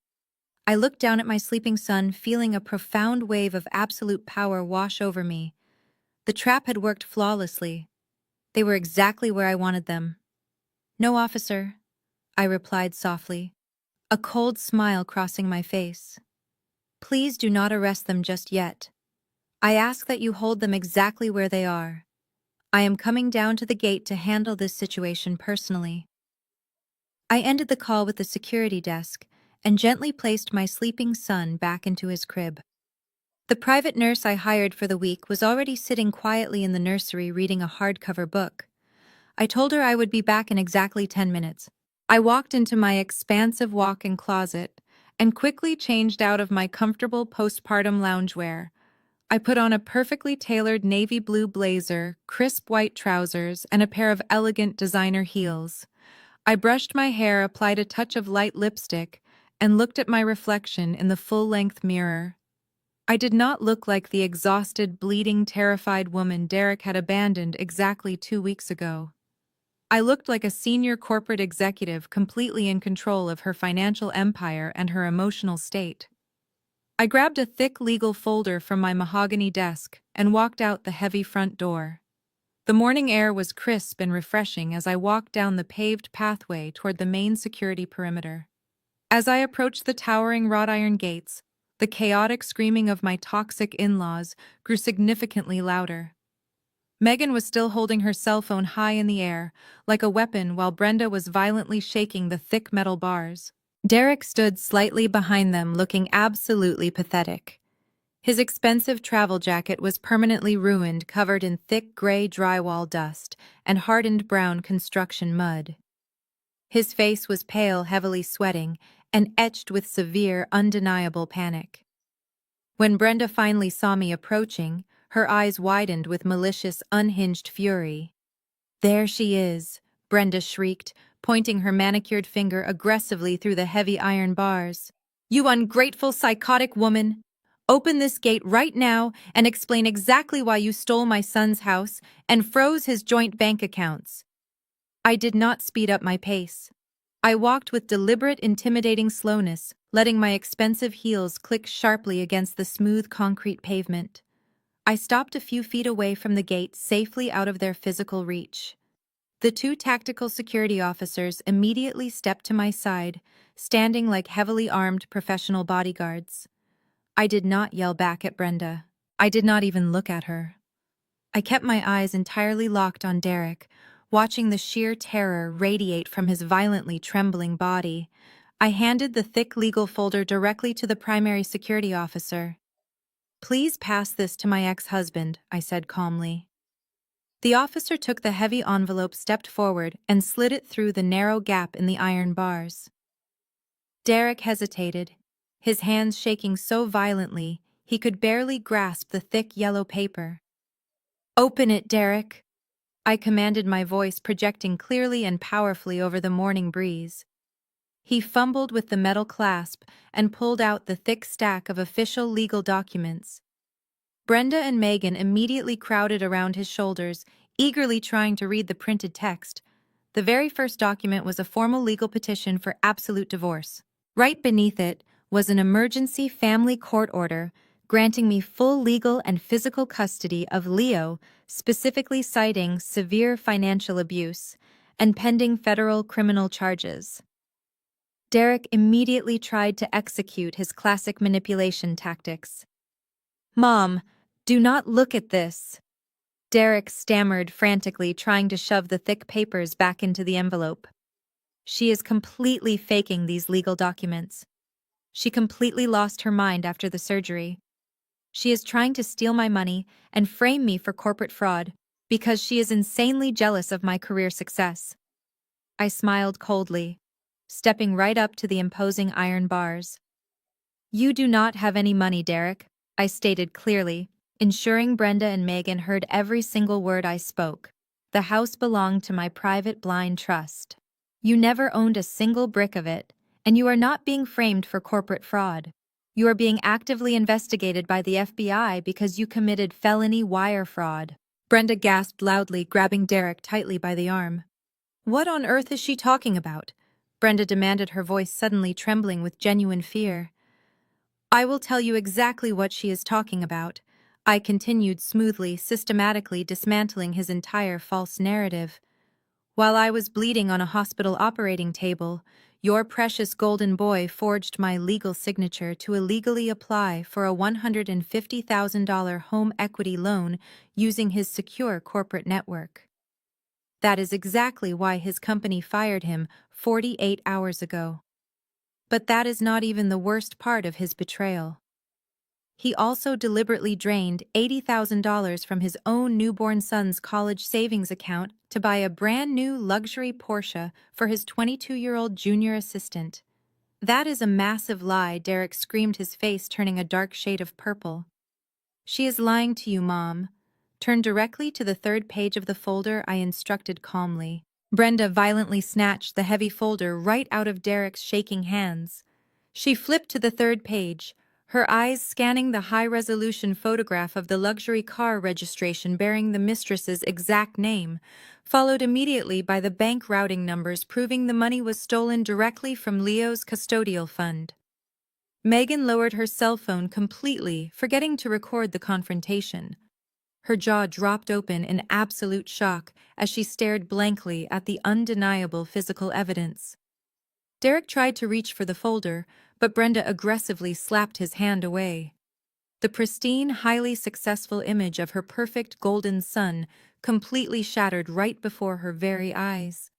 I looked down at my sleeping son, feeling a profound wave of absolute power wash over me. The trap had worked flawlessly. They were exactly where I wanted them. "No, officer," I replied softly, a cold smile crossing my face. "Please do not arrest them just yet. I ask that you hold them exactly where they are. I am coming down to the gate to handle this situation personally." I ended the call with the security desk and gently placed my sleeping son back into his crib. The private nurse I hired for the week was already sitting quietly in the nursery reading a hardcover book. I told her I would be back in exactly 10 minutes. I walked into my expansive walk-in closet and quickly changed out of my comfortable postpartum loungewear. I put on a perfectly tailored navy blue blazer, crisp white trousers, and a pair of elegant designer heels. I brushed my hair, applied a touch of light lipstick, and looked at my reflection in the full-length mirror. I did not look like the exhausted, bleeding, terrified woman Derek had abandoned exactly 2 weeks ago. I looked like a senior corporate executive completely in control of her financial empire and her emotional state. I grabbed a thick legal folder from my mahogany desk and walked out the heavy front door. The morning air was crisp and refreshing as I walked down the paved pathway toward the main security perimeter. As I approached the towering wrought iron gates, the chaotic screaming of my toxic in-laws grew significantly louder. Megan was still holding her cell phone high in the air, like a weapon, while Brenda was violently shaking the thick metal bars. Derek stood slightly behind them, looking absolutely pathetic. His expensive travel jacket was permanently ruined, covered in thick gray drywall dust and hardened brown construction mud. His face was pale, heavily sweating, and etched with severe, undeniable panic. When Brenda finally saw me approaching, her eyes widened with malicious, unhinged fury. "There she is," Brenda shrieked, pointing her manicured finger aggressively through the heavy iron bars. "You ungrateful, psychotic woman! Open this gate right now and explain exactly why you stole my son's house and froze his joint bank accounts." I did not speed up my pace. I walked with deliberate, intimidating slowness, letting my expensive heels click sharply against the smooth concrete pavement. I stopped a few feet away from the gate, safely out of their physical reach. The two tactical security officers immediately stepped to my side, standing like heavily armed professional bodyguards. I did not yell back at Brenda. I did not even look at her. I kept my eyes entirely locked on Derek, watching the sheer terror radiate from his violently trembling body. I handed the thick legal folder directly to the primary security officer. "Please pass this to my ex-husband," I said calmly. The officer took the heavy envelope, stepped forward, and slid it through the narrow gap in the iron bars. Derek hesitated, his hands shaking so violently he could barely grasp the thick yellow paper. "Open it, Derek," I commanded, my voice projecting clearly and powerfully over the morning breeze. He fumbled with the metal clasp and pulled out the thick stack of official legal documents. Brenda and Megan immediately crowded around his shoulders, eagerly trying to read the printed text. The very first document was a formal legal petition for absolute divorce. Right beneath it was an emergency family court order granting me full legal and physical custody of Leo, specifically citing severe financial abuse and pending federal criminal charges. Derek immediately tried to execute his classic manipulation tactics. "Mom, do not look at this," Derek stammered frantically, trying to shove the thick papers back into the envelope. "She is completely faking these legal documents. She completely lost her mind after the surgery. She is trying to steal my money and frame me for corporate fraud because she is insanely jealous of my career success." I smiled coldly, stepping right up to the imposing iron bars. "You do not have any money, Derek," I stated clearly, ensuring Brenda and Megan heard every single word I spoke. "The house belonged to my private blind trust. You never owned a single brick of it, and you are not being framed for corporate fraud. You are being actively investigated by the FBI because you committed felony wire fraud." Brenda gasped loudly, grabbing Derek tightly by the arm. "What on earth is she talking about?" Brenda demanded, her voice suddenly trembling with genuine fear. "I will tell you exactly what she is talking about," I continued smoothly, systematically dismantling his entire false narrative. "While I was bleeding on a hospital operating table, your precious golden boy forged my legal signature to illegally apply for a $150,000 home equity loan using his secure corporate network. That is exactly why his company fired him 48 hours ago. But that is not even the worst part of his betrayal. He also deliberately drained $80,000 from his own newborn son's college savings account to buy a brand new luxury Porsche for his 22-year-old junior assistant. That is a massive lie," Derek screamed, his face turning a dark shade of purple. "She is lying to you, Mom." Turn directly to the third page of the folder, I instructed calmly. Brenda violently snatched the heavy folder right out of Derek's shaking hands. She flipped to the third page, her eyes scanning the high-resolution photograph of the luxury car registration bearing the mistress's exact name, followed immediately by the bank routing numbers proving the money was stolen directly from Leo's custodial fund. Megan lowered her cell phone completely, forgetting to record the confrontation. Her jaw dropped open in absolute shock as she stared blankly at the undeniable physical evidence. Derek tried to reach for the folder, but Brenda aggressively slapped his hand away. The pristine, highly successful image of her perfect golden son completely shattered right before her very eyes.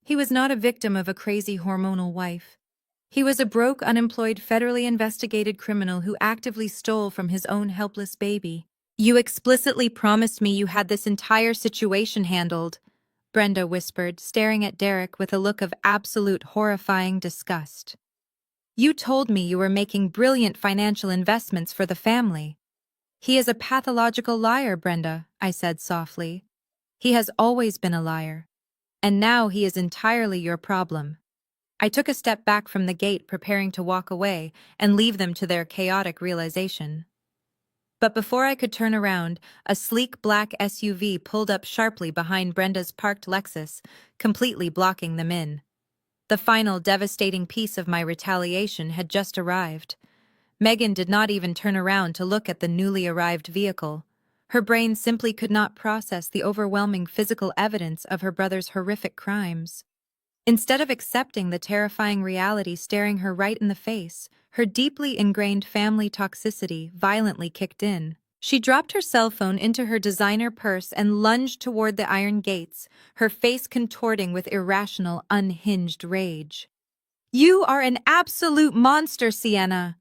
He was not a victim of a crazy hormonal wife. He was a broke, unemployed, federally investigated criminal who actively stole from his own helpless baby. "You explicitly promised me you had this entire situation handled," Brenda whispered, staring at Derek with a look of absolute horrifying disgust. "You told me you were making brilliant financial investments for the family." "He is a pathological liar, Brenda," I said softly. "He has always been a liar. And now he is entirely your problem." I took a step back from the gate, preparing to walk away and leave them to their chaotic realization. But before I could turn around, a sleek black SUV pulled up sharply behind Brenda's parked Lexus, completely blocking them in. The final devastating piece of my retaliation had just arrived. Megan did not even turn around to look at the newly arrived vehicle. Her brain simply could not process the overwhelming physical evidence of her brother's horrific crimes. Instead of accepting the terrifying reality staring her right in the face, her deeply ingrained family toxicity violently kicked in. She dropped her cell phone into her designer purse and lunged toward the iron gates, her face contorting with irrational, unhinged rage. "You are an absolute monster, Sienna!"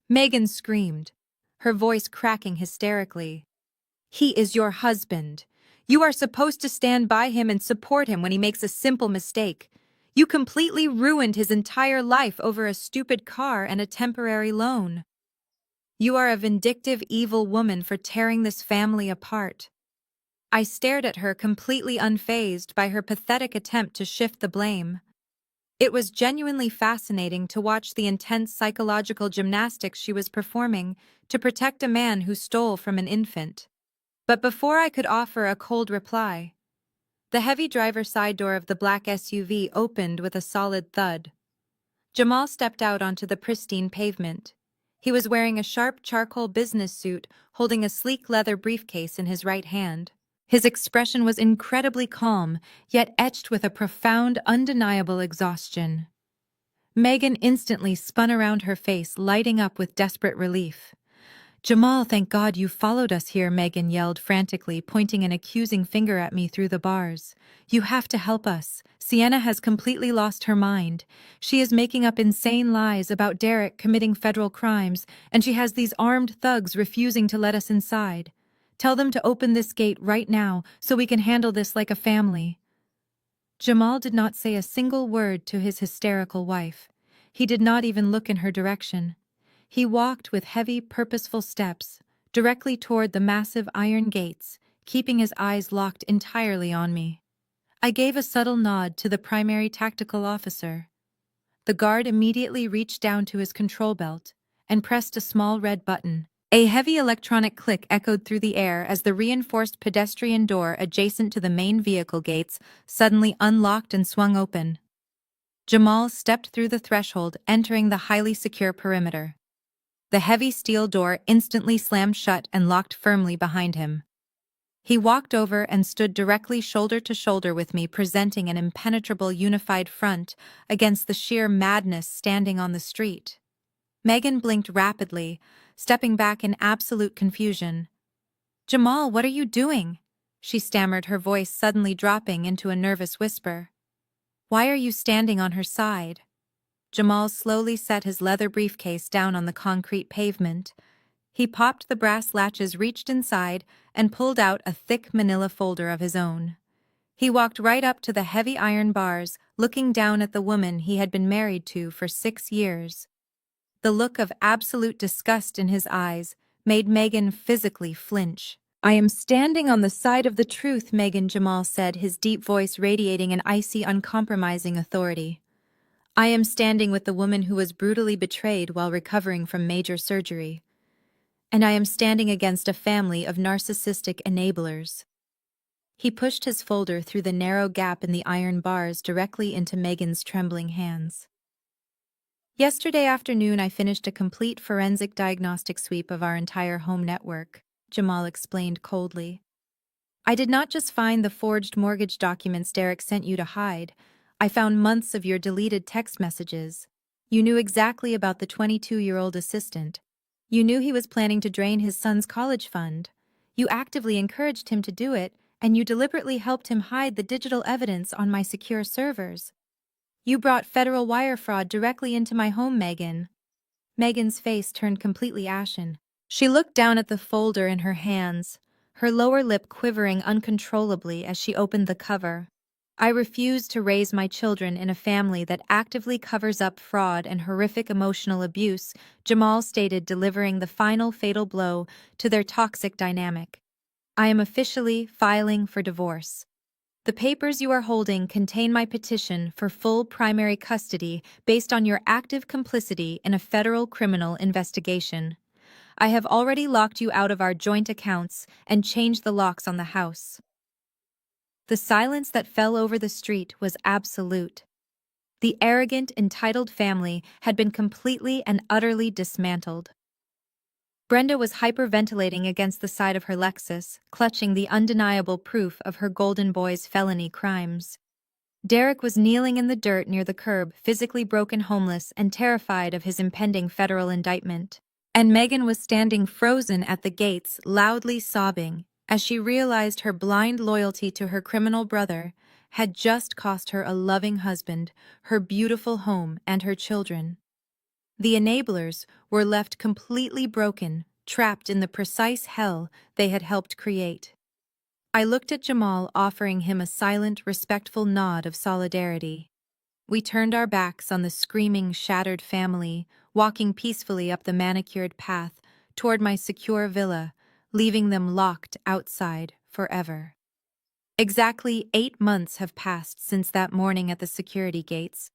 Megan screamed, her voice cracking hysterically. "He is your husband. You are supposed to stand by him and support him when he makes a simple mistake. You completely ruined his entire life over a stupid car and a temporary loan. You are a vindictive, evil woman for tearing this family apart." I stared at her, completely unfazed by her pathetic attempt to shift the blame. It was genuinely fascinating to watch the intense psychological gymnastics she was performing to protect a man who stole from an infant. But before I could offer a cold reply, the heavy driver's side door of the black SUV opened with a solid thud. Jamal stepped out onto the pristine pavement. He was wearing a sharp charcoal business suit, holding a sleek leather briefcase in his right hand. His expression was incredibly calm, yet etched with a profound, undeniable exhaustion. Megan instantly spun around, her face lighting up with desperate relief. "Jamal, thank God you followed us here," Megan yelled frantically, pointing an accusing finger at me through the bars. "You have to help us. Sienna has completely lost her mind. She is making up insane lies about Derek committing federal crimes, and she has these armed thugs refusing to let us inside. Tell them to open this gate right now so we can handle this like a family." Jamal did not say a single word to his hysterical wife. He did not even look in her direction. He walked with heavy, purposeful steps, directly toward the massive iron gates, keeping his eyes locked entirely on me. I gave a subtle nod to the primary tactical officer. The guard immediately reached down to his control belt and pressed a small red button. A heavy electronic click echoed through the air as the reinforced pedestrian door adjacent to the main vehicle gates suddenly unlocked and swung open. Jamal stepped through the threshold, entering the highly secure perimeter. The heavy steel door instantly slammed shut and locked firmly behind him. He walked over and stood directly shoulder to shoulder with me, presenting an impenetrable unified front against the sheer madness standing on the street. Megan blinked rapidly, stepping back in absolute confusion. "Jamal, what are you doing?" she stammered, her voice suddenly dropping into a nervous whisper. "Why are you standing on her side?" Jamal slowly set his leather briefcase down on the concrete pavement. He popped the brass latches, reached inside, and pulled out a thick manila folder of his own. He walked right up to the heavy iron bars, looking down at the woman he had been married to for 6 years. The look of absolute disgust in his eyes made Megan physically flinch. "I am standing on the side of the truth," Megan, Jamal said, his deep voice radiating an icy, uncompromising authority. "I am standing with the woman who was brutally betrayed while recovering from major surgery. And I am standing against a family of narcissistic enablers." He pushed his folder through the narrow gap in the iron bars directly into Megan's trembling hands. "Yesterday afternoon I finished a complete forensic diagnostic sweep of our entire home network," Jamal explained coldly. "I did not just find the forged mortgage documents Derek sent you to hide. I found months of your deleted text messages. You knew exactly about the 22-year-old assistant. You knew he was planning to drain his son's college fund. You actively encouraged him to do it, and you deliberately helped him hide the digital evidence on my secure servers. You brought federal wire fraud directly into my home, Megan. Megan's face turned completely ashen. She looked down at the folder in her hands, her lower lip quivering uncontrollably as she opened the cover. I refuse to raise my children in a family that actively covers up fraud and horrific emotional abuse, Jamal stated, delivering the final fatal blow to their toxic dynamic. I am officially filing for divorce. The papers you are holding contain my petition for full primary custody based on your active complicity in a federal criminal investigation. I have already locked you out of our joint accounts and changed the locks on the house. The silence that fell over the street was absolute. The arrogant, entitled family had been completely and utterly dismantled. Brenda was hyperventilating against the side of her Lexus, clutching the undeniable proof of her golden boy's felony crimes. Derek was kneeling in the dirt near the curb, physically broken, homeless, and terrified of his impending federal indictment. And Megan was standing frozen at the gates, loudly sobbing, as she realized her blind loyalty to her criminal brother had just cost her a loving husband, her beautiful home, and her children. The enablers were left completely broken, trapped in the precise hell they had helped create. I looked at Jamal, offering him a silent, respectful nod of solidarity. We turned our backs on the screaming, shattered family, walking peacefully up the manicured path toward my secure villa, leaving them locked outside forever. Exactly 8 months have passed since that morning at the security gates.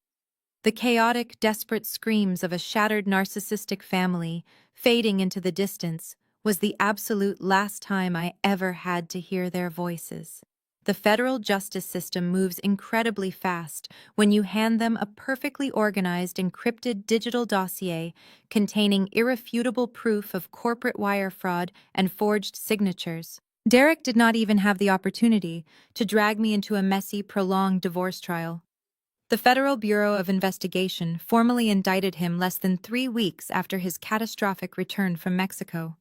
The chaotic, desperate screams of a shattered narcissistic family, fading into the distance, was the absolute last time I ever had to hear their voices. The federal justice system moves incredibly fast when you hand them a perfectly organized, encrypted digital dossier containing irrefutable proof of corporate wire fraud and forged signatures. Derek did not even have the opportunity to drag me into a messy, prolonged divorce trial. The Federal Bureau of Investigation formally indicted him less than 3 weeks after his catastrophic return from Mexico.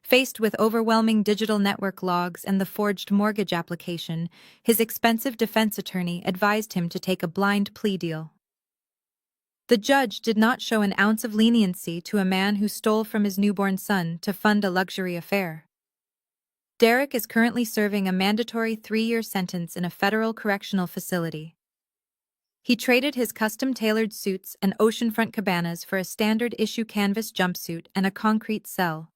Faced with overwhelming digital network logs and the forged mortgage application, his expensive defense attorney advised him to take a blind plea deal. The judge did not show an ounce of leniency to a man who stole from his newborn son to fund a luxury affair. Derek is currently serving a mandatory 3-year sentence in a federal correctional facility. He traded his custom-tailored suits and oceanfront cabanas for a standard-issue canvas jumpsuit and a concrete cell.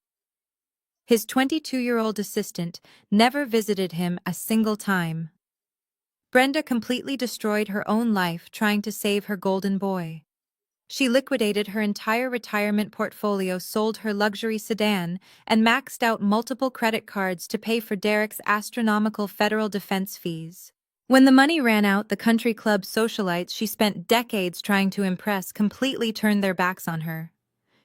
His 22-year-old assistant never visited him a single time. Brenda completely destroyed her own life trying to save her golden boy. She liquidated her entire retirement portfolio, sold her luxury sedan, and maxed out multiple credit cards to pay for Derek's astronomical federal defense fees. When the money ran out, the country club socialites she spent decades trying to impress completely turned their backs on her.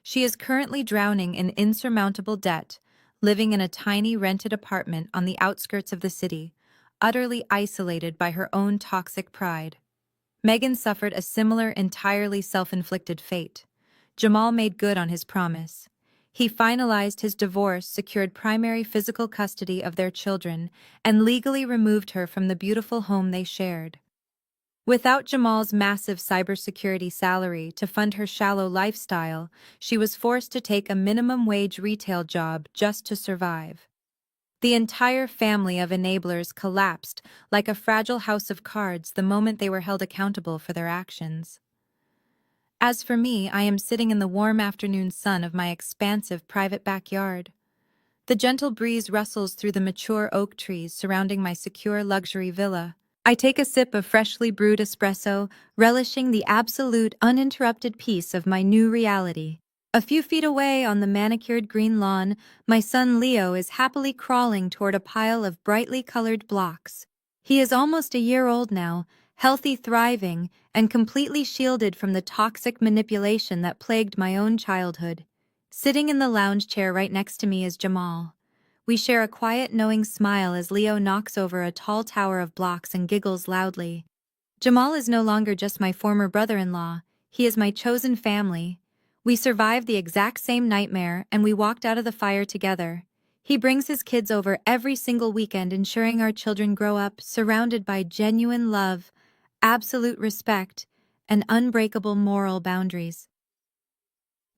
She is currently drowning in insurmountable debt, living in a tiny rented apartment on the outskirts of the city, utterly isolated by her own toxic pride. Megan suffered a similar, entirely self-inflicted fate. Jamal made good on his promise. He finalized his divorce, secured primary physical custody of their children, and legally removed her from the beautiful home they shared. Without Jamal's massive cybersecurity salary to fund her shallow lifestyle, she was forced to take a minimum-wage retail job just to survive. The entire family of enablers collapsed like a fragile house of cards the moment they were held accountable for their actions. As for me, I am sitting in the warm afternoon sun of my expansive private backyard. The gentle breeze rustles through the mature oak trees surrounding my secure luxury villa. I take a sip of freshly brewed espresso, relishing the absolute uninterrupted peace of my new reality. A few feet away on the manicured green lawn, my son Leo is happily crawling toward a pile of brightly colored blocks. He is almost a year old now, healthy, thriving, and completely shielded from the toxic manipulation that plagued my own childhood. Sitting in the lounge chair right next to me is Jamal. We share a quiet, knowing smile as Leo knocks over a tall tower of blocks and giggles loudly. Jamal is no longer just my former brother-in-law, he is my chosen family. We survived the exact same nightmare and we walked out of the fire together. He brings his kids over every single weekend, ensuring our children grow up surrounded by genuine love, absolute respect, and unbreakable moral boundaries.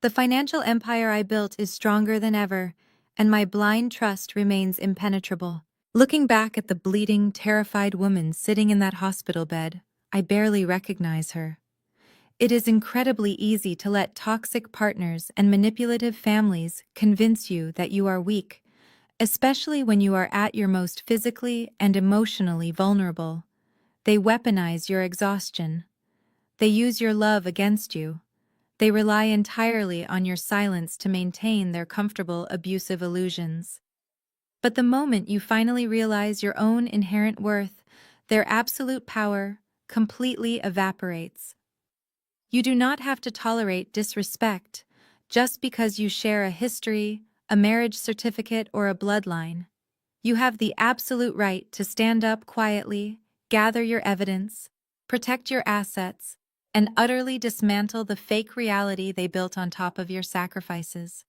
The financial empire I built is stronger than ever, and my blind trust remains impenetrable. Looking back at the bleeding, terrified woman sitting in that hospital bed, I barely recognize her. It is incredibly easy to let toxic partners and manipulative families convince you that you are weak, especially when you are at your most physically and emotionally vulnerable. They weaponize your exhaustion. They use your love against you. They rely entirely on your silence to maintain their comfortable, abusive illusions. But the moment you finally realize your own inherent worth, their absolute power completely evaporates. You do not have to tolerate disrespect just because you share a history, a marriage certificate, or a bloodline. You have the absolute right to stand up quietly, gather your evidence, protect your assets, and utterly dismantle the fake reality they built on top of your sacrifices.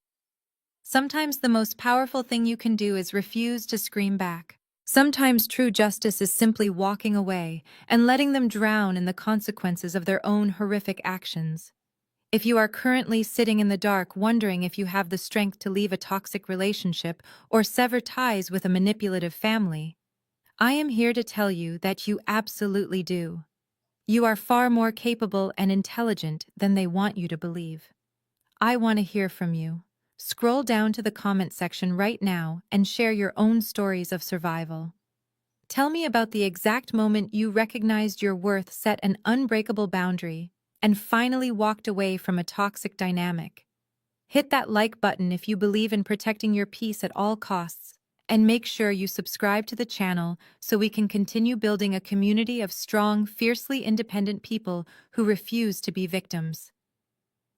Sometimes the most powerful thing you can do is refuse to scream back. Sometimes true justice is simply walking away and letting them drown in the consequences of their own horrific actions. If you are currently sitting in the dark wondering if you have the strength to leave a toxic relationship or sever ties with a manipulative family, I am here to tell you that you absolutely do. You are far more capable and intelligent than they want you to believe. I want to hear from you. Scroll down to the comment section right now and share your own stories of survival. Tell me about the exact moment you recognized your worth, set an unbreakable boundary, and finally walked away from a toxic dynamic. Hit that like button if you believe in protecting your peace at all costs, and make sure you subscribe to the channel so we can continue building a community of strong, fiercely independent people who refuse to be victims.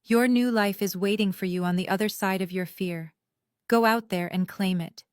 Your new life is waiting for you on the other side of your fear. Go out there and claim it.